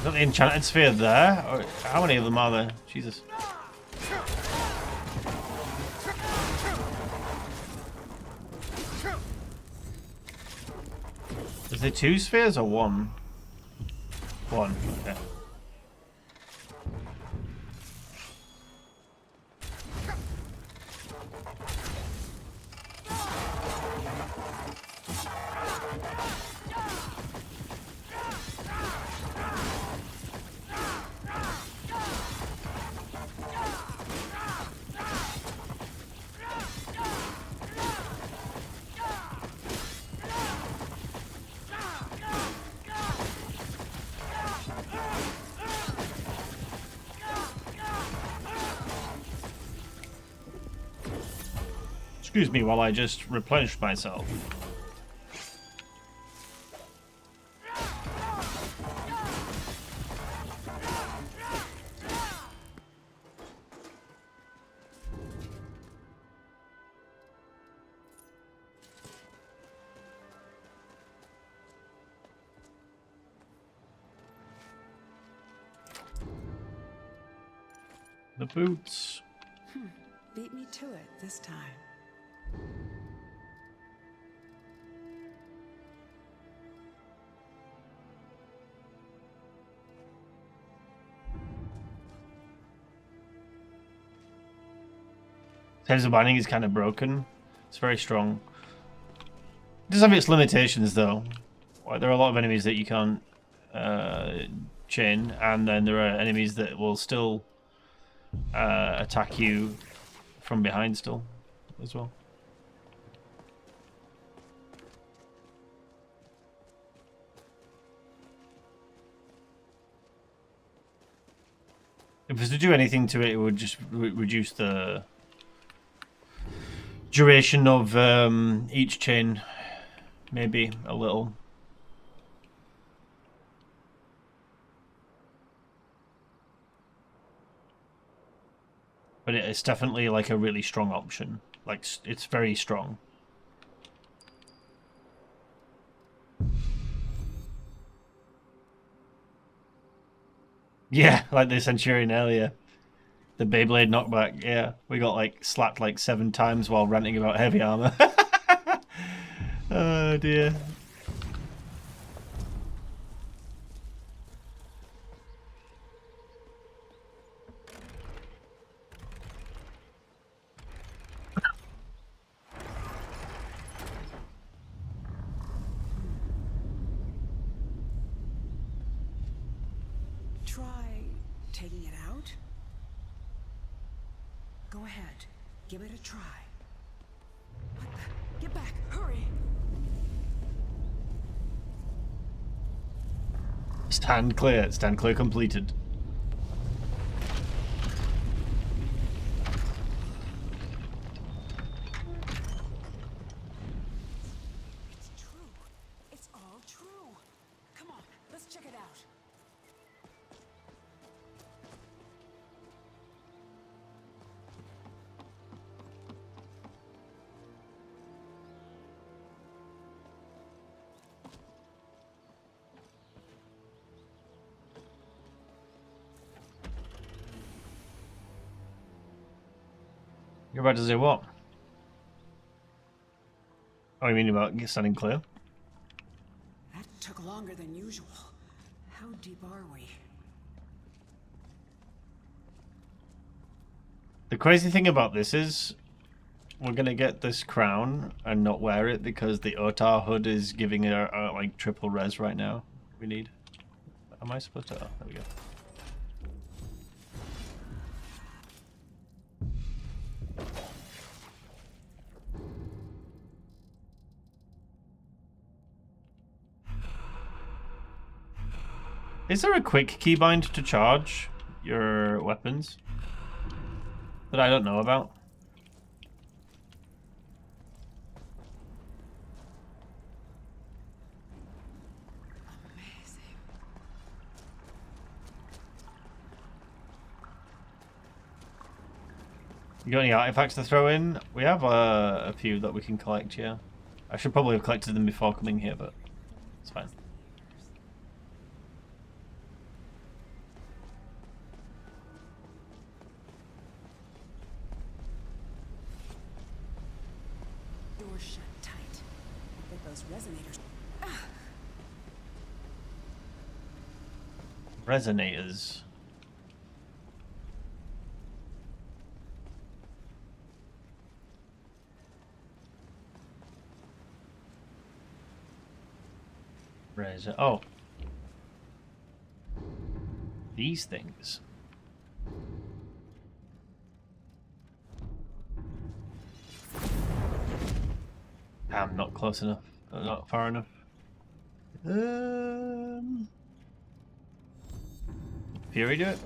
Got the enchanted sphere there. Or how many of them are there? Jesus. Is there 2 spheres or 1? 1, okay. Excuse me while I just replenish myself. The boots. Beat me to it this time. Sense of binding is kind of broken. It's very strong. It does have its limitations though. There are a lot of enemies that you can't chain, and then there are enemies that will still attack you from behind still as well. If it was to do anything to it, it would just reduce the duration of each chain, maybe a little. But it's definitely like a really strong option. Like, it's very strong. Yeah, like the Centurion earlier. The Beyblade knockback, yeah. We got like slapped like 7 times while ranting about heavy armor. Oh dear. Try taking it out. Go ahead. Give it a try. What the? Get back! Hurry! Stand clear. Stand clear completed. It's true. It's all true. Come on, let's check it out. You're about to say what? Oh, you mean about standing clear? That took longer than usual. How deep are we? The crazy thing about this is we're gonna get this crown and not wear it because the Otar hood is giving her like triple res right now. We need. Am I supposed to? Oh, there we go. Is there a quick keybind to charge your weapons that I don't know about? Amazing. You got any artifacts to throw in? We have a few that we can collect, yeah. I should probably have collected them before coming here, but it's fine. Door shut tight. I bet those resonators. Resonators. Oh. These things. I'm not close enough. Not far enough. Fury do it?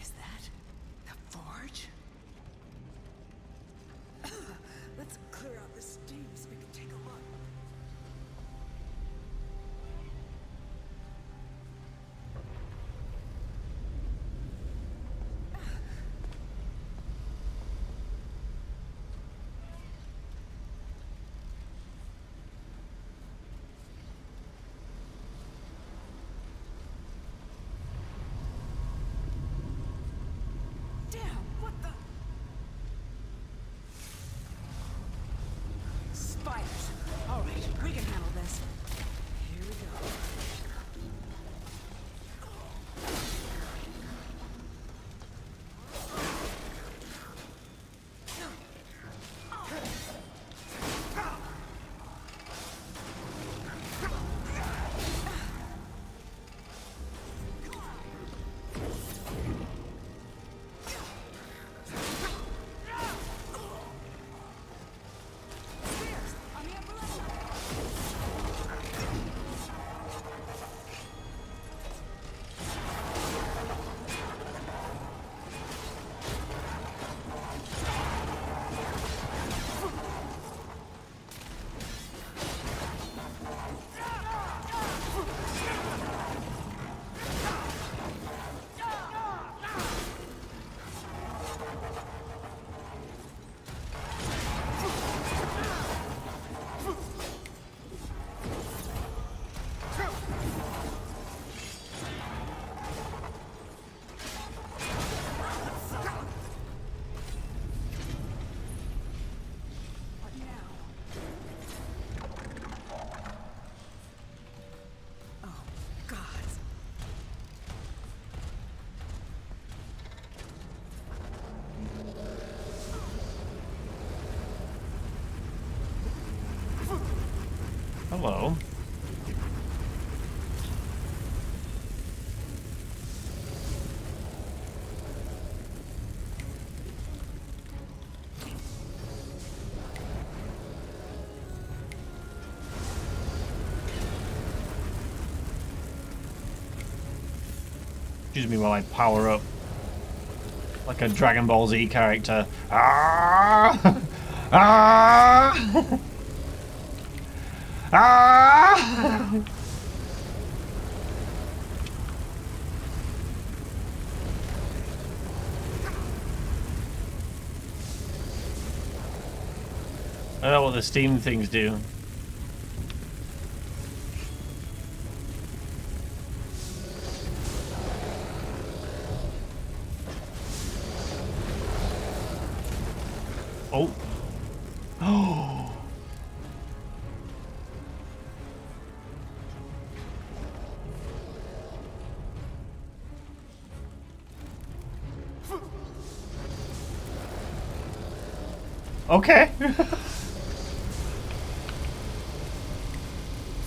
Is that the forge? Let's clear out the steam so we can take a look. Damn, what the? Spiders. All right, we can handle this. Here we go. Hello. Excuse me while I power up like a Dragon Ball Z character. Ah! Ah! Ah! I don't know what the steam things do. Oh. Oh. Okay.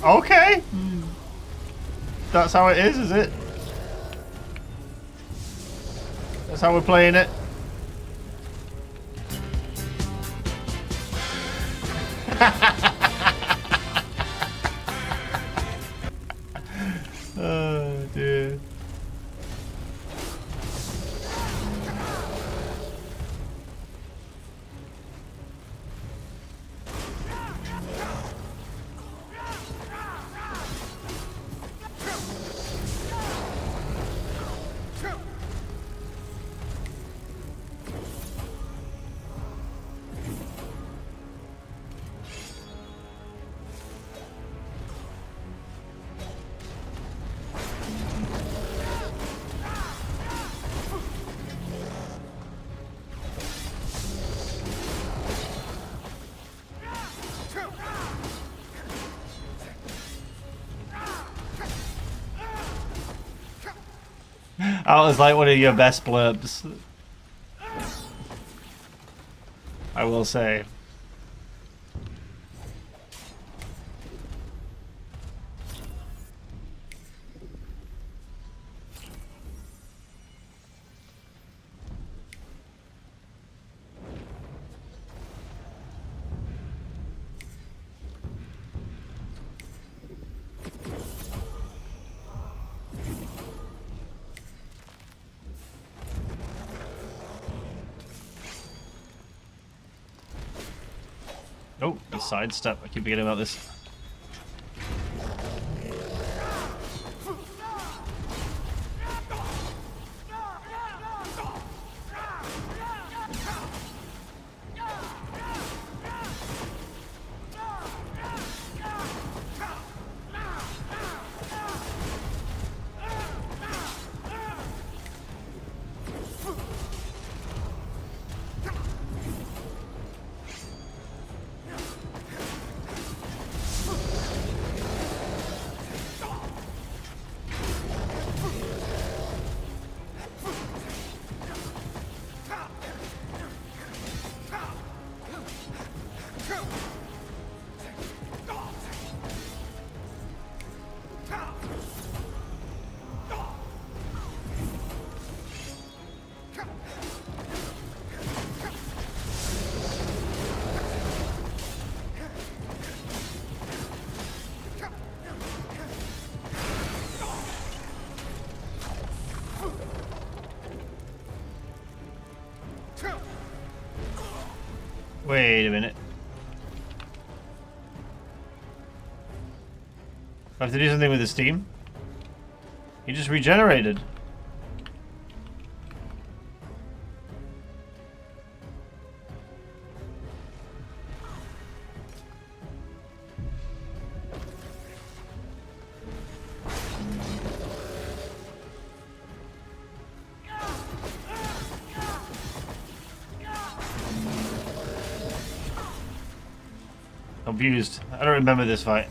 Okay. That's how it is it? That's how we're playing it. Oh dear. That was like one of your best blurbs, I will say. Oh, the sidestep. I keep forgetting about this. Wait a minute. I have to do something with his team? He just regenerated. Confused. I don't remember this fight.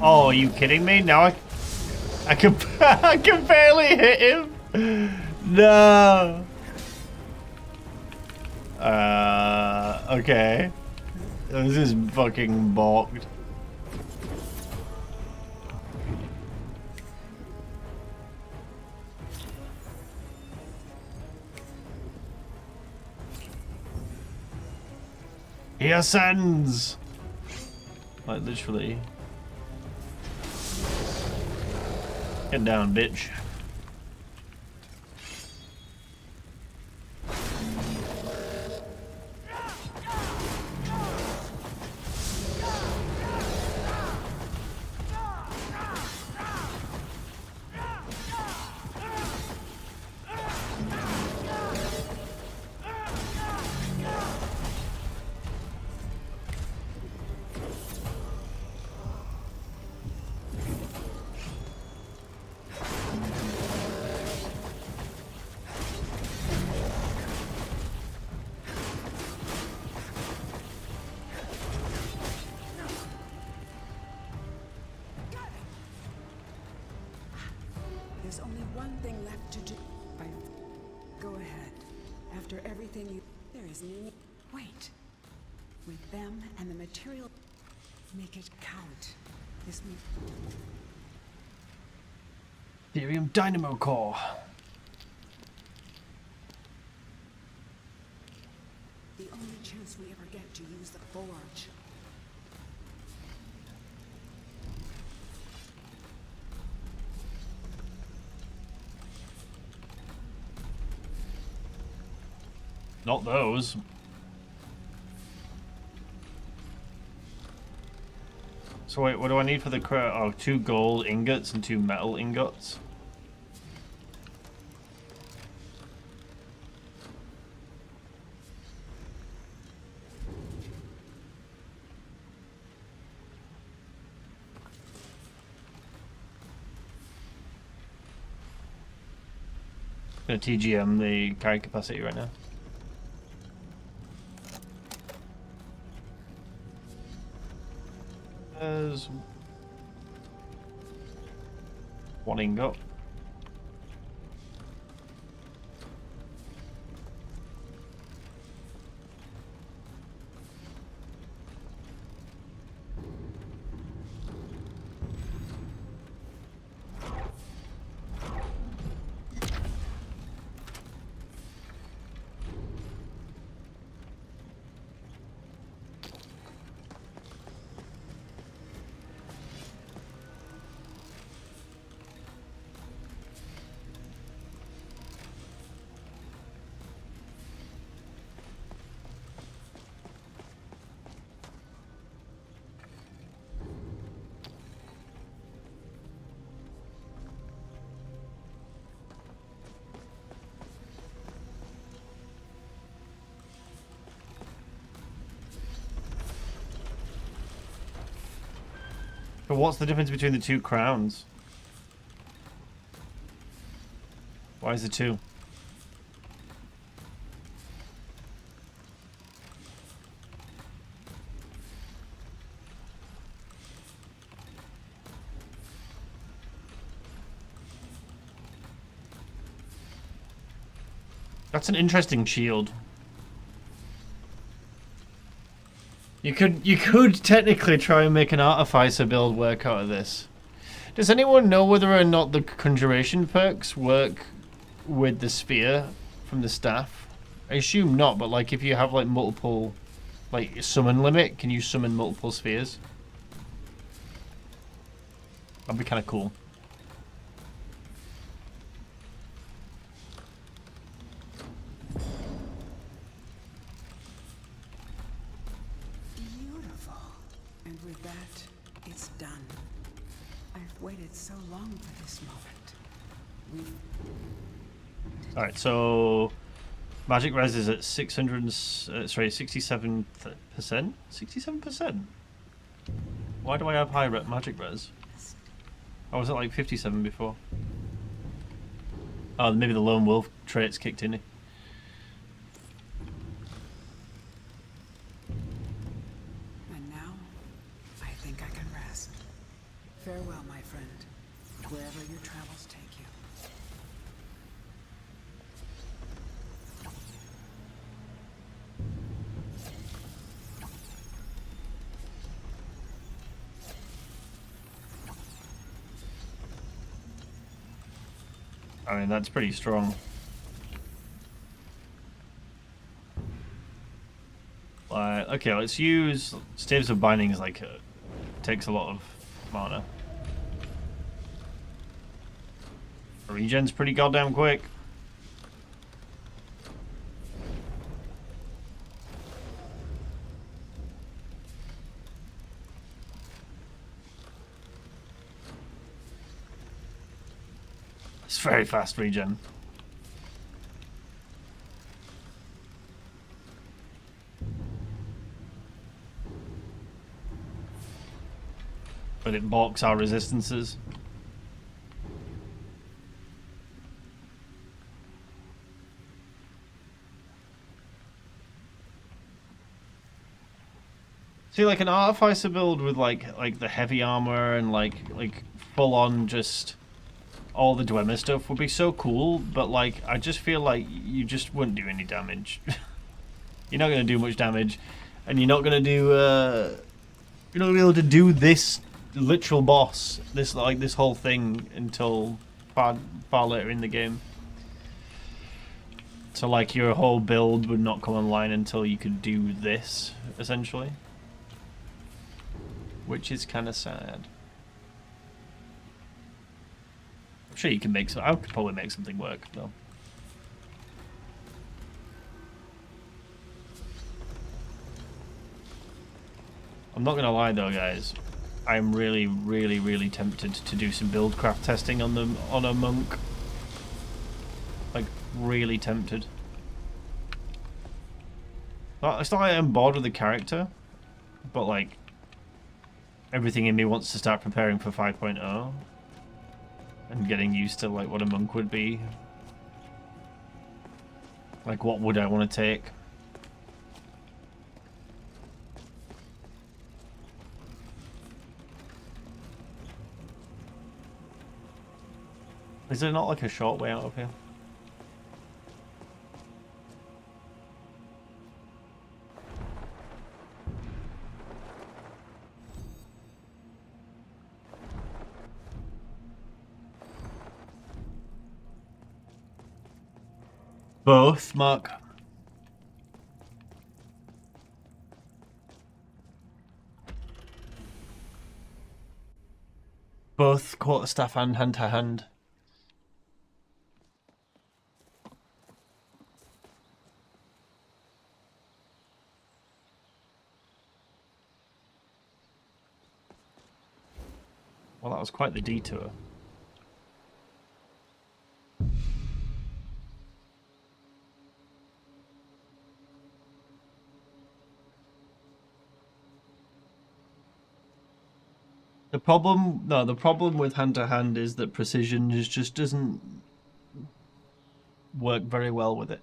Oh, are you kidding me? Now I can I can barely hit him. No. Okay. This is fucking balked. He ascends! Like, literally. Get down, bitch. There's only one thing left to do. Go ahead. After everything you... There is no need... Wait. With them and the material... Make it count. This means... Aetherium Dynamo Core. The only chance we ever get to use the forge. Not those. So wait, what do I need for the oh, 2 gold ingots and 2 metal ingots. I'm gonna TGM the carry capacity right now. There's one ingot. But what's the difference between the two crowns? Why is it two? That's an interesting shield. You could technically try and make an artificer build work out of this. Does anyone know whether or not the conjuration perks work with the sphere from the staff? I assume not, but like if you have like multiple, like summon limit, can you summon multiple spheres? That'd be kind of cool. Alright, so magic res is at 67%? 67%? Why do I have high magic res? I was at like 57 before. Oh, maybe the lone wolf traits kicked in. And now, I think I can rest. Farewell, my friend, wherever your travels take you. I mean, that's pretty strong. Okay, let's use Staves of Bindings. Like, takes a lot of mana. Regen's pretty goddamn quick. It's very fast regen. But it balks our resistances. See, like an artificer build with like the heavy armor and like full on just all the Dwemer stuff would be so cool, but like I just feel like you just wouldn't do any damage. You're not gonna do much damage, and you're not gonna do you're not gonna be able to do this literal boss, this whole thing until far later in the game. So like your whole build would not come online until you could do this, essentially. Which is kind of sad. I'm sure you can make some. I could probably make something work though. I'm not gonna lie though, guys. I'm really, really, really tempted to do some build craft testing on a monk. Like, really tempted. It's not like I'm bored with the character, but like, everything in me wants to start preparing for 5.0 and getting used to like what a monk would be. Like, what would I want to take? Is there not like a short way out of here? Both, Mark. Both quarterstaff and hand to hand. Well, that was quite the detour. The problem with hand to hand is that precision just doesn't work very well with it.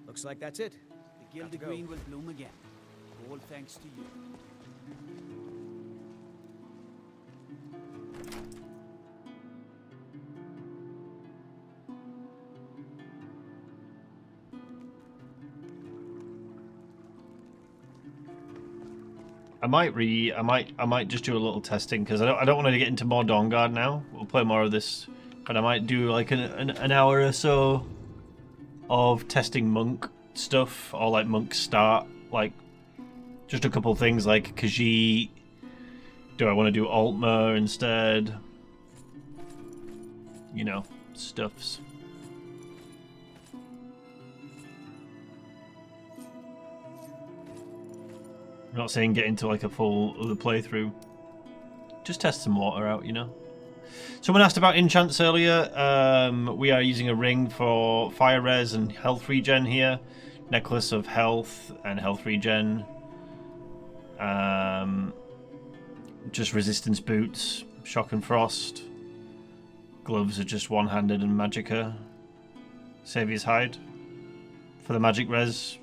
Looks like that's it. The Gilded Green will bloom again. All thanks to you. I might just do a little testing because I don't want to get into more Dawnguard now. We'll play more of this, but I might do like an hour or so of testing monk stuff, or like monk start, like just a couple things like Khajiit. Do I want to do Altmer instead? You know, stuffs. I'm not saying get into like a full other playthrough. Just test some water out, you know. Someone asked about enchants earlier. We are using a ring for fire res and health regen here. Necklace of health and health regen. Just resistance boots, shock and frost. Gloves are just one-handed and magicka. Saviour's hide for the magic res,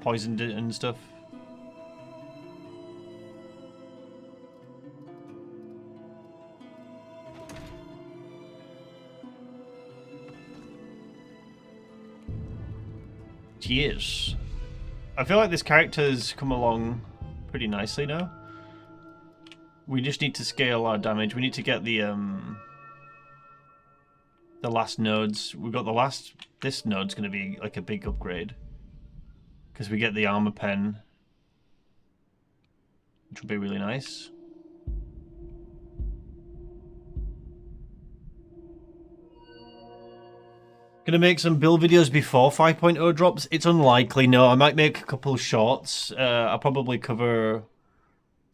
poisoned it and stuff. Yes. I feel like this character's come along pretty nicely now. We just need to scale our damage. We need to get the last nodes. We've got the last... This node's going to be like a big upgrade. Because we get the armor pen. Which will be really nice. Gonna make some build videos before 5.0 drops? It's unlikely, no. I might make a couple shorts. I'll probably cover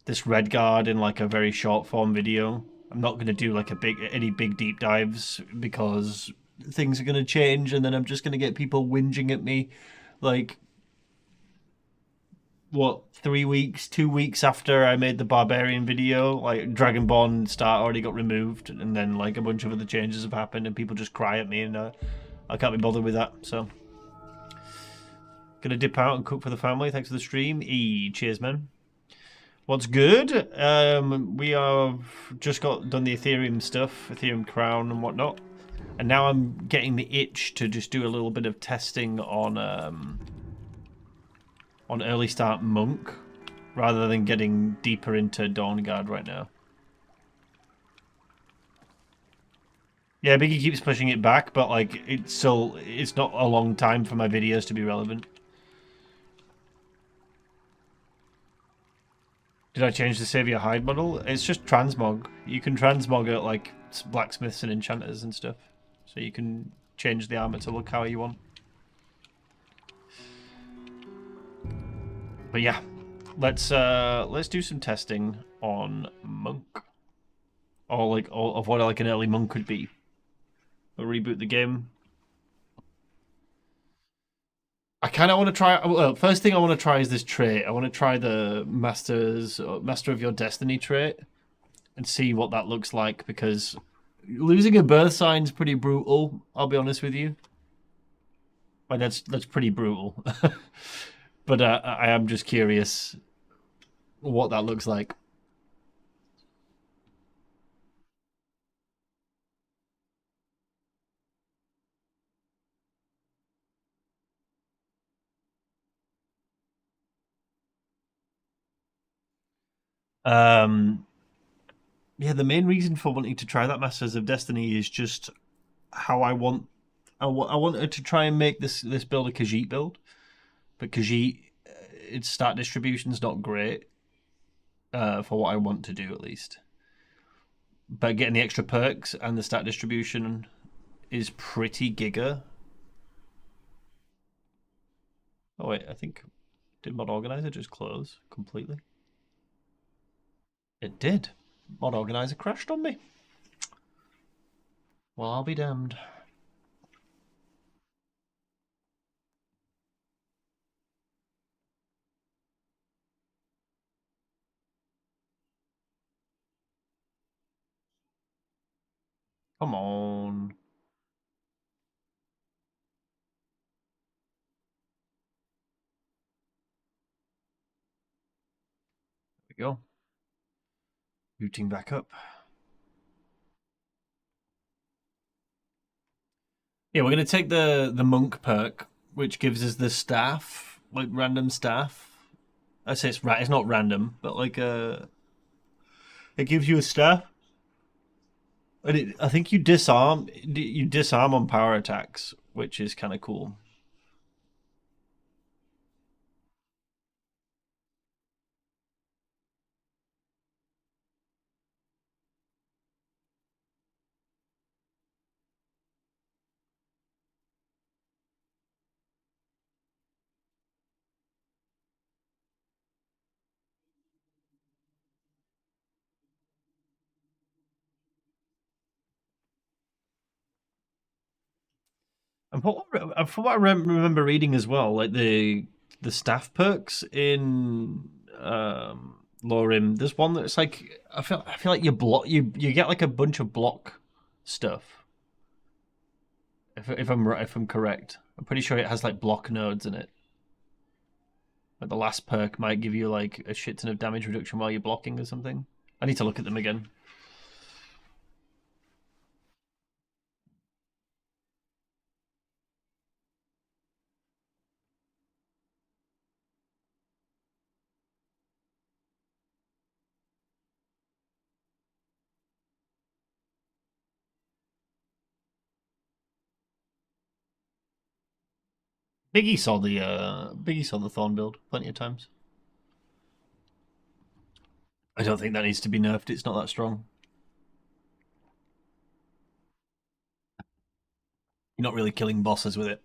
this Redguard in like a very short form video. I'm not gonna do like any big deep dives because things are gonna change and then I'm just gonna get people whinging at me like what, 3 weeks, 2 weeks after I made the Barbarian video. Like Dragonborn start already got removed and then like a bunch of other changes have happened and people just cry at me and I can't be bothered with that, so. Gonna dip out and cook for the family. Thanks for the stream. Cheers, man. What's good? We have just done the Aetherium stuff, Aetherium crown and whatnot. And now I'm getting the itch to just do a little bit of testing on early start monk, rather than getting deeper into Dawnguard right now. Yeah, Biggie keeps pushing it back, but like it's not a long time for my videos to be relevant. Did I change the Savior hide model? It's just transmog. You can transmog at like blacksmiths and enchanters and stuff. So you can change the armor to look how you want. But yeah, let's do some testing on monk. Or of what like an early monk could be. We'll reboot the game. I kind of want to try... Well, first thing I want to try is this trait. I want to try the Master of Your Destiny trait and see what that looks like, because losing a birth sign's pretty brutal. I'll be honest with you. Like that's pretty brutal. But I am just curious what that looks like. Yeah, the main reason for wanting to try that Masters of Destiny is just how I wanted to try and make this build a Khajiit build, but Khajiit, its stat distribution's not great for what I want to do, at least. But getting the extra perks and the stat distribution is pretty giga. Oh wait, I think, did Mod Organizer just close completely? It did. Mod Organizer crashed on me. Well, I'll be damned. Come on. There we go. Booting back up. Yeah, we're gonna take the monk perk, which gives us the staff, like random staff. I say it's not random, but like it gives you a staff, and I think you disarm on power attacks, which is kind of cool. And from what I remember reading as well, like the staff perks in Lorerim, there's one that's like I feel like you get like a bunch of block stuff. If I'm correct, I'm pretty sure it has like block nodes in it. Like the last perk might give you like a shit ton of damage reduction while you're blocking or something. I need to look at them again. Biggie saw the Thorn build plenty of times. I don't think that needs to be nerfed. It's not that strong. You're not really killing bosses with it.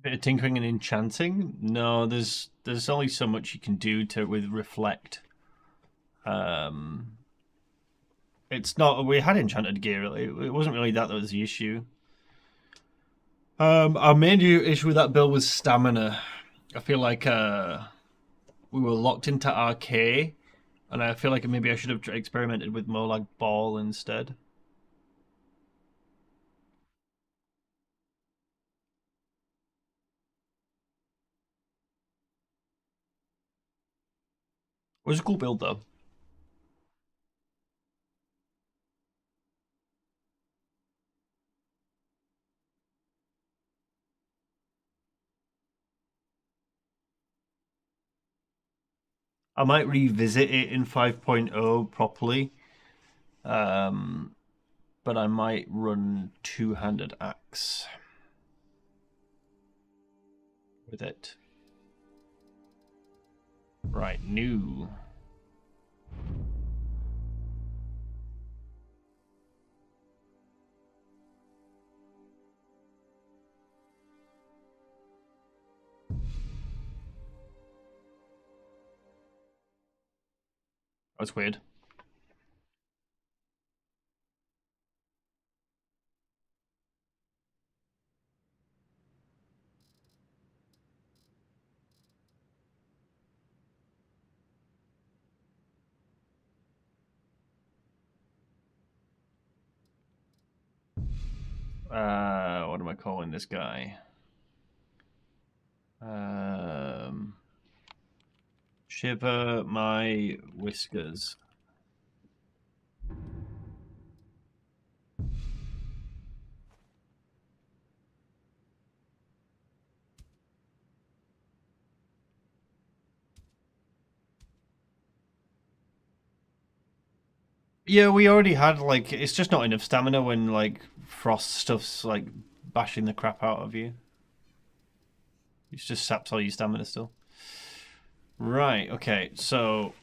Bit of tinkering and enchanting? No, there's only so much you can do with reflect. It's not. We had enchanted gear. It wasn't really that was the issue. Our main issue with that build was stamina. I feel like we were locked into RK, and I feel like maybe I should have experimented with more like ball instead. It was a cool build though. I might revisit it in 5.0 properly. But I might run two-handed axe with it. Right, new. That's weird. What am I calling this guy? Shiver my whiskers. Yeah, we already had, like, it's just not enough stamina when, like, frost stuff's, like, bashing the crap out of you. It just saps all your stamina still. Right, okay, so...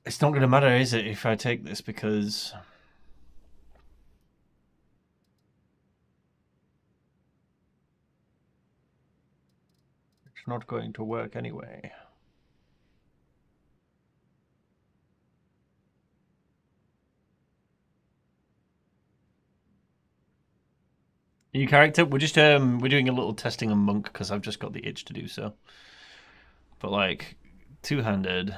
It's not going to matter, is it, if I take this, because... It's not going to work anyway. New character? We're just we're doing a little testing on monk because I've just got the itch to do so. But like two-handed.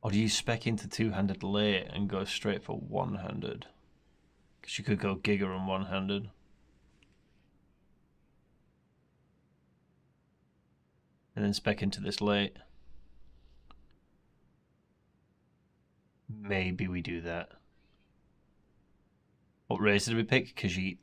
Or do you spec into two-handed late and go straight for one-handed? Because you could go Giga and one-handed. And then spec into this late. Maybe we do that. What race did we pick? Khajiit.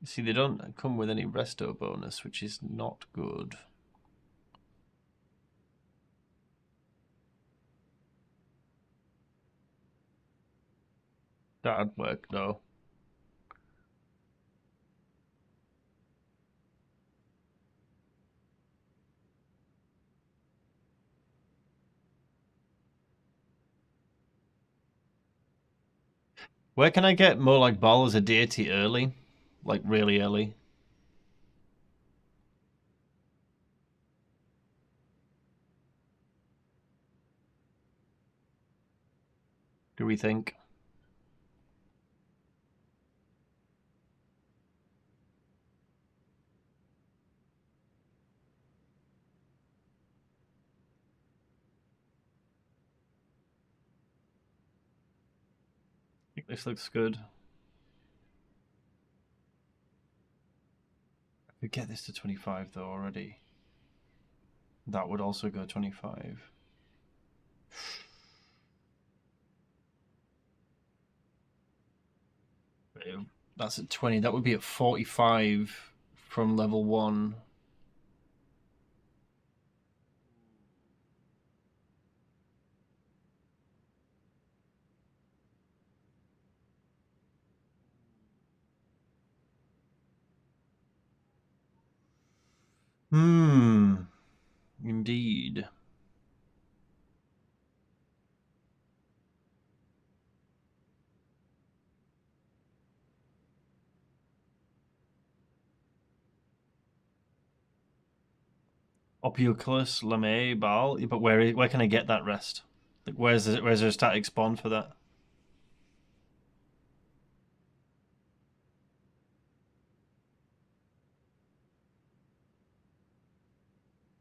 See, they don't come with any resto bonus, which is not good. That'd work, though. Where can I get more like Baal as a deity early? Like really early? Do we think? I think this looks good. I could get this to 25 though already. That would also go 25. That's at 20. That would be at 45 from level 1. Indeed. Opioculus, Lame, Baal. But where can I get that rest? Like where's there a static spawn for that?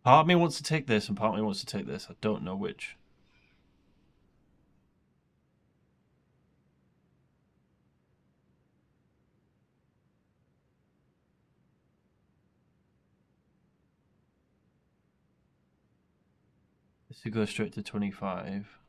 Part of me wants to take this, and part of me wants to take this. I don't know which. This would go straight to 25.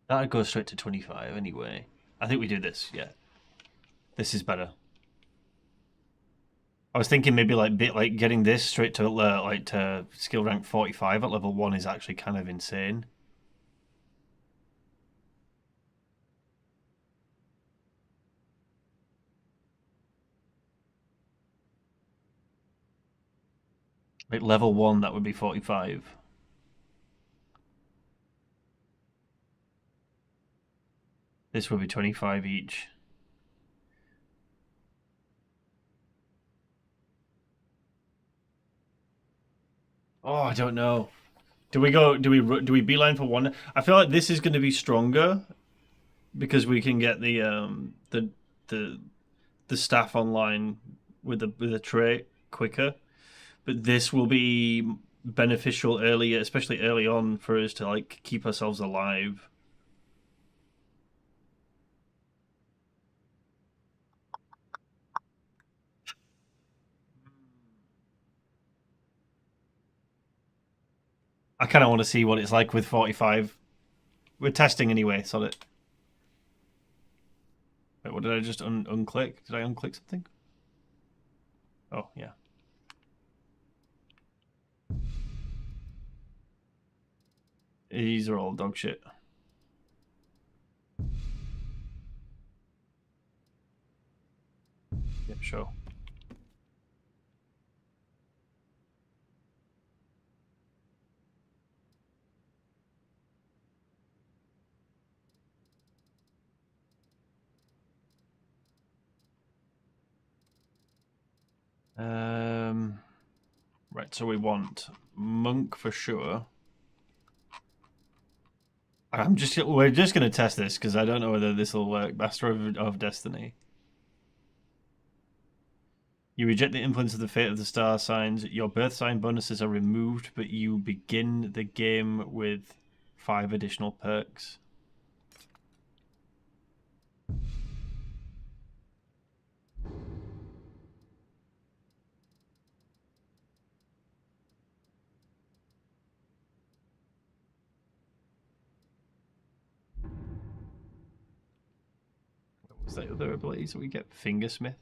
That'd go straight to 25 anyway. I think we do this, yeah. This is better. I was thinking maybe like getting this straight to like to skill rank 45 at level 1 is actually kind of insane. Like level 1 that would be 45. This would be 25 each. Oh, I don't know. Do we beeline for one? I feel like this is going to be stronger because we can get the staff online with the trait quicker. But this will be beneficial earlier, especially early on, for us to like keep ourselves alive. I kind of want to see what it's like with 45. We're testing anyway, so that... Wait, what did I just unclick? Did I unclick something? Oh, yeah. These are all dog shit. Yeah, sure. Right, so we want monk for sure. We're just gonna test this because I don't know whether this will work. Master of Destiny. You reject the influence of the fate of the star signs. Your birth sign bonuses are removed, but you begin the game with 5 additional perks. What was that other abilities that we get? Fingersmith?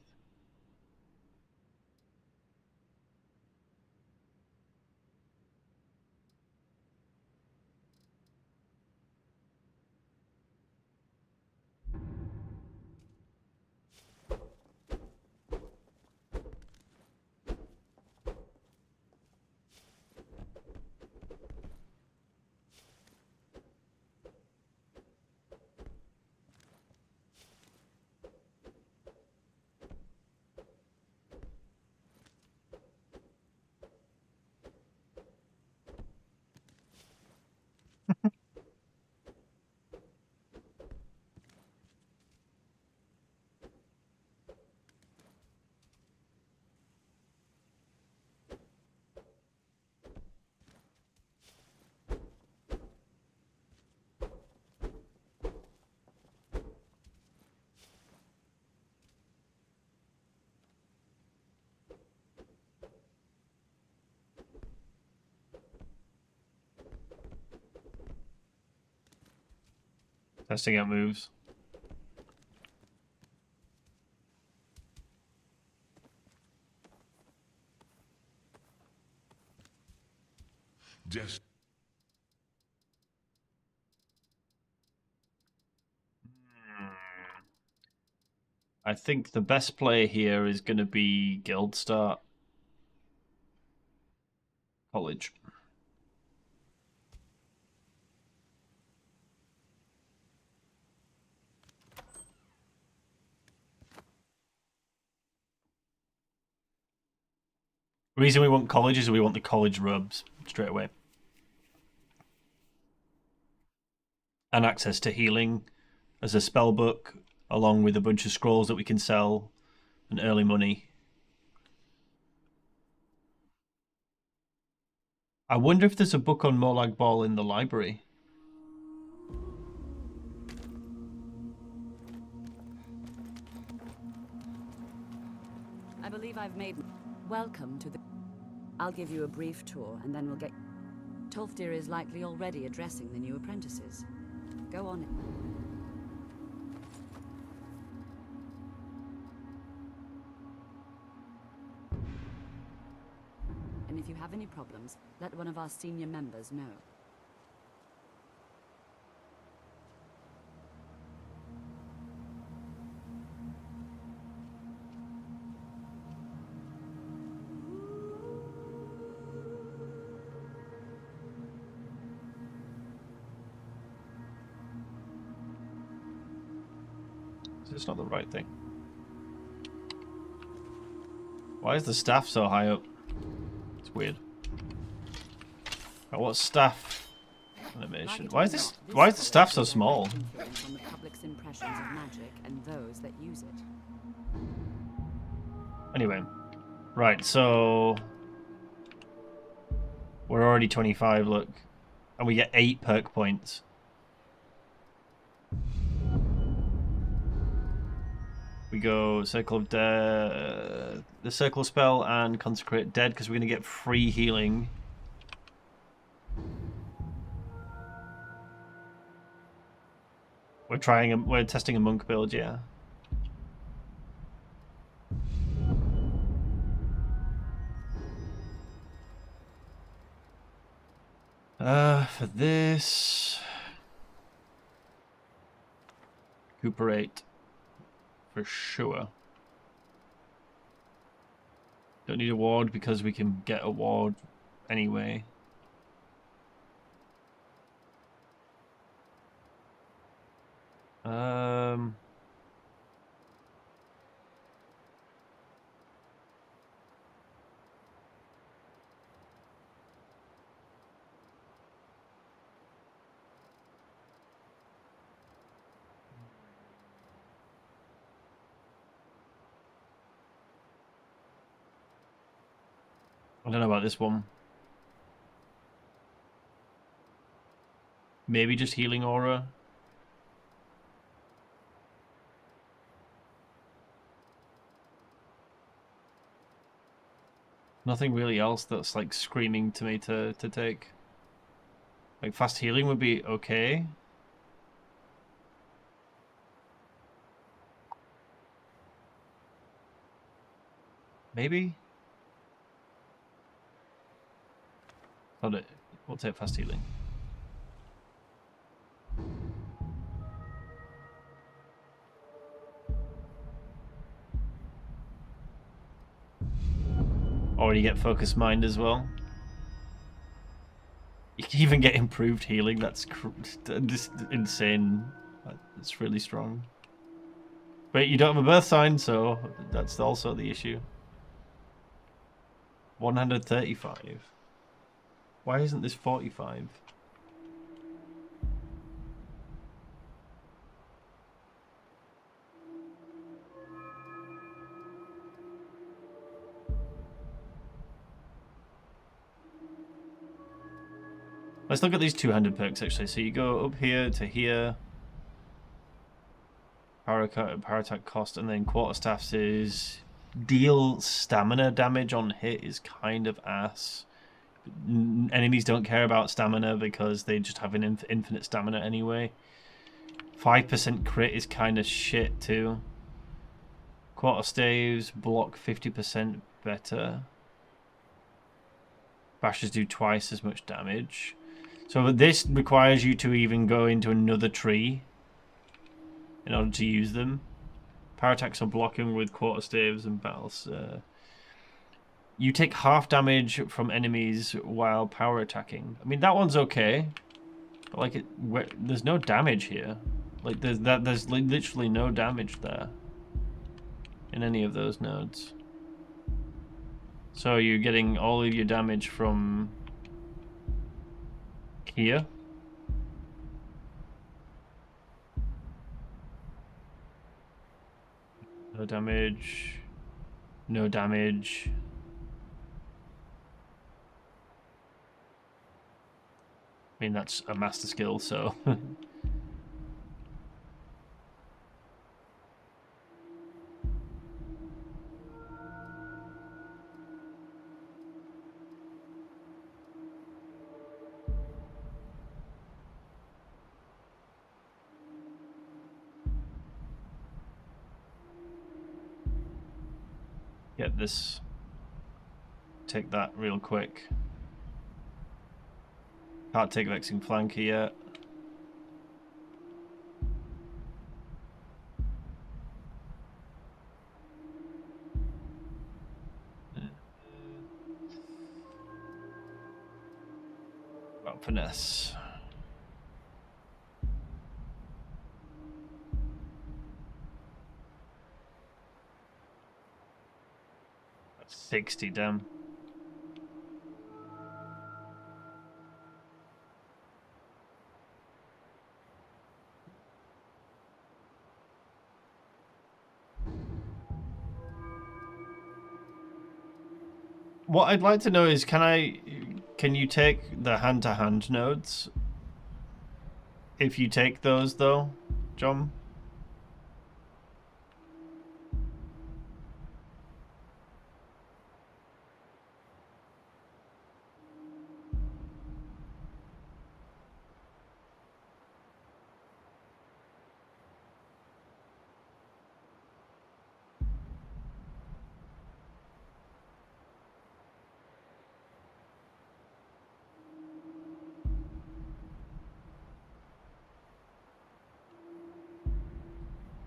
Testing out moves. Just I think the best play here is going to be Guild Start. College. The reason we want college is we want the college robes straight away. And access to healing as a spell book, along with a bunch of scrolls that we can sell and early money. I wonder if there's a book on Molag Bal in the library. I believe I've made... Welcome to the... I'll give you a brief tour, and then we'll get... Tolfdir is likely already addressing the new apprentices. Go on. And if you have any problems, let one of our senior members know. It's not the right thing. Why is the staff so high up? It's weird. Oh, what staff animation? Why is this? Why is the staff so small? On the public's impressions of magic and those that use it. Anyway, right. So we're already 25. Look, and we get 8 perk points. We go Circle of Dead, the Circle spell, and Consecrate Dead because we're going to get free healing. We're testing a monk build, yeah. For this, recuperate. For sure. Don't need a ward because we can get a ward anyway. I don't know about this one. Maybe just healing aura. Nothing really else that's like screaming to me to take. Like fast healing would be okay. Maybe. Hold it. We'll take fast healing. Already get focused mind as well. You can even get improved healing. That's just insane. That's really strong. But you don't have a birth sign, so that's also the issue. 135. Why isn't this 45? Let's look at these two-handed perks actually. So you go up here to here. Power attack cost, and then quarterstaffs is deal stamina damage on hit is kind of ass. Enemies don't care about stamina because they just have an infinite stamina anyway. 5% crit is kind of shit too. Quarterstaves block 50% better. Bashes do twice as much damage. So this requires you to even go into another tree in order to use them. Power attacks are blocking with quarterstaves and battles. You take half damage from enemies while power attacking. I mean, that one's okay. But like, there's no damage here. Like, there's literally no damage there in any of those nodes. So you're getting all of your damage from here. No damage. No damage. I mean, that's a master skill, so... Get this. Take that real quick. Can't take Vexing Flanker yet. About finesse. That's 60, damn. What I'd like to know is, can you take the hand-to-hand nodes? If you take those, though, John?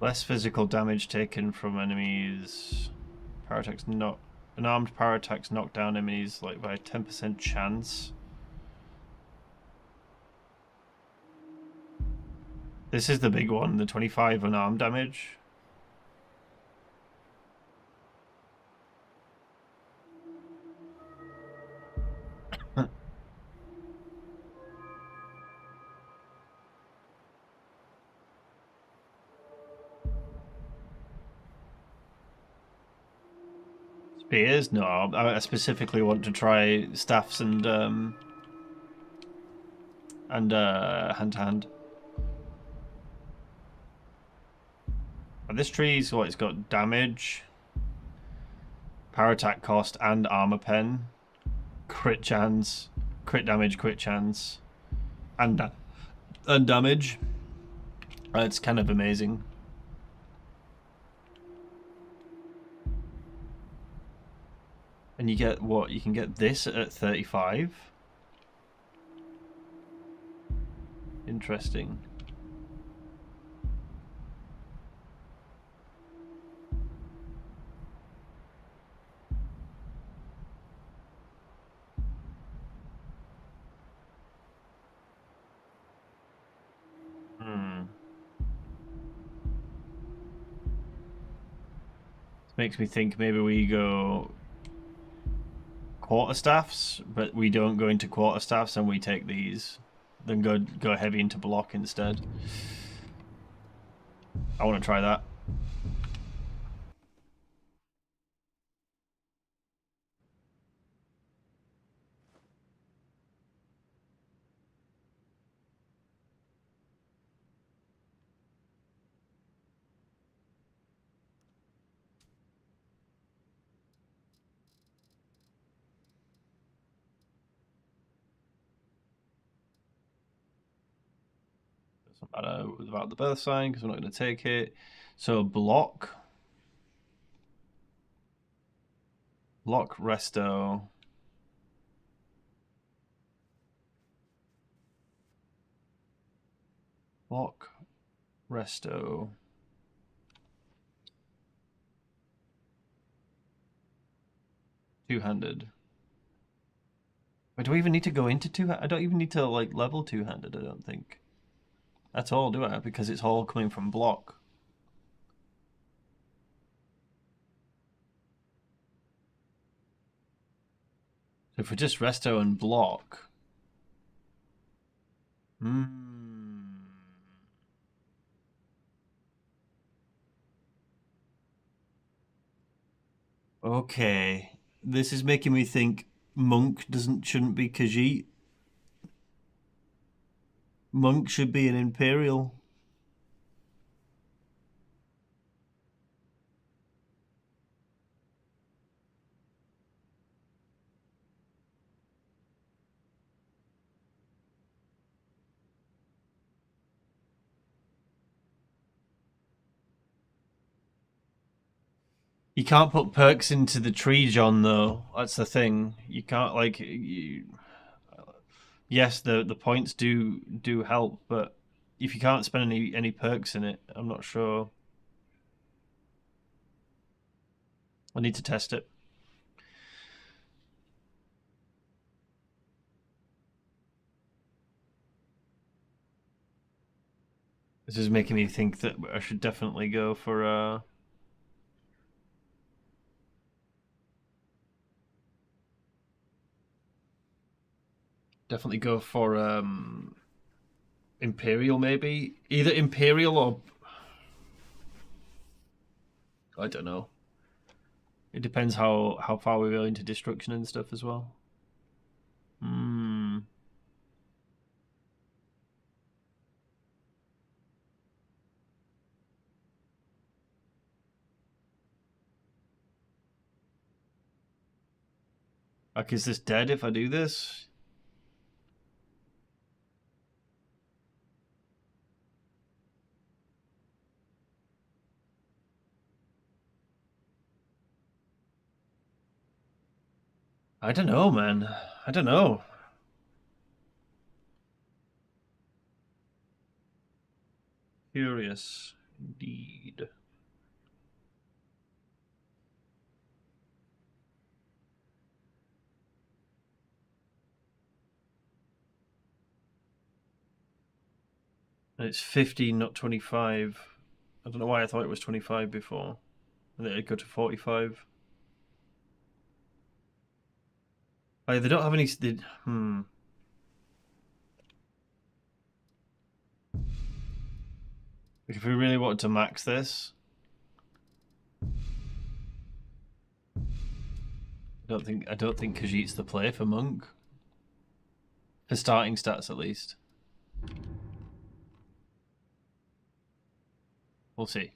Less physical damage taken from enemies. Power attacks not unarmed power attacks knock down enemies like by a 10% chance. This is the big one, the 25 unarmed damage. Spears? No, I specifically want to try staffs and hand-to-hand. This tree's what, it's got damage, power attack cost, and armor pen, crit chance, crit damage, crit chance, and damage. It's kind of amazing. And you get what? You can get this at 35. Interesting. This makes me think maybe we go quarterstaffs, but we don't go into quarterstaffs and we take these. Then go heavy into block instead. I want to try that. Doesn't matter about the birth sign because we're not going to take it. So block, resto. Block, resto. Two-handed. Wait, do I even need to go into two-handed? I don't even need to like level two-handed, I don't think. That's all, do I? Because it's all coming from block. So if we just resto and block. Okay. This is making me think Monk shouldn't be Khajiit. Monk should be an Imperial. You can't put perks into the tree, John, though. That's the thing. You can't, like... Yes, the points do help, but if you can't spend any perks in it, I'm not sure. I need to test it. This is making me think that I should definitely go for Imperial, maybe. Either Imperial or... I don't know. It depends how far we go into destruction and stuff as well. Like, is this dead if I do this? I don't know, man. I don't know. Curious, indeed. And it's 50, not 25. I don't know why I thought it was 25 before. And then it'd go to 45. Oh, they don't have any... If we really wanted to max this... I don't think Khajiit's the play for Monk. For starting stats, at least. We'll see.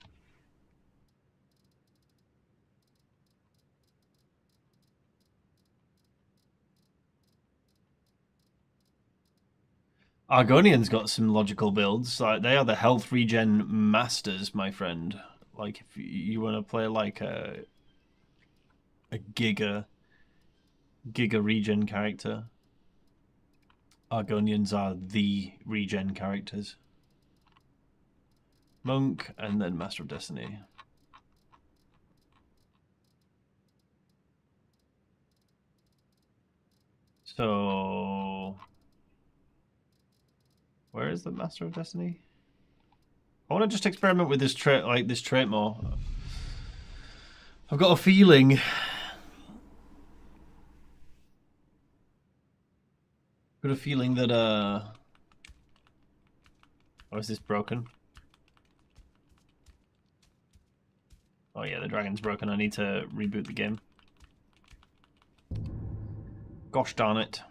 Argonian's got some logical builds. Like, they are the health regen masters, my friend. Like, if you want to play like a giga regen character, Argonians are the regen characters. Monk and then Master of Destiny. So, where is the Master of Destiny? I want to just experiment with this trait, more. I've got a feeling. Got a feeling that oh, is this broken? Oh yeah, the dragon's broken. I need to reboot the game. Gosh darn it.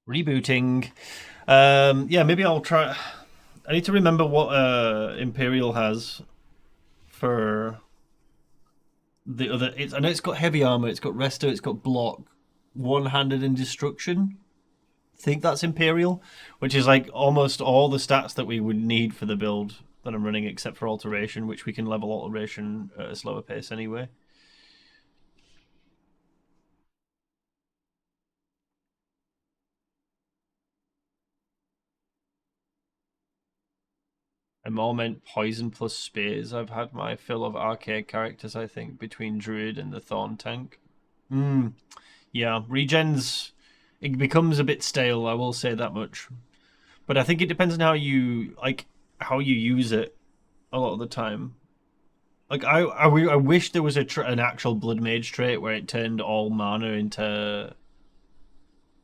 Rebooting. Yeah, maybe I'll try. I need to remember what Imperial has for the other. I know it's got heavy armor, it's got resto, it's got block, one-handed and destruction. I think that's Imperial, which is like almost all the stats that we would need for the build that I'm running, except for alteration, which we can level alteration at a slower pace anyway. I'm all meant poison plus spears. I've had my fill of arcade characters, I think, between Druid and the Thorn tank. Yeah, regens, it becomes a bit stale, I will say that much. But I think it depends on how you use it a lot of the time. Like, I wish there was an actual Blood Mage trait where it turned all mana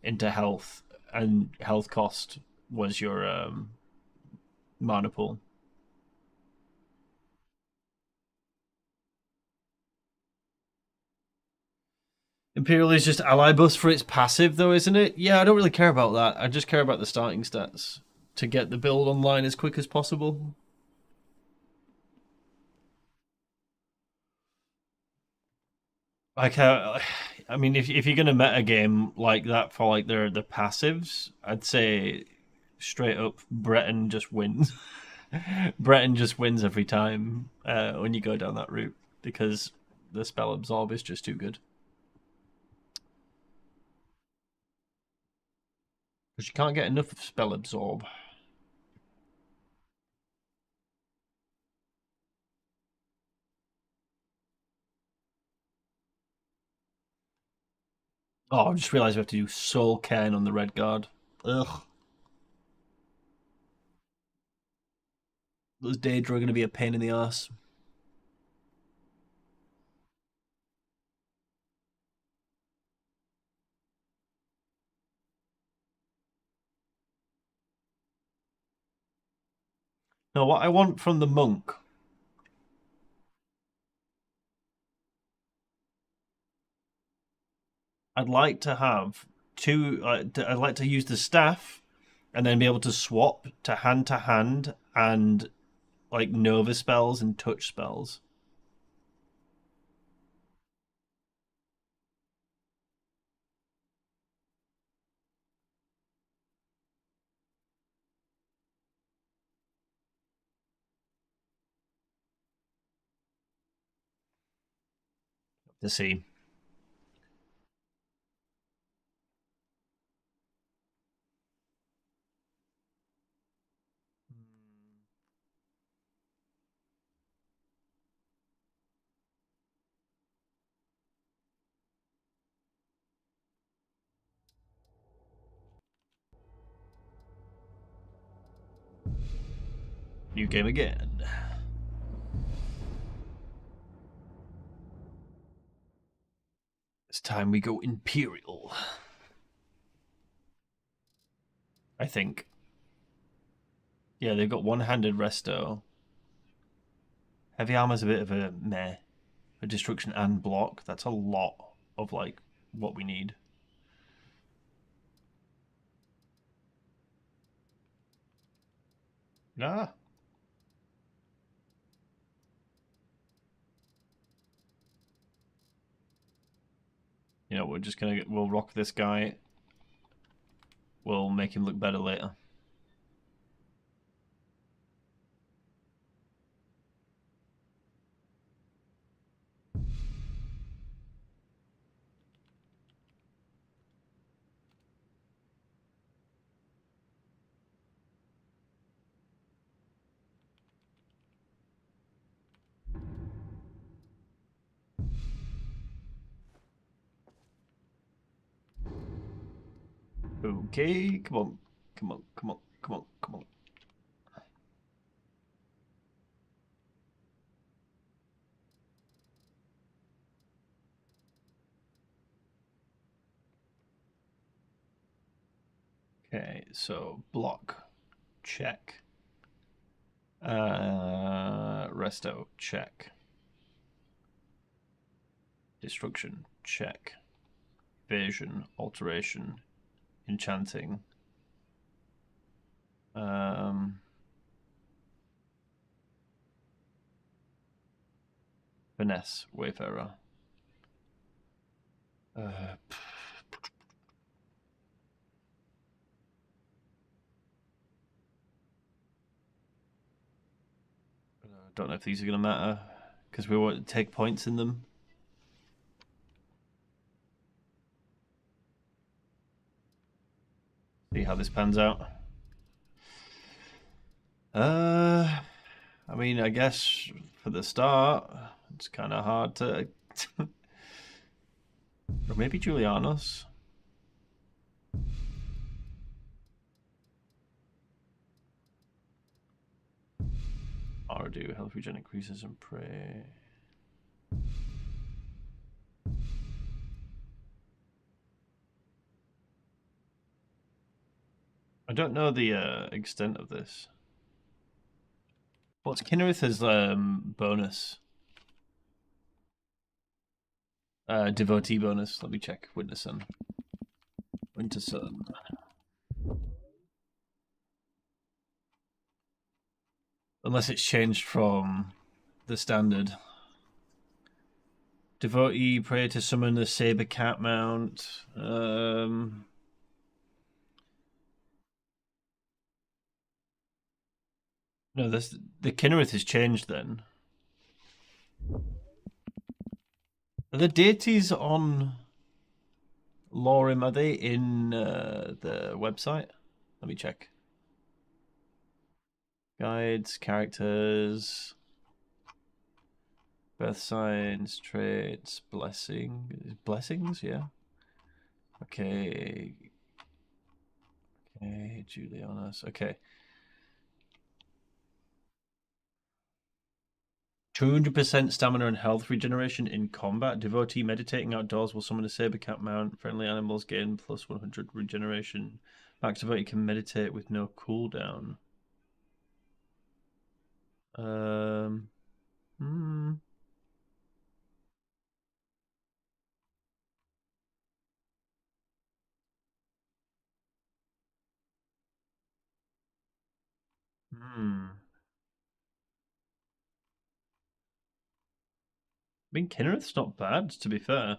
into health, and health cost was your mana pool. Imperial is just ally boost for its passive, though, isn't it? Yeah, I don't really care about that. I just care about the starting stats to get the build online as quick as possible. Like, I mean, if you're gonna meta game like that for like the passives, I'd say straight up Breton just wins. Breton just wins every time when you go down that route because the spell absorb is just too good. Because you can't get enough of spell absorb. Oh, I just realised we have to do Soul Cairn on the Redguard. Ugh. Those Daedra are going to be a pain in the ass. No, what I want from the monk. I'd like to have I'd like to use the staff, and then be able to swap to hand and like Nova spells and touch spells. To see. New game again. It's time we go Imperial. I think. Yeah, they've got one-handed resto. Heavy armor's a bit of a meh. For destruction and block, that's a lot of like what we need. Ah. You know, we'll rock this guy. We'll make him look better later. Okay, come on. Come on, come on, come on, come on. Okay, so block, check. Resto, check. Destruction, check. Evasion, alteration, enchanting. Finesse, Wayfarer. Don't know if these are going to matter because we won't take points in them. See how this pans out. I mean, I guess for the start, it's kind of hard to... Or maybe Julianos? Ardu, health regen increases and prey. I don't know the extent of this. What's Kinnereth's bonus? Devotee bonus. Let me check. Winter Sun. Winter Sun. Unless it's changed from the standard. Devotee, pray to summon the Saber Cat mount. No, the Kinnereth has changed then. Are the deities on Lorerim, are they in the website? Let me check. Guides, characters, birth signs, traits, blessings, yeah. Okay. Okay, Julianos. Okay. 200% stamina and health regeneration in combat. Devotee meditating outdoors will summon a saber cat mount. Friendly animals gain plus 100 regeneration. Max Devotee can meditate with no cooldown. I mean, Kinnereth's not bad, to be fair.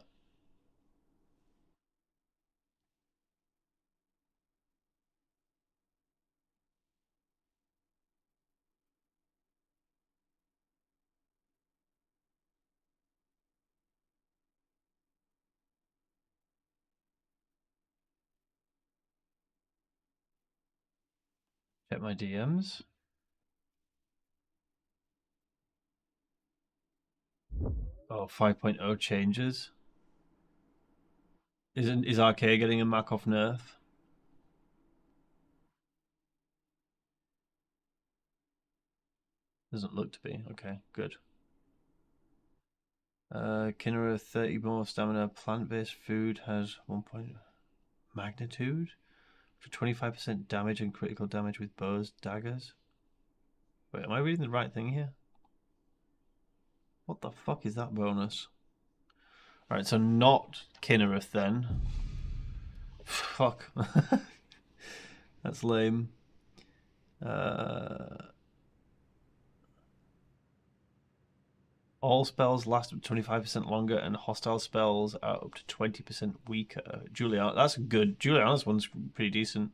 Check my DMs. Oh, 5.0 changes. Is RK getting a Markov nerf? Doesn't look to be. Okay, good. Kinnereth 30 more stamina. Plant-based food has 1 point magnitude for 25% damage and critical damage with bows, daggers. Wait, am I reading the right thing here? What the fuck is that bonus? Alright, so not Kinnereth then. Fuck. That's lame. All spells last up to 25% longer, and hostile spells are up to 20% weaker. Juliana, that's good. Juliana's one's pretty decent.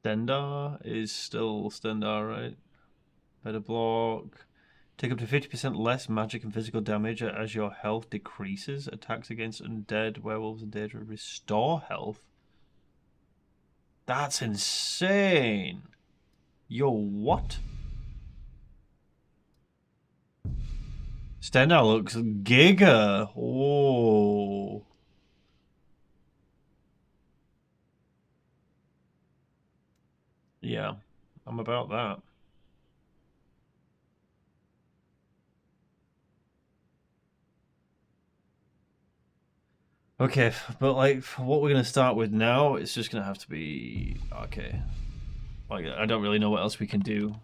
Stendar is still Stendar, right? Better block. Take up to 50% less magic and physical damage as your health decreases. Attacks against undead, werewolves, and Daedra restore health. That's insane. Yo, what? Stendar looks giga. Oh. Yeah, I'm about that. Okay, but like what we're gonna start with now, it's just gonna have to be okay. Like I don't really know what else we can do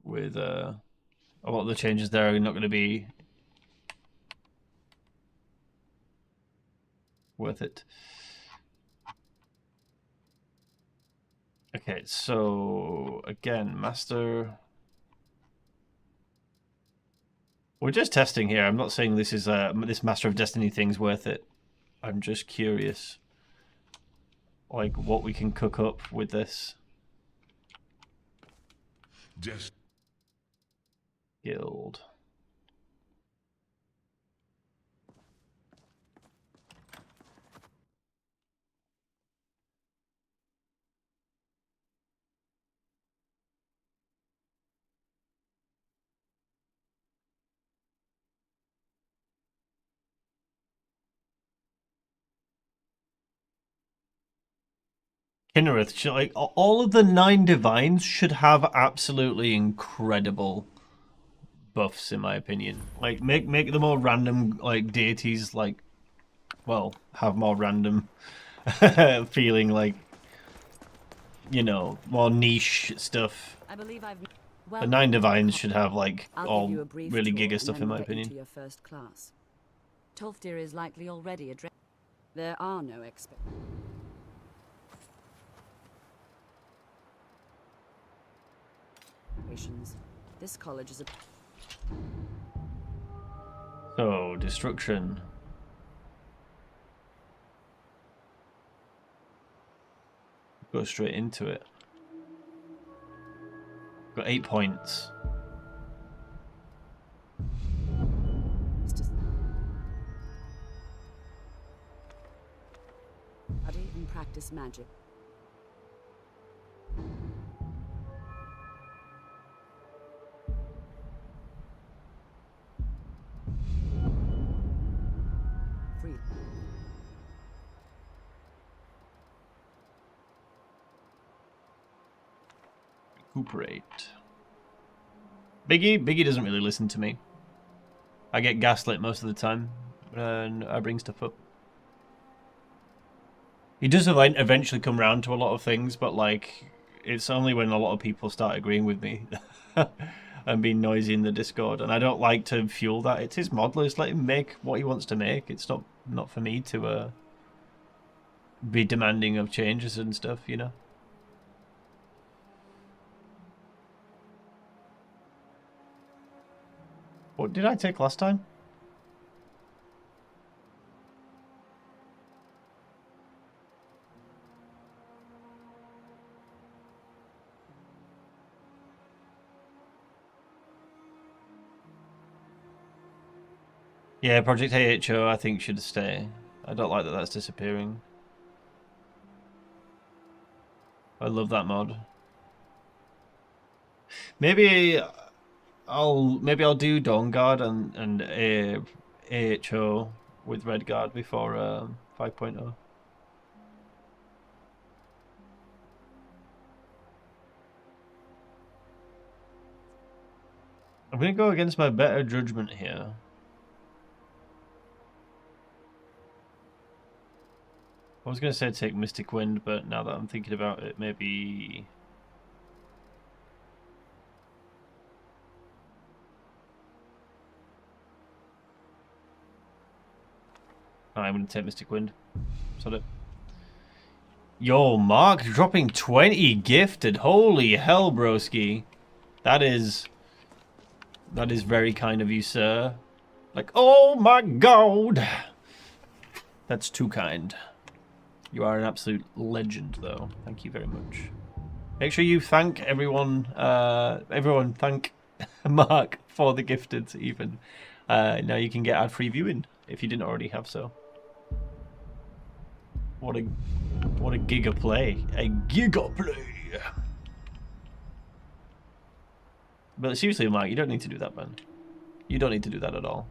with a lot of the changes there are not gonna be worth it. Okay, so again, master. We're just testing here. I'm not saying this is this Master of Destiny thing's worth it. I'm just curious, like what we can cook up with this. Just Guild. Kinnereth, like all of the 9 divines should have absolutely incredible buffs, in my opinion. Like make the more random like deities like, well, have more random feeling, like, you know, more niche stuff. I believe I've... The 9 divines should have like I'll all give you a brief really tour, giga and stuff, then in we'll my get you opinion. to your first class. Tolfdir is likely already addressed. There are no expectations. This college is a... So, destruction. Go straight into it. Got 8 points. Study and practice magic. Free. Recuperate. Biggie doesn't really listen to me. I get gaslit most of the time, and I bring stuff up. He does eventually come round to a lot of things, but like, it's only when a lot of people start agreeing with me and being noisy in the Discord, and I don't like to fuel that. It's his modelers. Let him make what he wants to make. It's not for me to be demanding of changes and stuff, you know. What did I take last time? Yeah, Project AHO I think should stay. I don't like that that's disappearing. I love that mod. Maybe I'll do Dawnguard and AHO with Redguard before 5.0. I'm gonna go against my better judgment here. I was gonna say take Mystic Wind, but now that I'm thinking about it, maybe I'm going to take Mystic Wind. Sod it. Yo, Mark dropping 20 gifted. Holy hell, broski. That is very kind of you, sir. Like, oh my god. That's too kind. You are an absolute legend, though. Thank you very much. Make sure you thank everyone. Everyone thank Mark for the gifted, even. Now you can get ad-free viewing if you didn't already have so. What a giga play. A giga play. But seriously, Mark, you don't need to do that, man. You don't need to do that at all.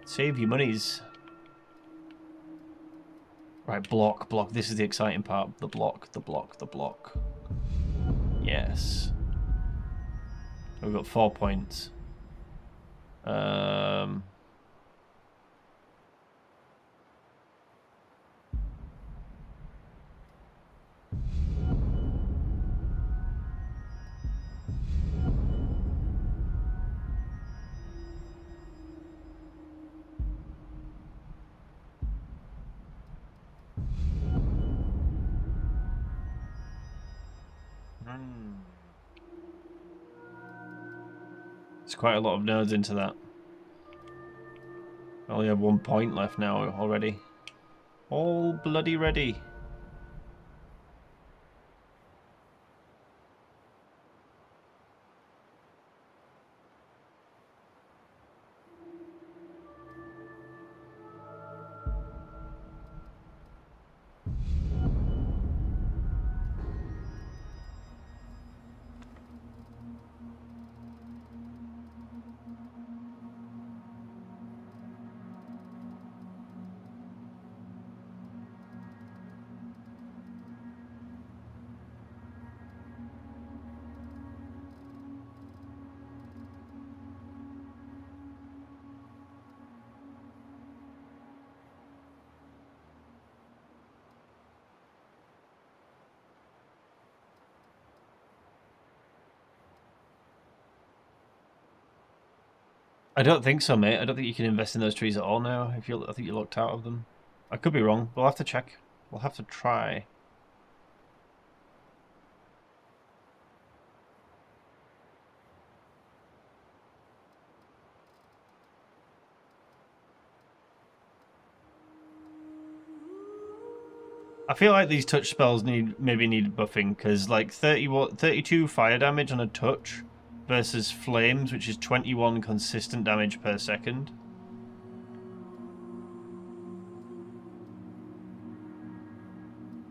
Save your monies. Right, block. This is the exciting part. The block. Yes. We've got 4 points. There's quite a lot of nodes into that. I only have 1 point left now already. All bloody ready. I don't think so, mate. I don't think you can invest in those trees at all now. I think you're locked out of them. I could be wrong. We'll have to check. We'll have to try. I feel like these touch spells maybe need buffing, because like 32 fire damage on a touch versus flames, which is 21 consistent damage per second.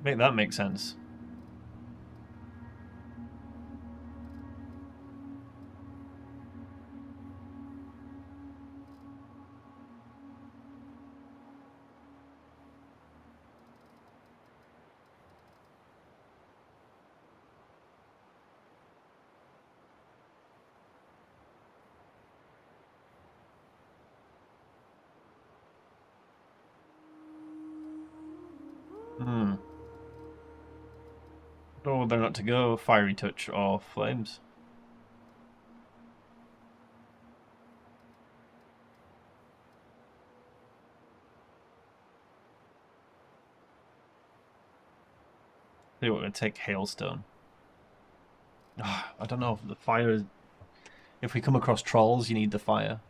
Make that make sense. Oh, they're not to go fiery touch or flames. They were going to take hailstone. I don't know if the fire is... If we come across trolls, you need the fire.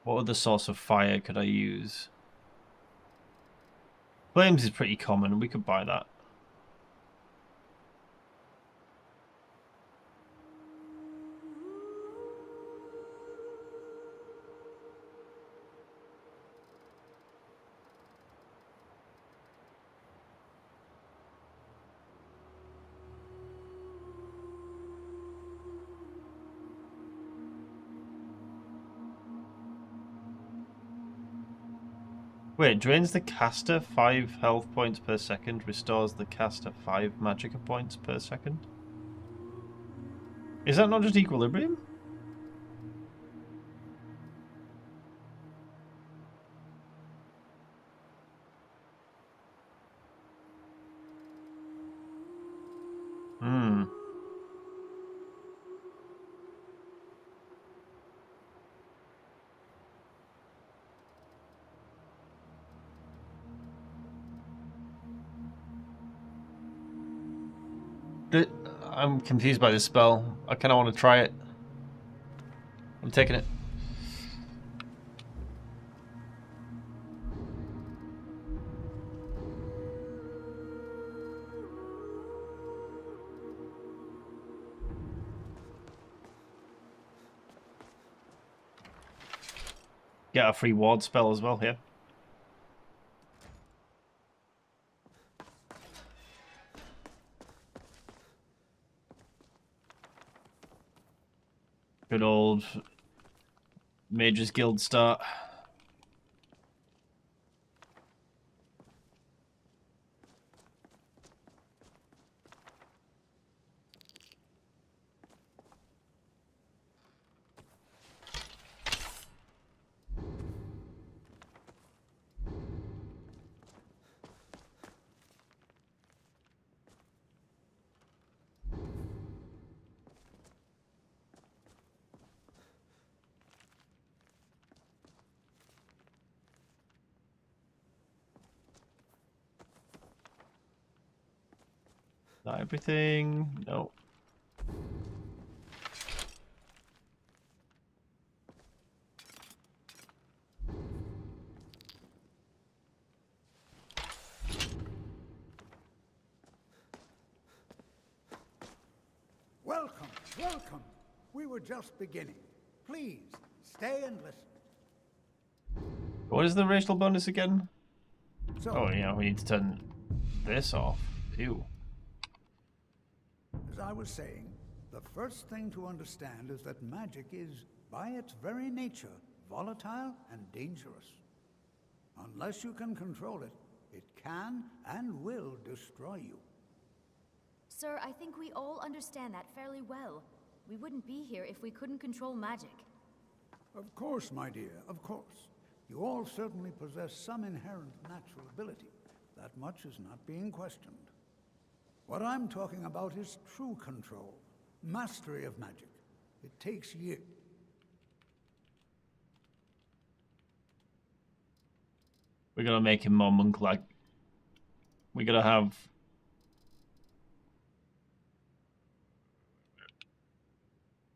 What other source of fire could I use? Flames is pretty common. We could buy that. Wait, drains the caster 5 health points per second, restores the caster 5 magicka points per second? Is that not just equilibrium? I'm confused by this spell. I kind of want to try it. I'm taking it. Get a free ward spell as well here. Good old Mages Guild start. Not everything. No. Welcome, welcome. We were just beginning. Please, stay and listen. What is the racial bonus again? So, Oh yeah, we need to turn this off. Ew. as I was saying, the first thing to understand is that magic is, by its very nature, volatile and dangerous. Unless you can control it, it can and will destroy you. Sir, I think we all understand that fairly well. We wouldn't be here if we couldn't control magic. Of course, my dear, of course. You all certainly possess some inherent natural ability. That much is not being questioned. What I'm talking about is true control, mastery of magic. It takes years. We're gonna make him more monk-like. We're gonna have...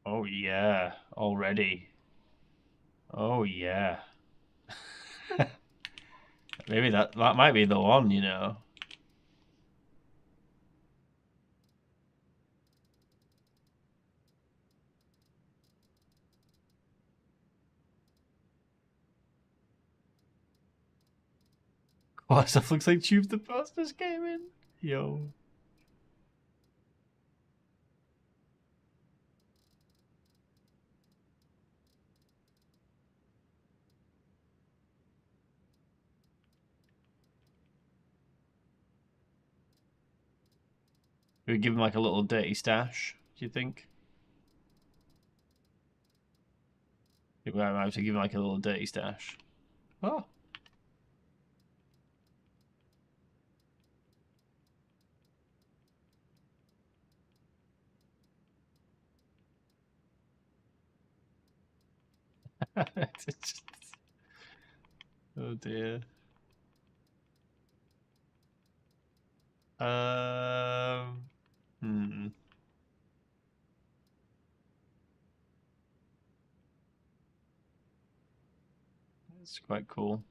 Oh yeah, already. Oh yeah. Maybe that might be the one, you know. Oh, stuff looks like Tube the Posters came in. Yo. We give him like a little dirty stash, do you think? I think we might have to give him like a little dirty stash. Oh. Oh dear. Hmm. It's quite cool.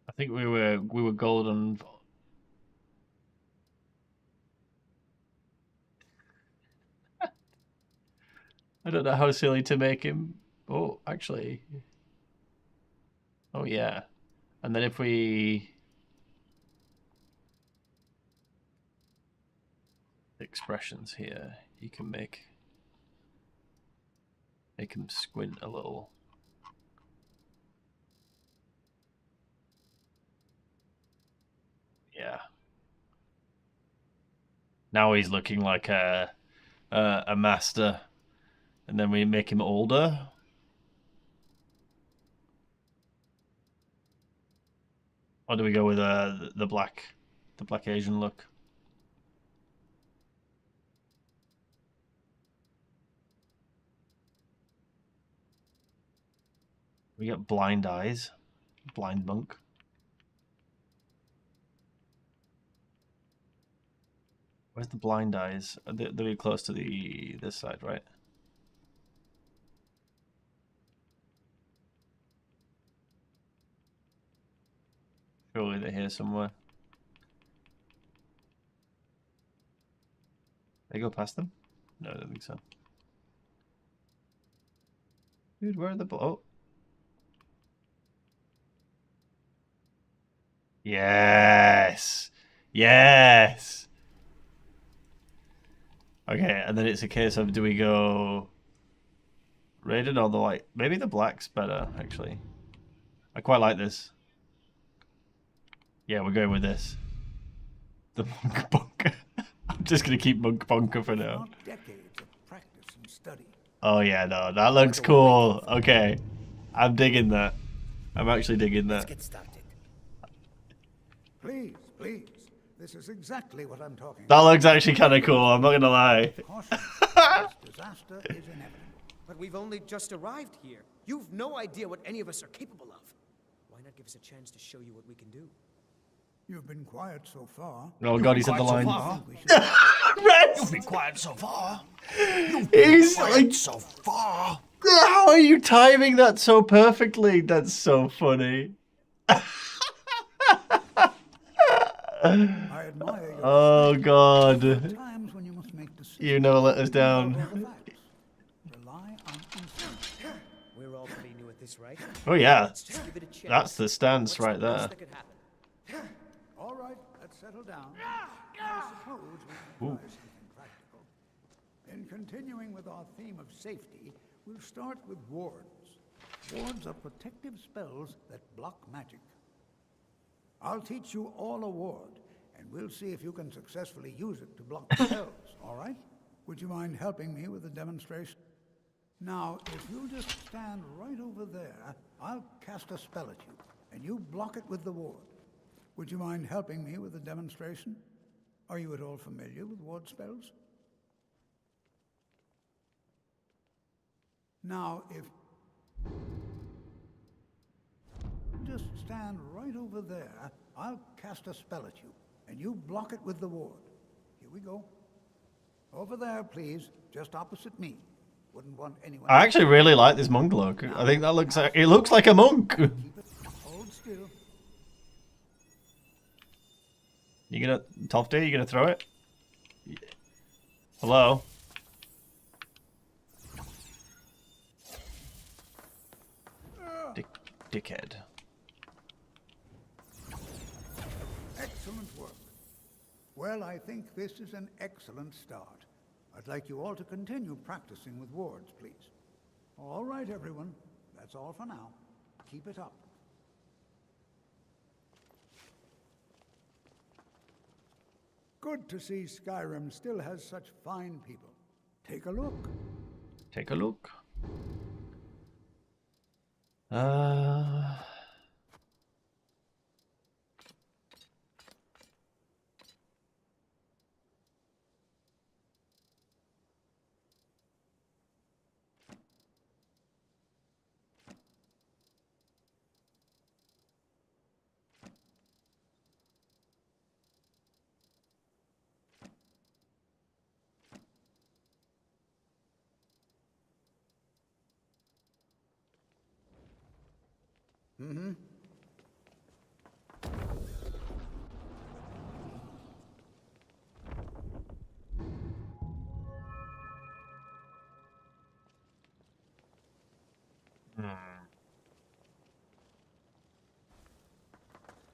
I think we were golden. I don't know how silly to make him. Oh, actually. Oh yeah. And then if we expressions here, you can make him squint a little. Yeah. Now he's looking like a master, and then we make him older. Or do we go with the black Asian look? We get blind eyes, blind monk. Where's the blind eyes? They're close to this side, right? Surely they're here somewhere. They go past them? No, I don't think so. Dude, where are the oh. Yes. Yes. Okay, and then it's a case of do we go Raiden or the light? Maybe the black's better, actually. I quite like this. Yeah, we're going with this. The Monk Bunker. I'm just going to keep Monk Bunker for now. Decades of practice and study. Oh yeah, no, that looks cool. Okay, I'm digging that. I'm actually digging that. Let's get started. Please, Please, this is exactly what I'm talking That about. looks actually kind of cool, I'm not gonna lie. Caution, this disaster is inevitable. But we've only just arrived here. You've no idea what any of us are capable of. Why not give us a chance to show you what we can do? You've been quiet so far. Oh god, he said the line. You've been quiet so far. He's like so far. How are you timing that so perfectly? That's so funny. I admire your Oh god. times when you must make decisions. You never let us down. Rely on instinct. We're all pretty new at this, right? Oh yeah. Let's just give it a chance. That's the stance right What's the there. worst that could happen? All right, let's settle down. I suppose we can try something practical. In continuing with our theme of safety, we'll start with wards. Wards are protective spells that block magic. I'll teach you all a ward, and we'll see if you can successfully use it to block spells, all right? Would you mind helping me with the demonstration? Now, if you just stand right over there, I'll cast a spell at you, and you block it with the ward. Would you mind helping me with the demonstration? Are you at all familiar with ward spells? Now, if... just stand right over there, I'll cast a spell at you, and you block it with the ward. Here we go. Over there, please, just opposite me. Wouldn't want anyone... I actually really like this monk look. I think that looks like... It looks like a monk. Hold still. You gonna... Tofty, you gonna throw it? Hello? Dickhead. Excellent work. Well, I think this is an excellent start. I'd like you all to continue practicing with wards, please. All right, everyone. That's all for now. Keep it up. Good to see Skyrim still has such fine people. Take a look. Take a look. Mm-hmm.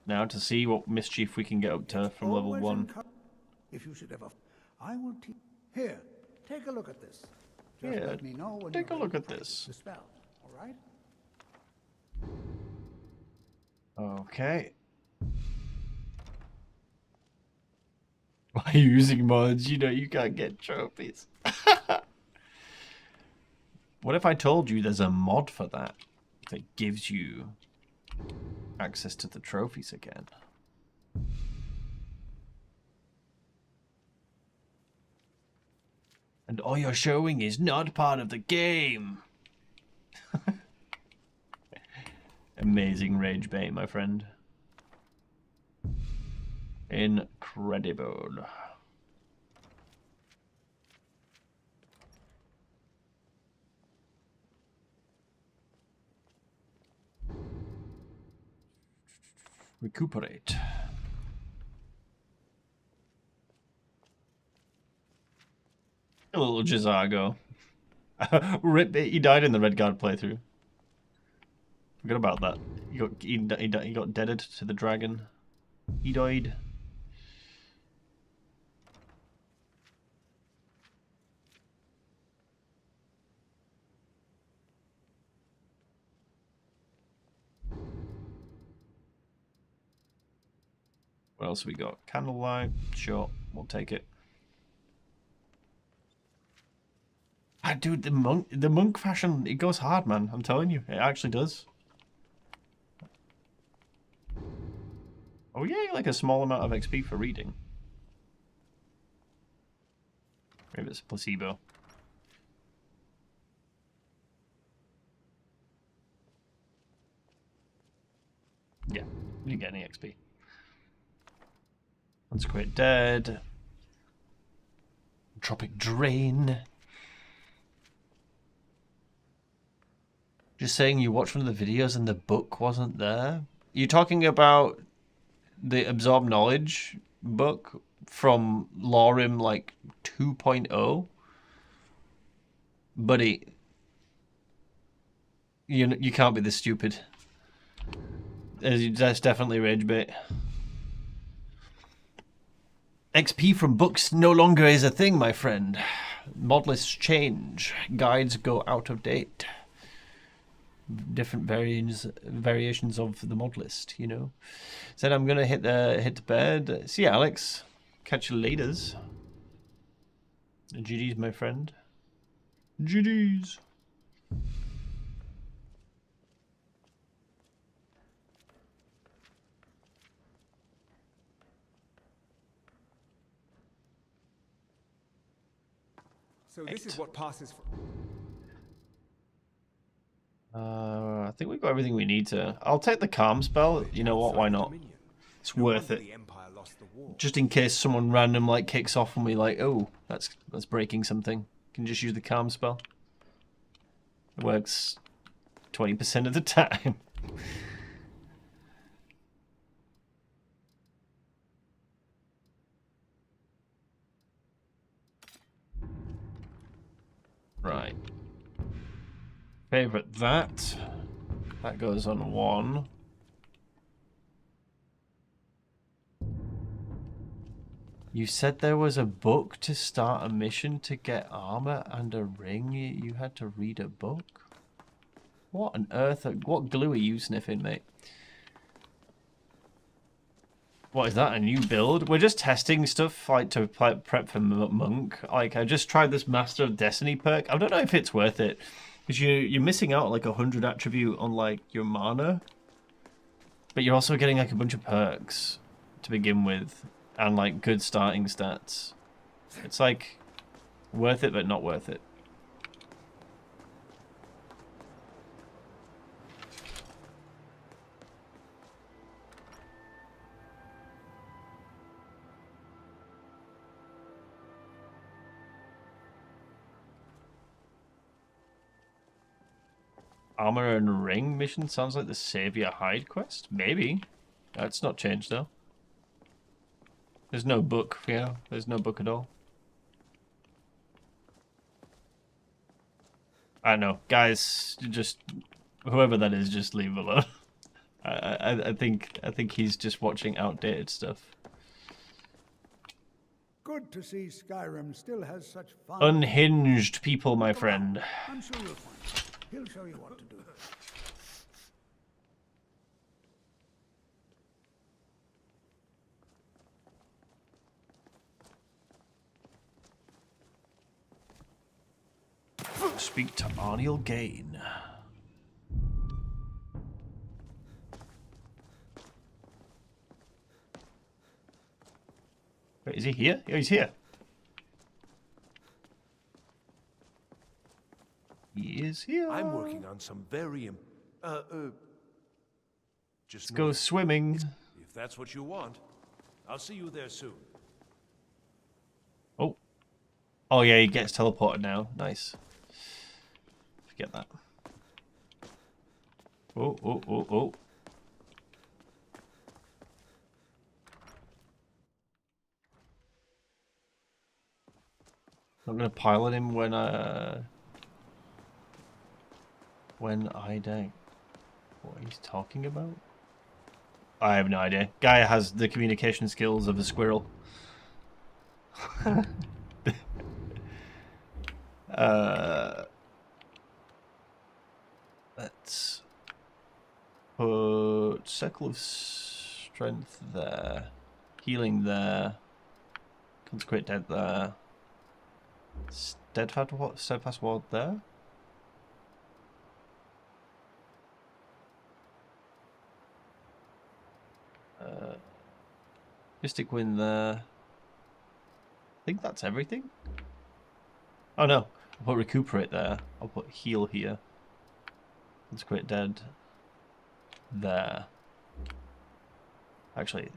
Now to see what mischief we can get up to from level 1. If you should ever... I will teach... Here, take a look at this. Just Yeah, let me know when take a you're look ready at to this. practice the spell, all right? Okay. Why are you using mods? You know you can't get trophies. What if I told you there's a mod for that gives you access to the trophies again? And all you're showing is not part of the game. Amazing rage bait, my friend. Incredible. Recuperate. A little Jazago. Rip, he died in the Redguard playthrough. Forgot about that. He got deaded to the dragon. He died. What else have we got? Candlelight. Sure, we'll take it. Ah, dude, the monk fashion, it goes hard, man. I'm telling you, it actually does. Oh yeah, like a small amount of XP for reading. Maybe it's a placebo. Yeah, you didn't get any XP. Consecrate Dead. Tropic Drain. Just saying you watched one of the videos and the book wasn't there? You're talking about the Absorb Knowledge book from Lorerim like 2.0? Buddy, you can't be this stupid. That's definitely rage bait. XP from books no longer is a thing, my friend. Mod lists change. Guides go out of date. Different variations of the mod list, you know. Said I'm gonna hit the bed. See ya, Alex. Catch you laters. GG's, my friend. GG's. So this is what passes for... I think we've got everything we need to. I'll take the calm spell. You know what? Why not? It's worth it. Just in case someone random like kicks off and we like, oh, that's breaking something. You can just use the calm spell. It works 20% of the time. Right. Favorite that. That goes on 1. You said there was a book to start a mission to get armor and a ring. You had to read a book? What on earth? What glue are you sniffing, mate? What is that, a new build? We're just testing stuff like to prep for Monk. Like, I just tried this Master of Destiny perk. I don't know if it's worth it. Because you're missing out like 100 attribute on like your mana. But you're also getting like a bunch of perks to begin with. And like good starting stats. It's like worth it but not worth it. Armor and ring mission sounds like the Savior Hide quest? Maybe. It's not changed though. There's no book, yeah. There's no book at all. I know. Guys, just whoever that is, just leave alone. I think he's just watching outdated stuff. Good to see Skyrim still has such fun. Unhinged people, my friend. I'm sure you'll find it. He'll show you what to do. Speak to Arniel Gain. Wait, is he here? Yeah, he's here. He is here. I'm working on some very just Let's go swimming. If that's what you want, I'll see you there soon. Oh. Oh yeah, he gets teleported now. Nice. Forget that. Oh, oh, oh, oh. I'm gonna pilot him when I don't. What he's talking about? I have no idea. Guy has the communication skills of a squirrel. Let's put Circle of Strength there, Healing there, Consecrate Dead there, Steadfast Ward there. Mystic Wind there. I think that's everything. Oh no, I'll put Recuperate there. I'll put Heal here. Let's quit Dead there. Actually,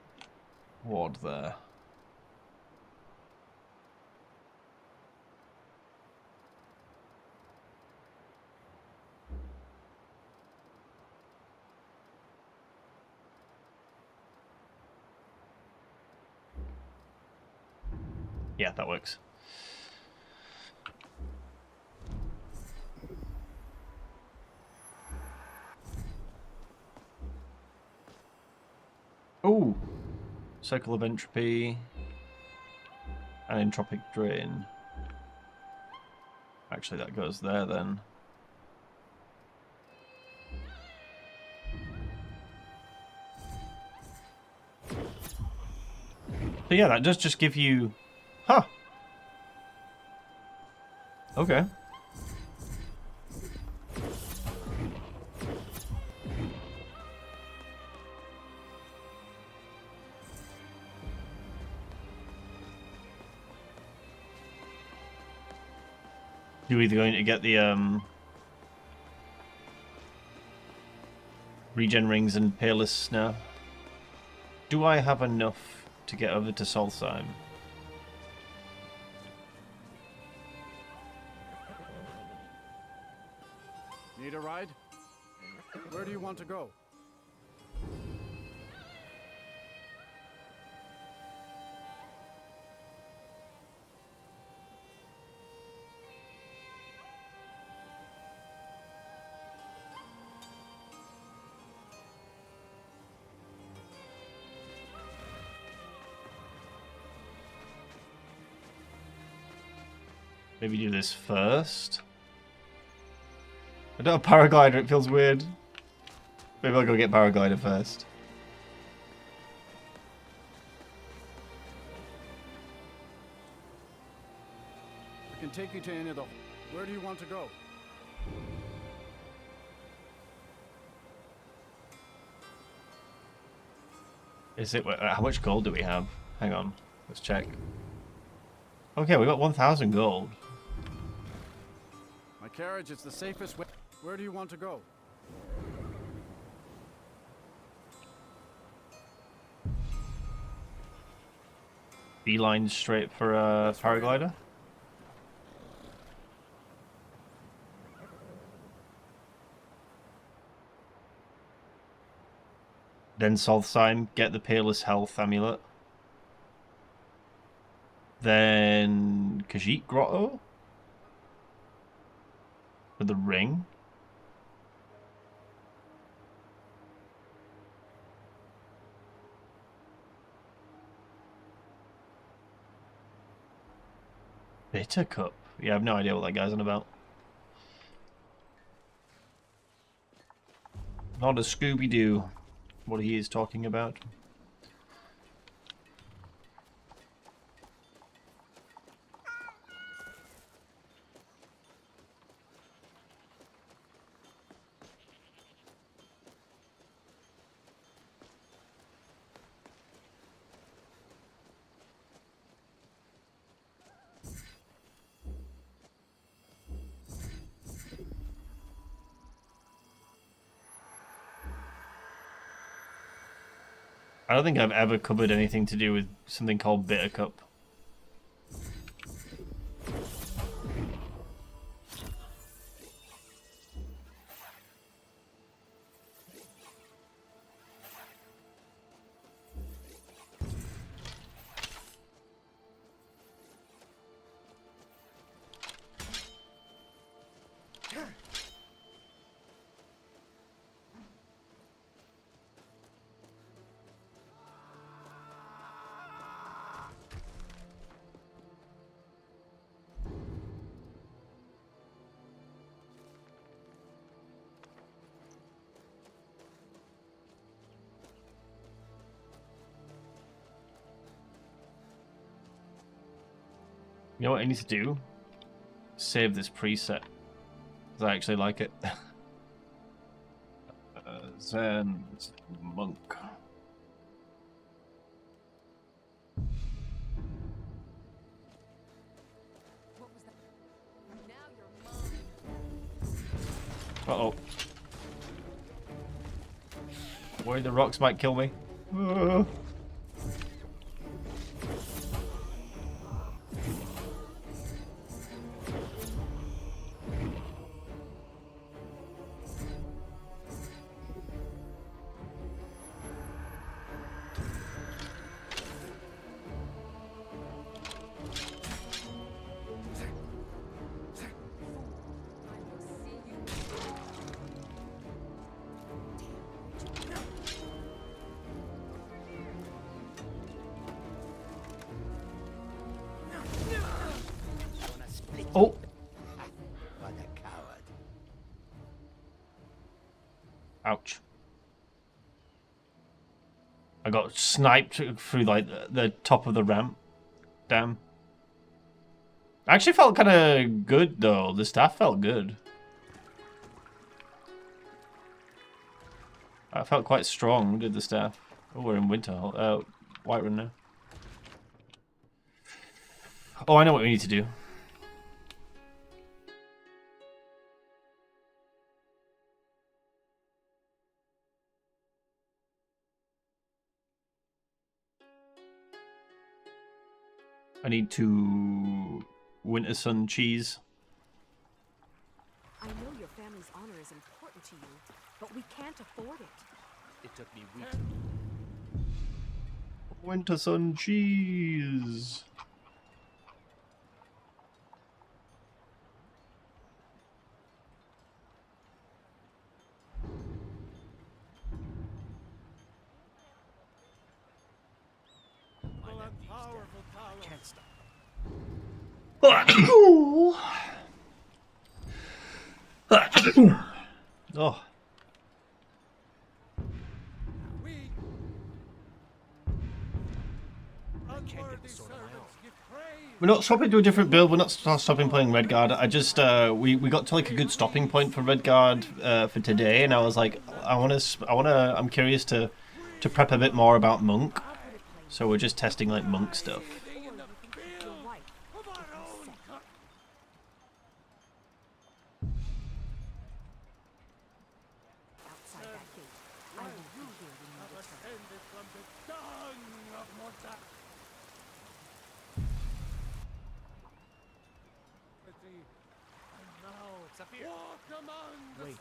Ward there. Yeah, that works. Oh, Circle of Entropy and Entropic Drain. Actually, that goes there then. So yeah, that does just give you... Huh. Okay. You're either going to get the regen rings and Peerless now. Do I have enough to get over to Solstheim? Need a ride? Where do you want to go? Maybe do this first. I don't have Paraglider, it feels weird. Maybe I'll go get Paraglider first. I can take you to any of the... Where do you want to go? Is it... How much gold do we have? Hang on, let's check. Okay, we got 1,000 gold. My carriage is the safest way. Where do you want to go? Beeline straight for Paraglider. Then Solstheim, get the Peerless Health Amulet. Then Khajiit Grotto for the ring. Bitter Cup. Yeah, I have no idea what that guy's on about. Not a Scooby-Doo. What he is talking about. I don't think I've ever covered anything to do with something called Bitter Cup. You know what I need to do? Save this preset. Because I actually like it. Zen Monk. Uh-oh. Worry the rocks might kill me. Oh! What a coward. Ouch. I got sniped through like the top of the ramp. Damn. I actually felt kind of good though. The staff felt good. I felt quite strong, did the staff. Oh, we're in winter. Whiterun now. Oh, I know what we need to do. I need to Winter Sun cheese. I know your family's honor is important to you, but we can't afford it. It took me weeks. Winter Sun cheese. Can't stop. Oh. We're not swapping to a different build. We're not stopping playing Redguard. I just we got to like a good stopping point for Redguard for today, and I was like, I'm curious to prep a bit more about Monk. So we're just testing like Monk stuff. Wait,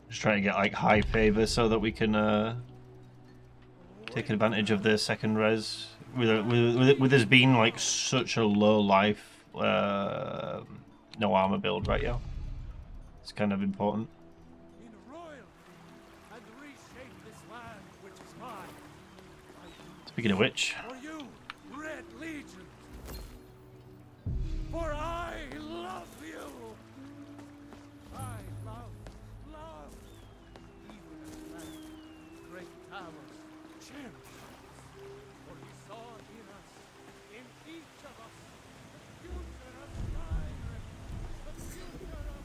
Just trying to get like high favor so that we can take advantage of the second res. With us being like such a low life, no armor build, right, yo? It's kind of important. Speaking of which, For I love you. I love. Even as land, great towers, champions. For he saw in us, in each of us, the future of Skyrim, the future of...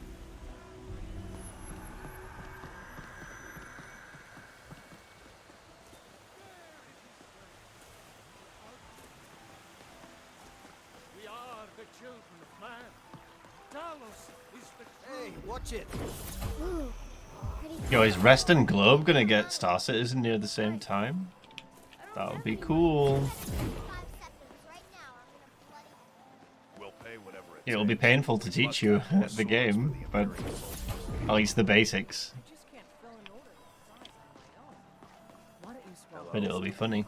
We are the children of man. Talos is the Hey, watch it. yo, is Rest and Globe gonna get Star Citizen near the same time? That would be cool. It'll be painful to teach you the game, but at least the basics. But it'll be funny.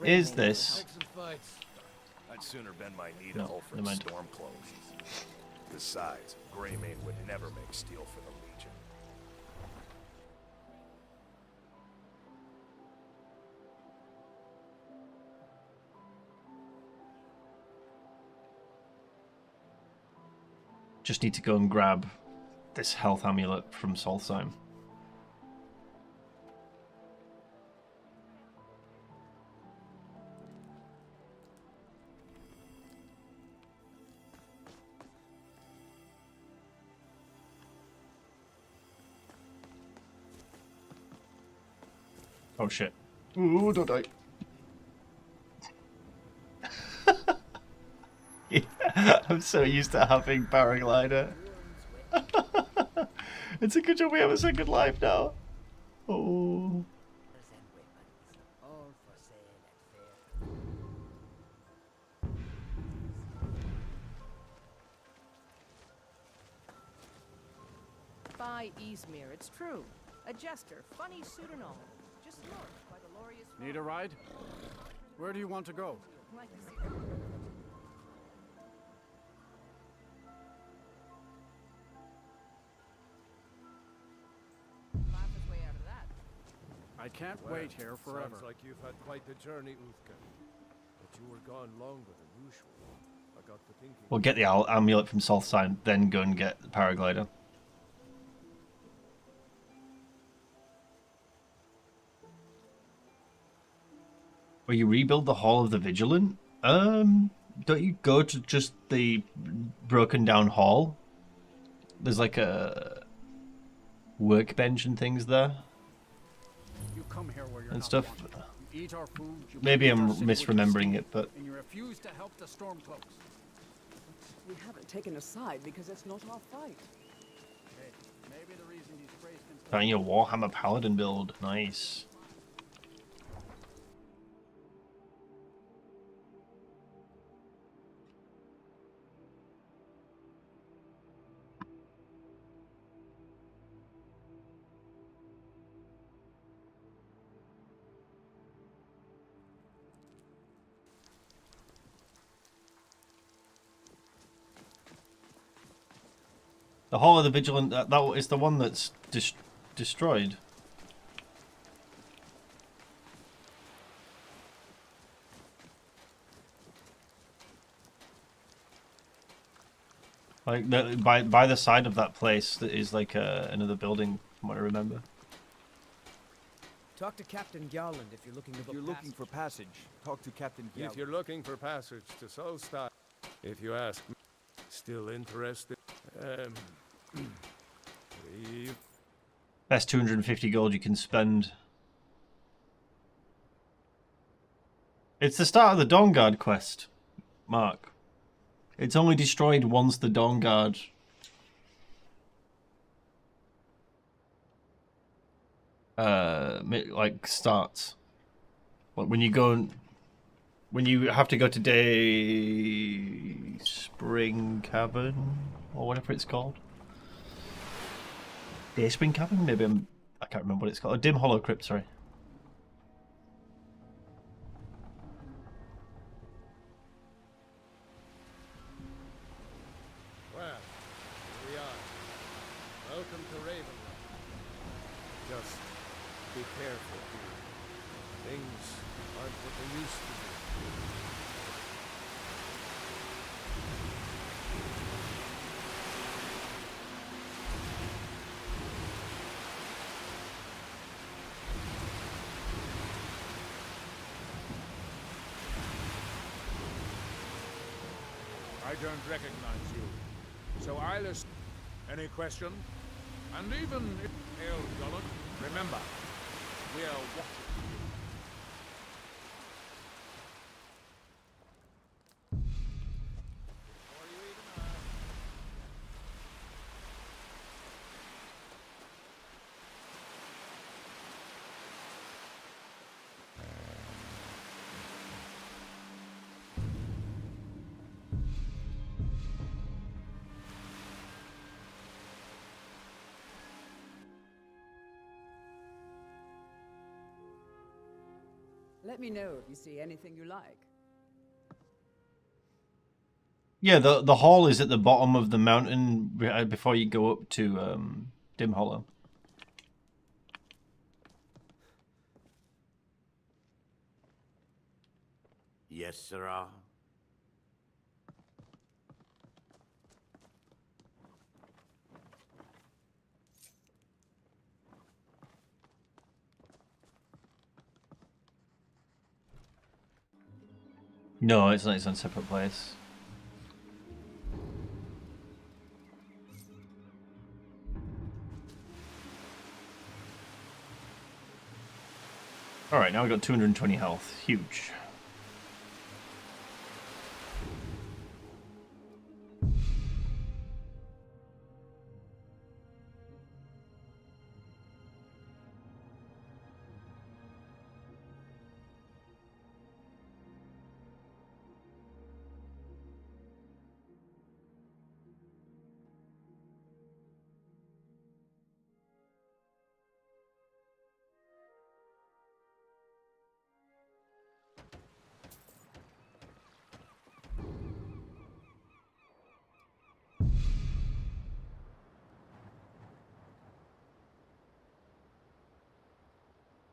Is this? I'd sooner bend my knee to No, Ulfric's never mind. Stormcloaks. Besides, Greymane would never make steel for the Legion. Just need to go and grab this health amulet from Solstheim. Oh shit. Ooh, don't die. Yeah, I'm so used to having paraglider. It's a good job we have a second life now. Oh. By Izmir, it's true. A jester, funny suit and all. Just north by the Lorius. Need a ride? Where do you want to go? Like to see them. Laugh his way out of that. I can't Well, wait here forever. Sounds like you've had quite the journey, Uthka. But you were gone longer than usual. I got to thinking. We'll get the amulet from Solstheim, then go and get the paraglider. Where you rebuild the Hall of the Vigilant? Don't you go to just the broken down hall? There's like a workbench and things there. You come here where you're and not stuff. wanted. You eat our food, you Maybe pollute I'm our city with your misremembering smoke, it, but and you refuse to help the Stormcloaks. We haven't taken a side because it's not our fight. Hey, maybe the reason these sprays can found your Warhammer Paladin build. Nice. The Hall of the Vigilant, that is the one that's destroyed. Like by the side of that place that is like another building, from what I remember. Talk to Captain Gowland if you're looking for passage. Talk to Captain Gowland. If you're looking for passage to Solstheim, if you ask me, still interested? Best 250 gold you can spend. It's the start of the Dawnguard quest, Mark. It's only destroyed once the Dawnguard like starts. Like when you go and when you have to go to Day Spring Cavern or whatever it's called. Day Spring Cavern? Maybe I can't remember what it's called. A Dim Hollow Crypt, sorry. Well, here we are. Welcome to Ravenloft. Just be careful here. Things aren't what they used to be. I don't recognize you, so I'll ask any question, and even if hail Gullet, remember, we're watching you. Let me know if you see anything you like. Yeah, the hall is at the bottom of the mountain before you go up to Dim Hollow. Yes, sirrah. No, it's not. It's on a separate place. Alright, now we've got 220 health. Huge.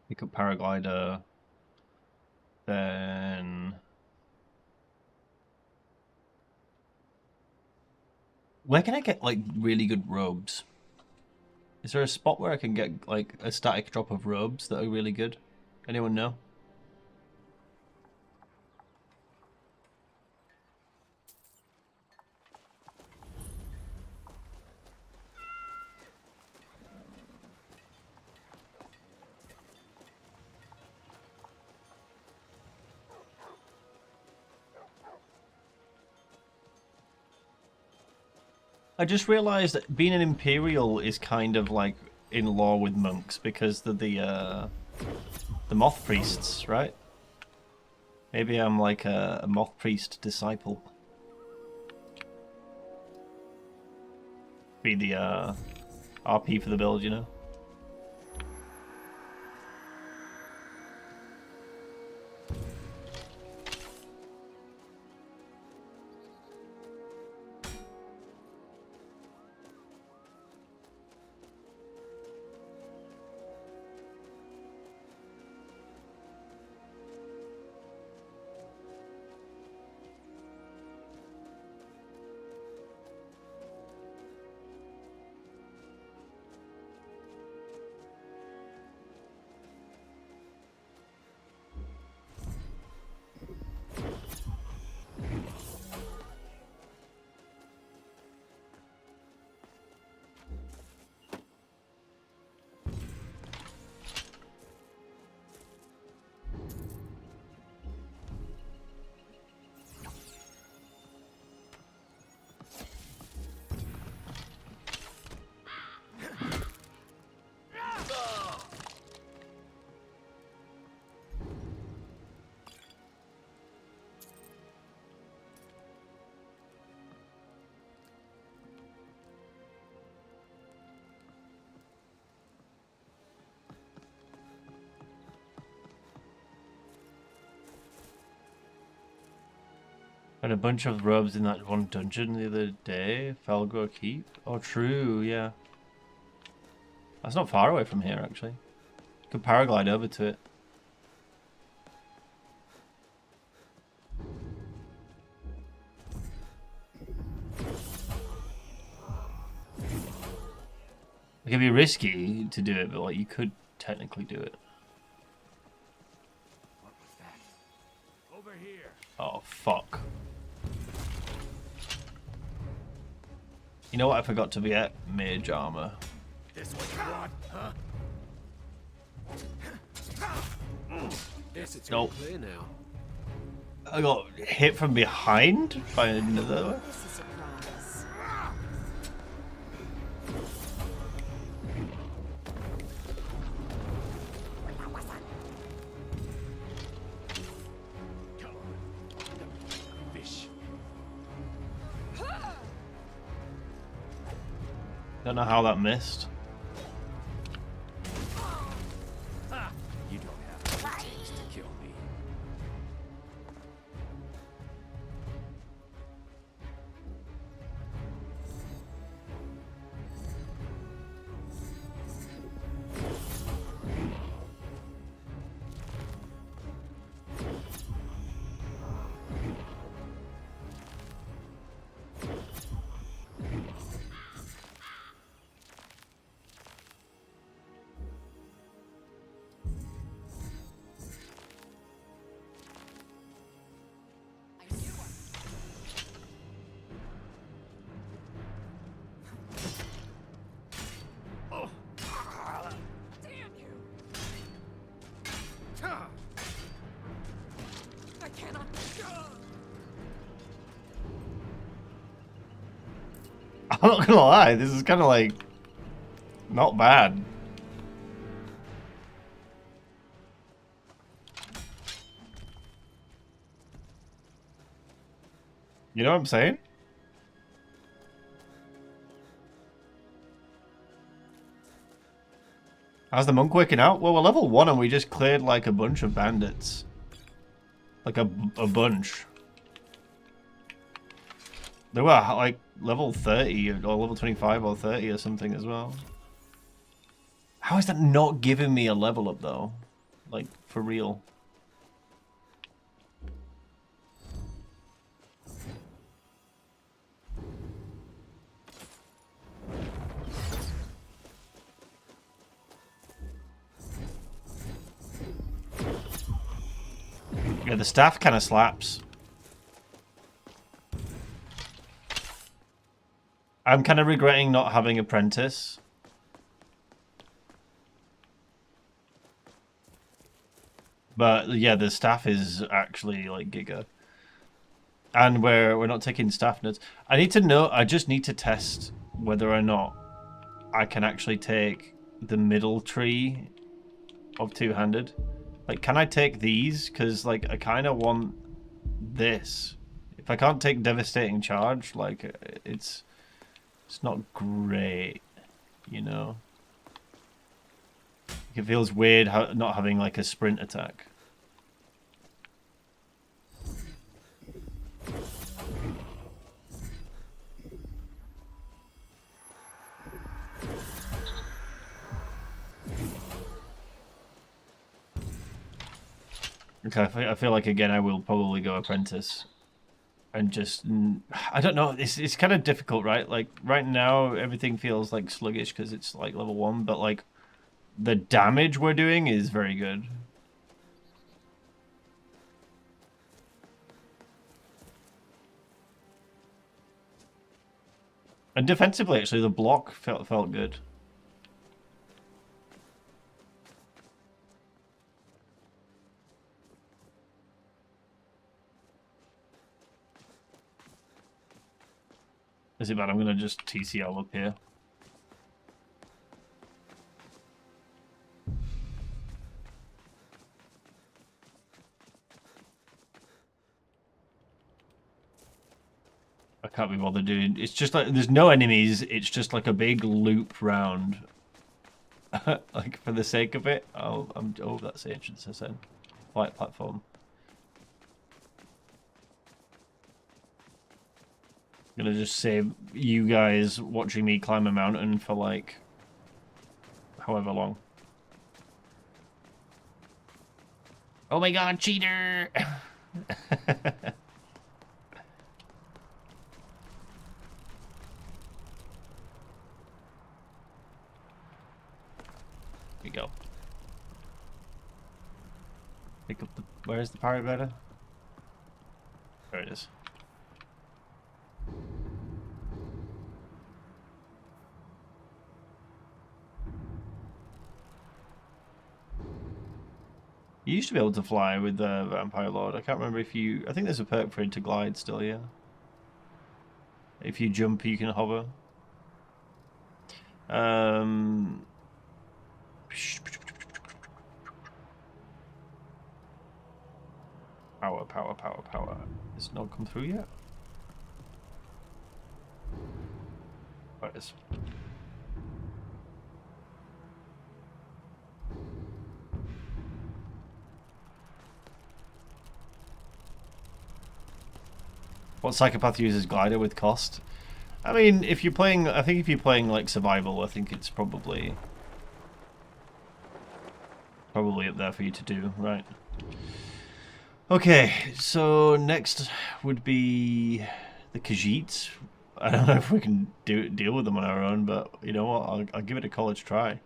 Pick up paraglider. Then where can I get like really good robes? Is there a spot where I can get like a static drop of robes that are really good? Anyone know? I just realised that being an Imperial is kind of like in law with monks because they're the Moth Priests, right? Maybe I'm like a Moth Priest disciple. Be the RP for the build, you know? Had a bunch of robes in that one dungeon the other day. Felgor Keep. Oh, true, yeah. That's not far away from here, actually. Could paraglide over to it. It can be risky to do it, but like you could technically do it. What was that? Over here. Oh, fuck. You know what I forgot to be at? Mage armor. This what you want, huh? Guess it's all clear now. I got hit from behind by another. Don't know how that missed. You don't have what it takes to kill me. I'm not gonna lie, this is kind of like not bad. You know what I'm saying? How's the monk working out? Well, we're level 1 and we just cleared like a bunch of bandits. Like a bunch. They were like level 30 or level 25 or 30 or something as well. How is that not giving me a level up though? Like, for real. Yeah, the staff kind of slaps. I'm kind of regretting not having apprentice. But yeah, the staff is actually like giga. And we're not taking staff notes. I need to know, I just need to test whether or not I can actually take the middle tree of two-handed. Like, can I take these? Because, like, I kind of want this. If I can't take devastating charge, like, it's not great, you know? It feels weird not having, like, a sprint attack. Okay, I feel like, again, I will probably go apprentice. And just, I don't know, it's kind of difficult, right? Like, right now, everything feels, like, sluggish because it's, like, level 1. But, like, the damage we're doing is very good. And defensively, actually, the block felt good. Is it bad? I'm going to just TCL up here. I can't be bothered doing. It's just like there's no enemies. It's just like a big loop round. Like for the sake of it. Oh, that's the entrance. I said, flight platform. I'm gonna just save you guys watching me climb a mountain for like however long. Oh my god, cheater! We go. Pick up the. Where's the pirate better? There it is. You used to be able to fly with the Vampire Lord. I can't remember if you. I think there's a perk for it to glide still, yeah. If you jump, you can hover. Power. It's not come through yet. There it is. What psychopath uses glider with cost? I mean, if you're playing, I think if you're playing like survival, I think it's probably up there for you to do, right? Okay, so next would be the Khajiits. I don't know if we can deal with them on our own, but you know what? I'll give it a college try.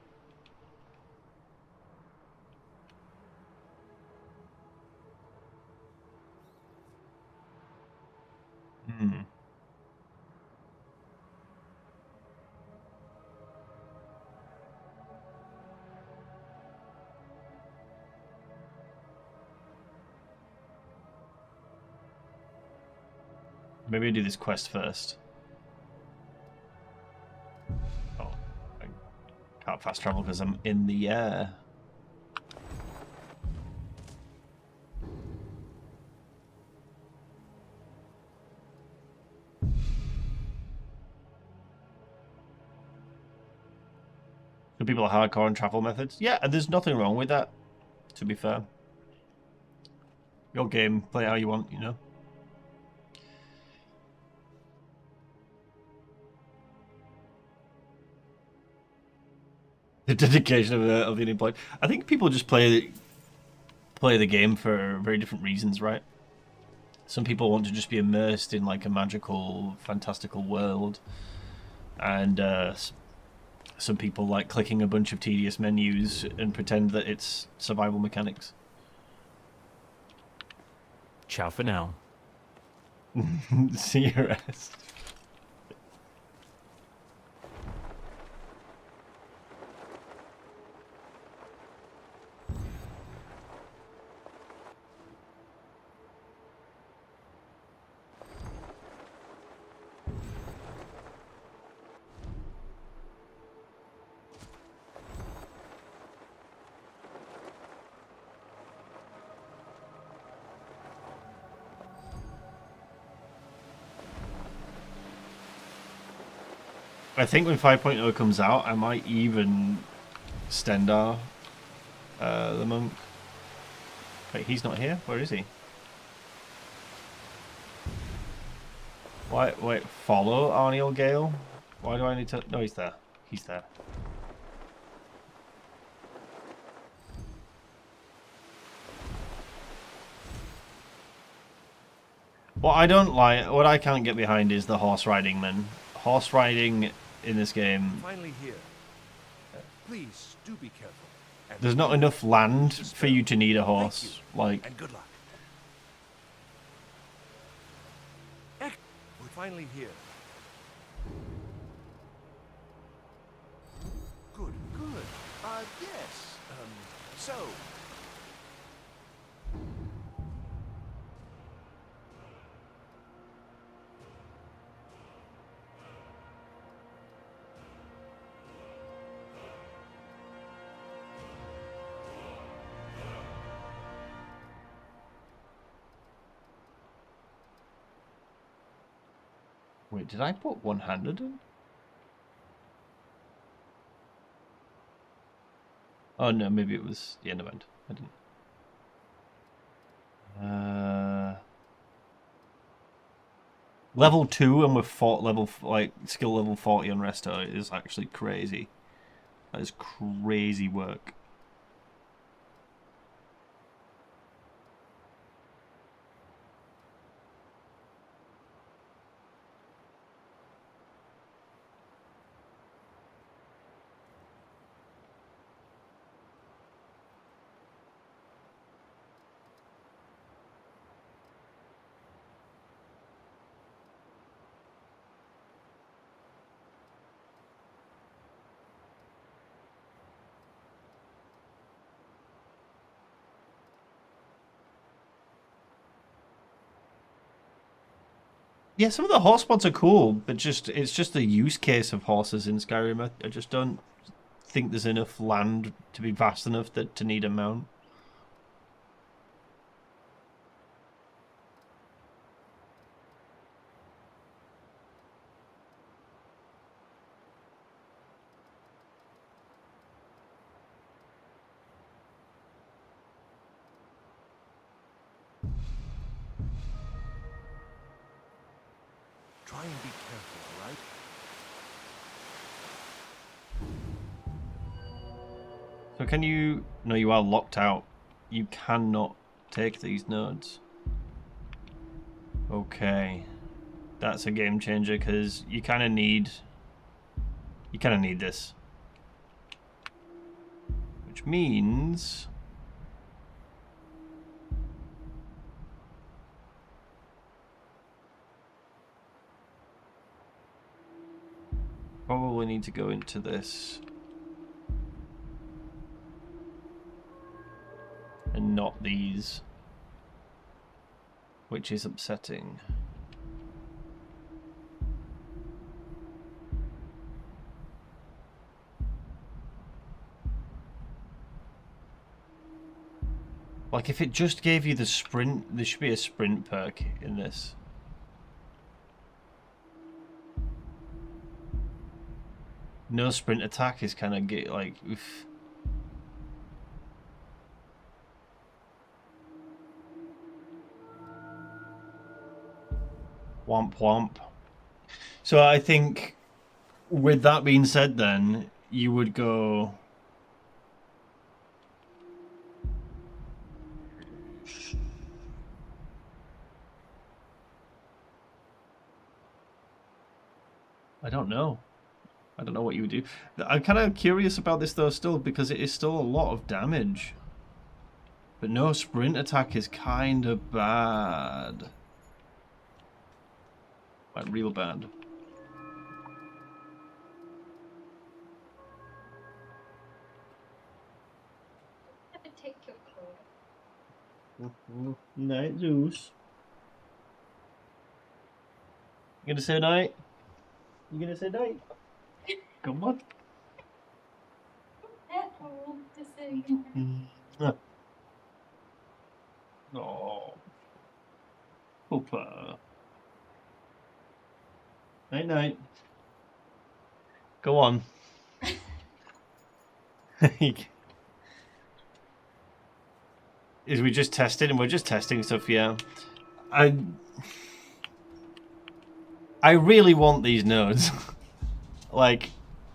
Maybe I do this quest first. fast travel because I'm in the air. Some people are hardcore on travel methods. Yeah, and there's nothing wrong with that, to be fair. Your game, play how you want, you know. The dedication of the unemployed. I think people just play the game for very different reasons, right? Some people want to just be immersed in like a magical, fantastical world, and some people like clicking a bunch of tedious menus and pretend that it's survival mechanics. Ciao for now. See your ass. I think when 5.0 comes out, I might even Stendar the monk. Wait, he's not here? Where is he? Wait, follow Arniel Gale? Why do I need to... No, he's there. He's there. What I don't like, what I can't get behind is the horse riding, man. Horse riding in this game. Finally here. Please do be careful. There's not enough land for you to need a horse. Like, and good luck. We're finally here. Good, good. Yes. So. wait, did I put one-handed in? Oh no, maybe it was the end event. I didn't. Level 2 and with skill level 40 on Resto is actually crazy. That is crazy work. Yeah, some of the horse mods are cool, but it's just the use case of horses in Skyrim. I just don't think there's enough land to be vast enough to need a mount. Try and be careful, all right? So can you... No, you are locked out. You cannot take these nodes. Okay. That's a game changer, because you kind of need... You kind of need this. Which means... Probably need to go into this. And not these. Which is upsetting. Like, if it just gave you the sprint, there should be a sprint perk in this. No sprint attack is kind of like, oof. Womp womp. So I think, with that being said, then you would go. I don't know. I don't know what you would do. I'm kind of curious about this though still, because it is still a lot of damage. But no sprint attack is kind of bad. Like real bad. Take your clothes. Night, Zeus. You gonna say night? You gonna say night? Come on. Oh. Poopa. Night night. Go on. Is we just tested and we're just testing stuff, yeah. I really want these nodes. Like,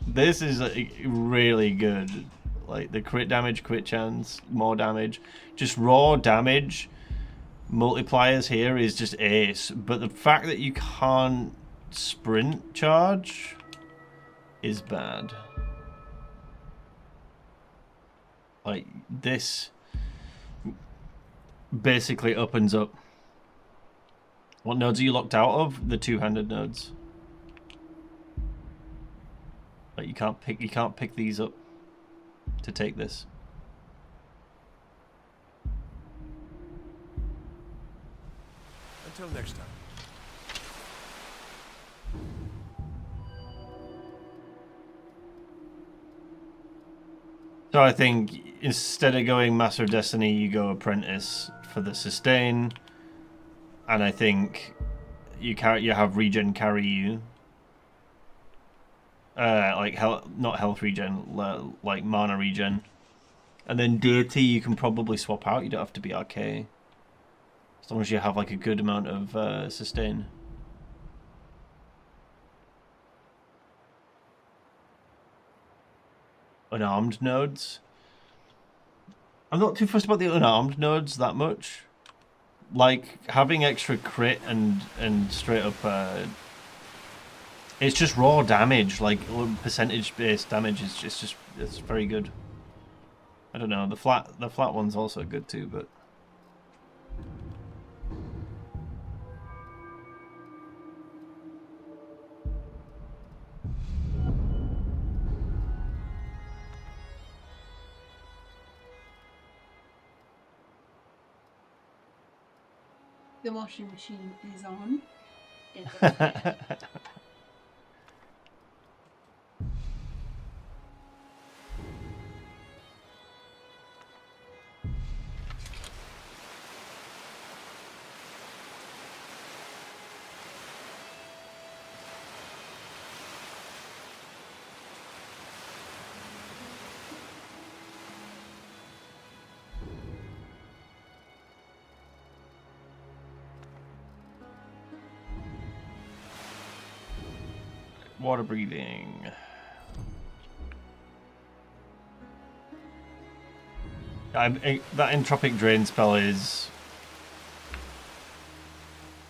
this is really good. Like, the crit damage, crit chance, more damage. Just raw damage multipliers here is just ace. But the fact that you can't sprint charge is bad. Like, this basically opens up. What nodes are you locked out of? The two-handed nodes. Like, you can't pick these up to take this. Until next time. So I think instead of going Master of Destiny, you go Apprentice for the sustain, and I think you have regen carry you. Like not health regen, like mana regen, and then deity you can probably swap out. You don't have to be RK, as long as you have like a good amount of sustain. Unarmed nodes. I'm not too fussed about the unarmed nodes that much. Like having extra crit and straight up. It's just raw damage, like percentage based damage is just it's very good. I don't know, the flat one's also good too, but The washing machine is on. water breathing. That entropic drain spell is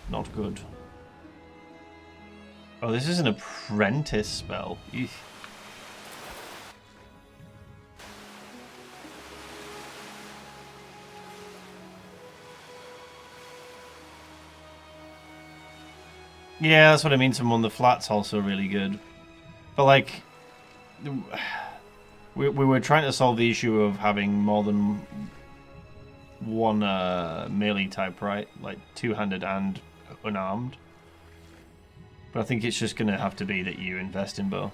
not good. Oh, this is an apprentice spell. Eesh. Yeah, that's what I mean. Some on the flat's also really good. But like, we were trying to solve the issue of having more than one melee type, right? Like two-handed and unarmed. But I think it's just going to have to be that you invest in both.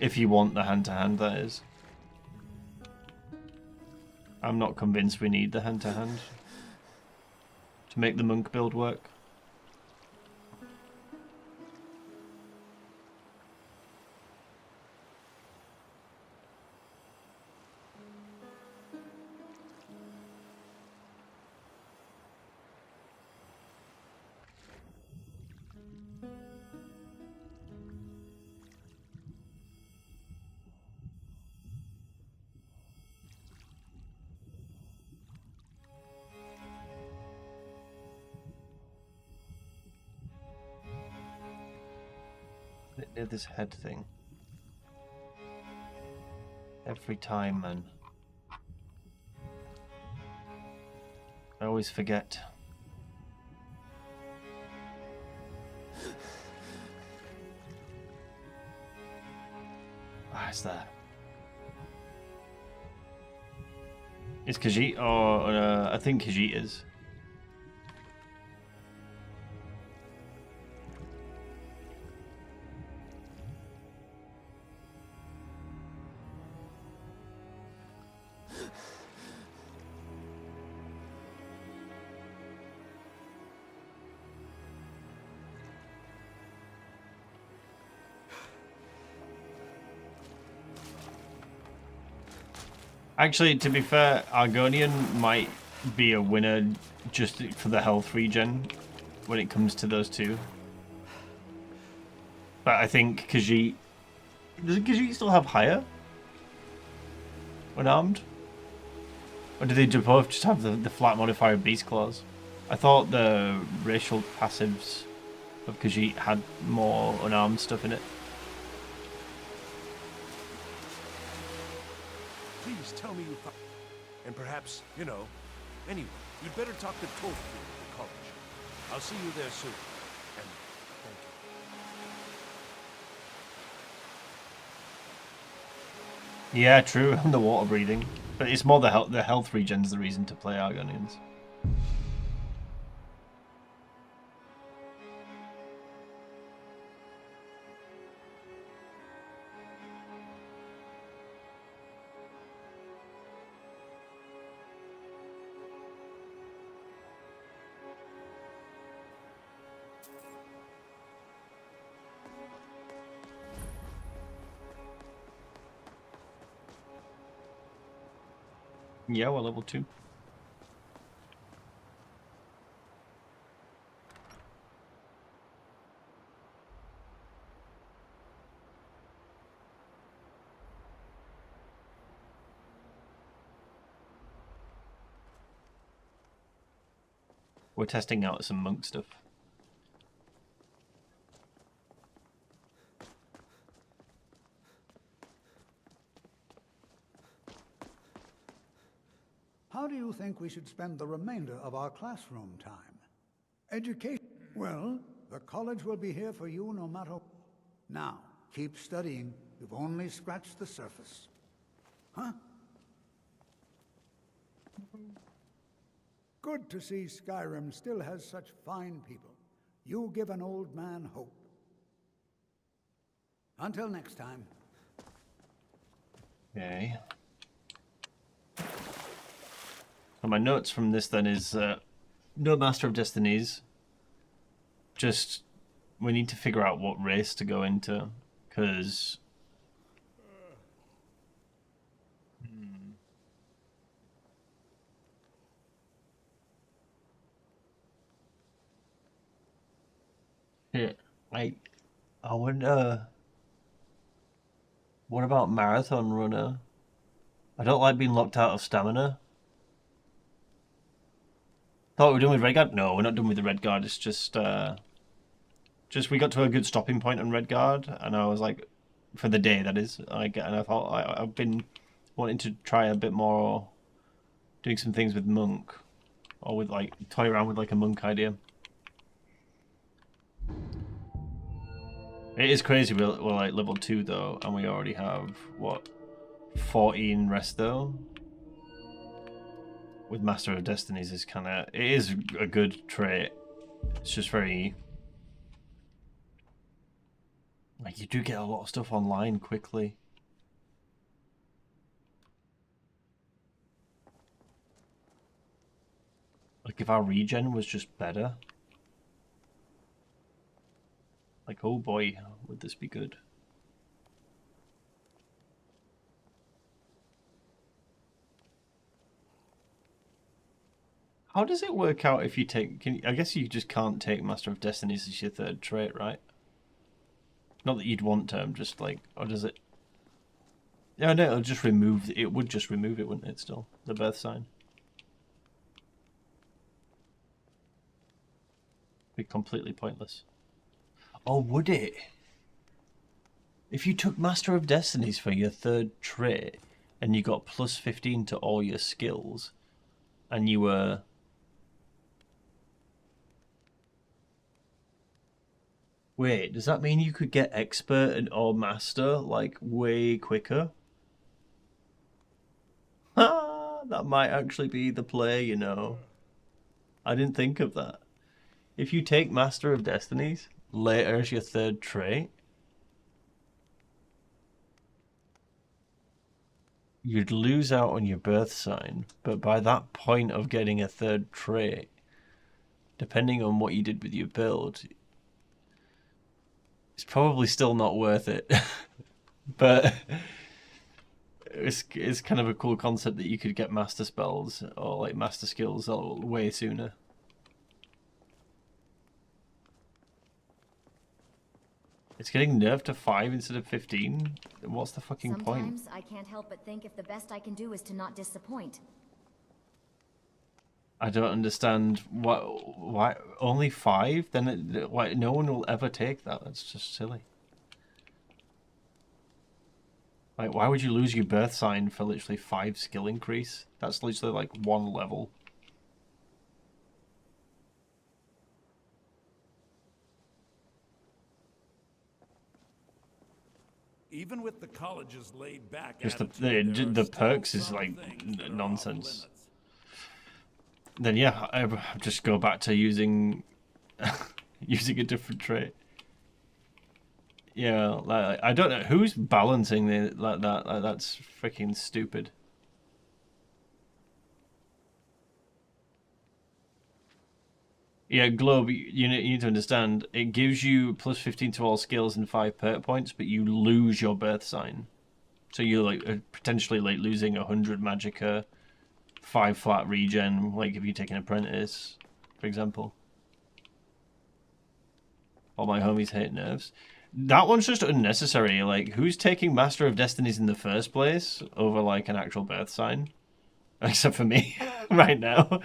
If you want the hand-to-hand, that is. I'm not convinced we need the hand-to-hand to make the monk build work. Near this head thing. Every time, man. I always forget. Ah, it's there. It's Khajiit, or I think Khajiit is. Actually, to be fair, Argonian might be a winner just for the health regen when it comes to those two. But I think Khajiit... Does Khajiit still have higher when armed? Or do they both just have the flat modifier Beast Claws? I thought the racial passives of Khajiit had more unarmed stuff in it. Please tell me you found... And perhaps, you know, anyway, you'd better talk to Tolkien at the college. I'll see you there soon. And thank you. Yeah, true, and the water breathing. But it's more the health regen's the reason to play Argonians. Yeah, we're level 2. We're testing out some monk stuff. How do you think we should spend the remainder of our classroom time? Education. Well, the college will be here for you no matter... Now, keep studying. You've only scratched the surface. Huh? Good to see Skyrim still has such fine people. You give an old man hope. Until next time. Okay. So my notes from this then is no Master of Destinies. Just we need to figure out what race to go into, because yeah, I wonder. What about marathon runner? I don't like being locked out of stamina. Thought we were done with Redguard? No, we're not done with the Redguard. It's just we got to a good stopping point on Redguard, and I was like, for the day that is. And I thought I've been wanting to try a bit more, doing some things with monk, or with like toy around with like a monk idea. It is crazy. We're like level 2 though, and we already have what 14 resto. With Master of Destinies is kind of... It is a good trait. It's just very... Like, you do get a lot of stuff online quickly. if our regen was just better. Like, oh boy, would this be good. How does it work out if you take... I guess you just can't take Master of Destinies as your third trait, right? Not that you'd want to, I'm just like... Or does it... Yeah, no, it'll just remove... It would just remove it, wouldn't it, still? The birth sign. Be completely pointless. Oh, would it? If you took Master of Destinies for your third trait, and you got plus 15 to all your skills, and you were... Wait, does that mean you could get Expert or Master, like, way quicker? Ah, that might actually be the play, you know. I didn't think of that. If you take Master of Destinies later as your third trait, you'd lose out on your birth sign, but by that point of getting a third trait, depending on what you did with your build, it's probably still not worth it. But it's kind of a cool concept that you could get master spells or like master skills way sooner. It's getting nerfed to 5 instead of 15? What's the fucking point? Sometimes I can't help but think if the best I can do is to not disappoint. I don't understand why only 5? Then why no one will ever take that. That's just silly. Like, why would you lose your birth sign for literally 5 skill increase? That's literally like 1 level. Even with the college's laid back Just attitude, the perks is like nonsense. Then yeah, I just go back to using using a different trait. Yeah, like I don't know who's balancing it like that. Like, that's freaking stupid. Yeah, Globe, you need to understand, it gives you plus 15 to all skills and 5 perk points, but you lose your birth sign. So you're like potentially like losing 100 magicka, 5 flat regen, like if you take an apprentice, for example. All my homies hate nerfs. That one's just unnecessary. Like, who's taking Master of Destinies in the first place over like an actual birth sign? Except for me right now.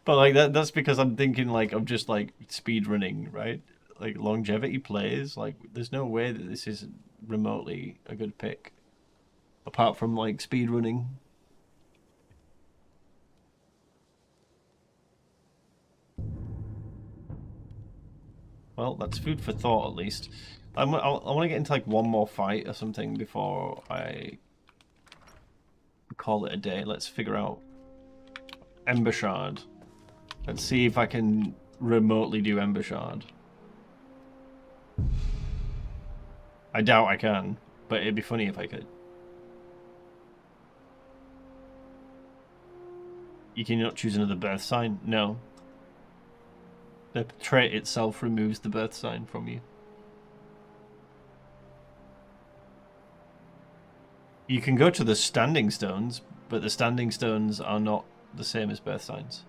But like that's because I'm thinking like I'm just like speed running, right? Like longevity plays, like there's no way that this is remotely a good pick. Apart from like speed running. Well, that's food for thought at least. I want to get into like one more fight or something before I call it a day. Let's figure out Ember Shard. Let's see if I can remotely do Ember Shard. I doubt I can, but it'd be funny if I could. You cannot choose another birth sign? No. The trait itself removes the birth sign from you. You can go to the standing stones, but the standing stones are not the same as birth signs.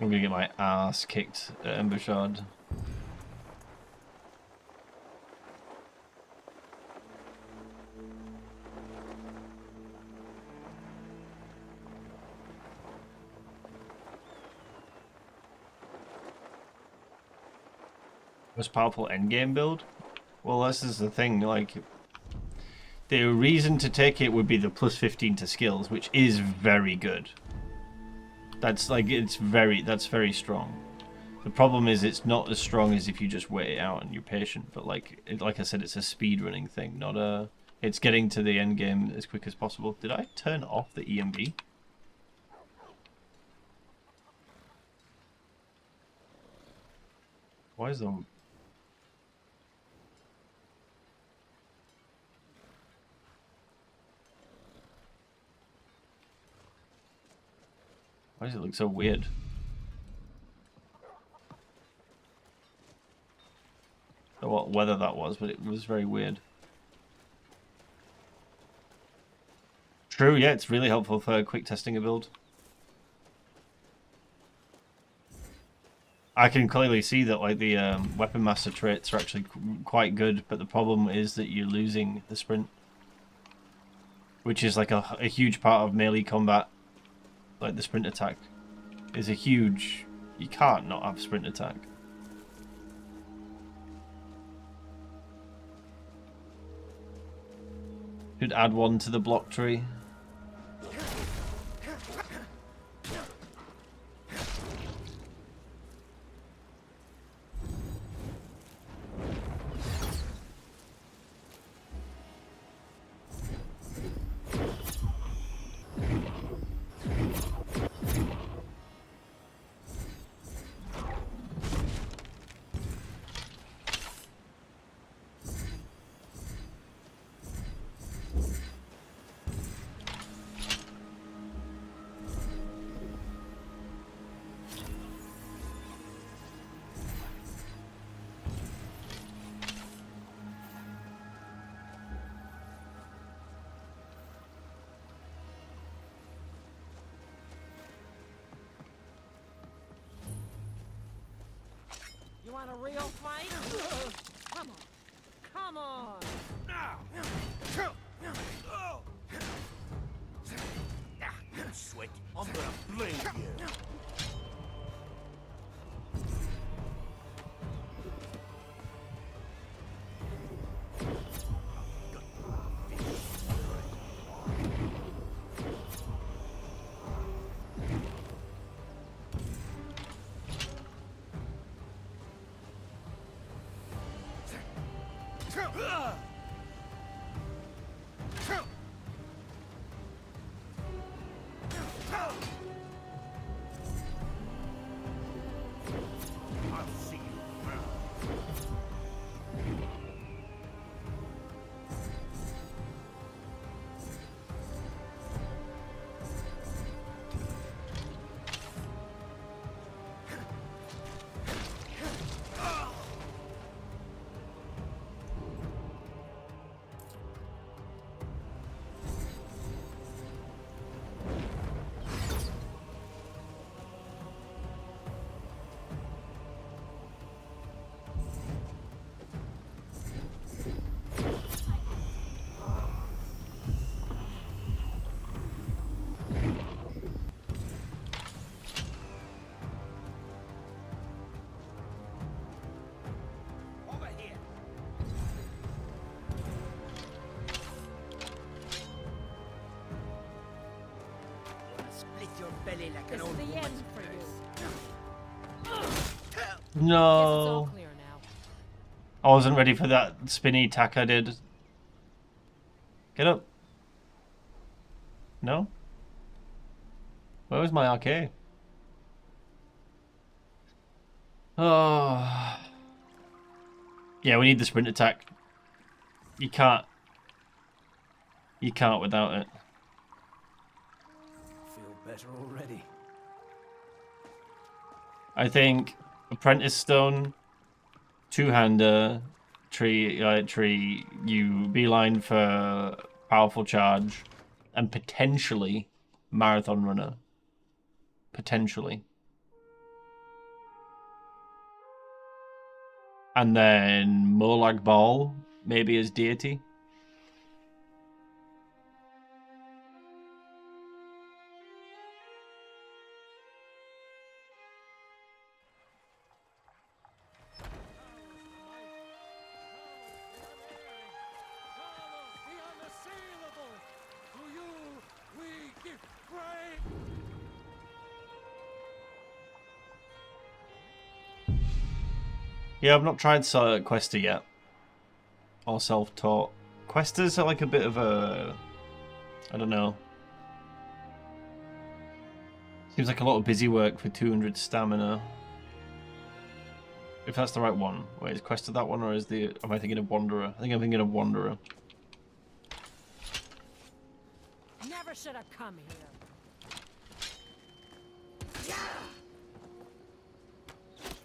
I'm gonna get my ass kicked at Ember Shard. Most powerful endgame build? Well, this is the thing, like, the reason to take it would be the plus 15 to skills, which is very good. That's like, that's very strong. The problem is it's not as strong as if you just wait it out and you're patient, but like I said, it's a speedrunning thing, not a... It's getting to the end game as quick as possible. Did I turn off the EMB? Why is the... Why does it look so weird? I don't know what weather that was, but it was very weird. True, yeah, it's really helpful for quick testing a build. I can clearly see that like the weapon master traits are actually quite good, but the problem is that you're losing the sprint, which is like a huge part of melee combat. Like the sprint attack is a huge... You can't not have sprint attack. Should add one to the block tree. You want a real fight? Come on. Come on. You sweat. I'm gonna blame you. Belly like an old the woman's end for you. No. I wasn't ready for that spinny attack I did. Get up. No? Where was my arcade? Oh. Yeah, we need the sprint attack. You can't without it. Better already. I think Apprentice Stone, two-hander, tree, you beeline for powerful charge, and potentially marathon runner. Potentially. And then Molag Bal, maybe as deity. Yeah, I've not tried Quester yet. Or self-taught. Questers are like a bit of a... I don't know. Seems like a lot of busy work for 200 stamina. If that's the right one. Wait, is Quester that one or is the... Am I thinking of Wanderer? I think I'm thinking of Wanderer. Never should have come here.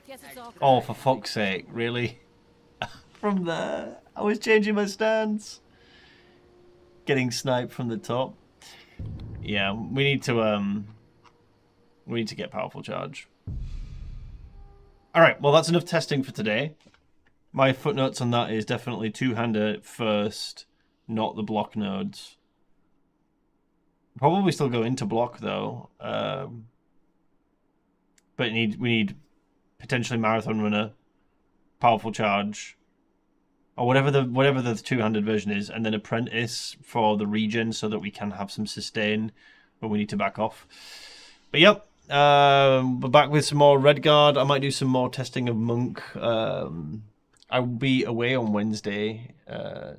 Guess it's all Oh, for fuck's sake, really? From there, I was changing my stance. Getting sniped from the top. Yeah, we need to get powerful charge. All right, well that's enough testing for today. My footnotes on that is definitely two-hander first, not the block nodes. Probably still go into block though. But we need potentially marathon runner, powerful charge, or whatever the two-handed version is, and then apprentice for the regen so that we can have some sustain when we need to back off. But yep, we're back with some more Redguard. I might do some more testing of Monk. I will be away on Wednesday,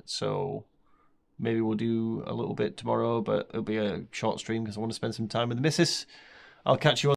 so maybe we'll do a little bit tomorrow, but it'll be a short stream because I want to spend some time with the missus. I'll catch you on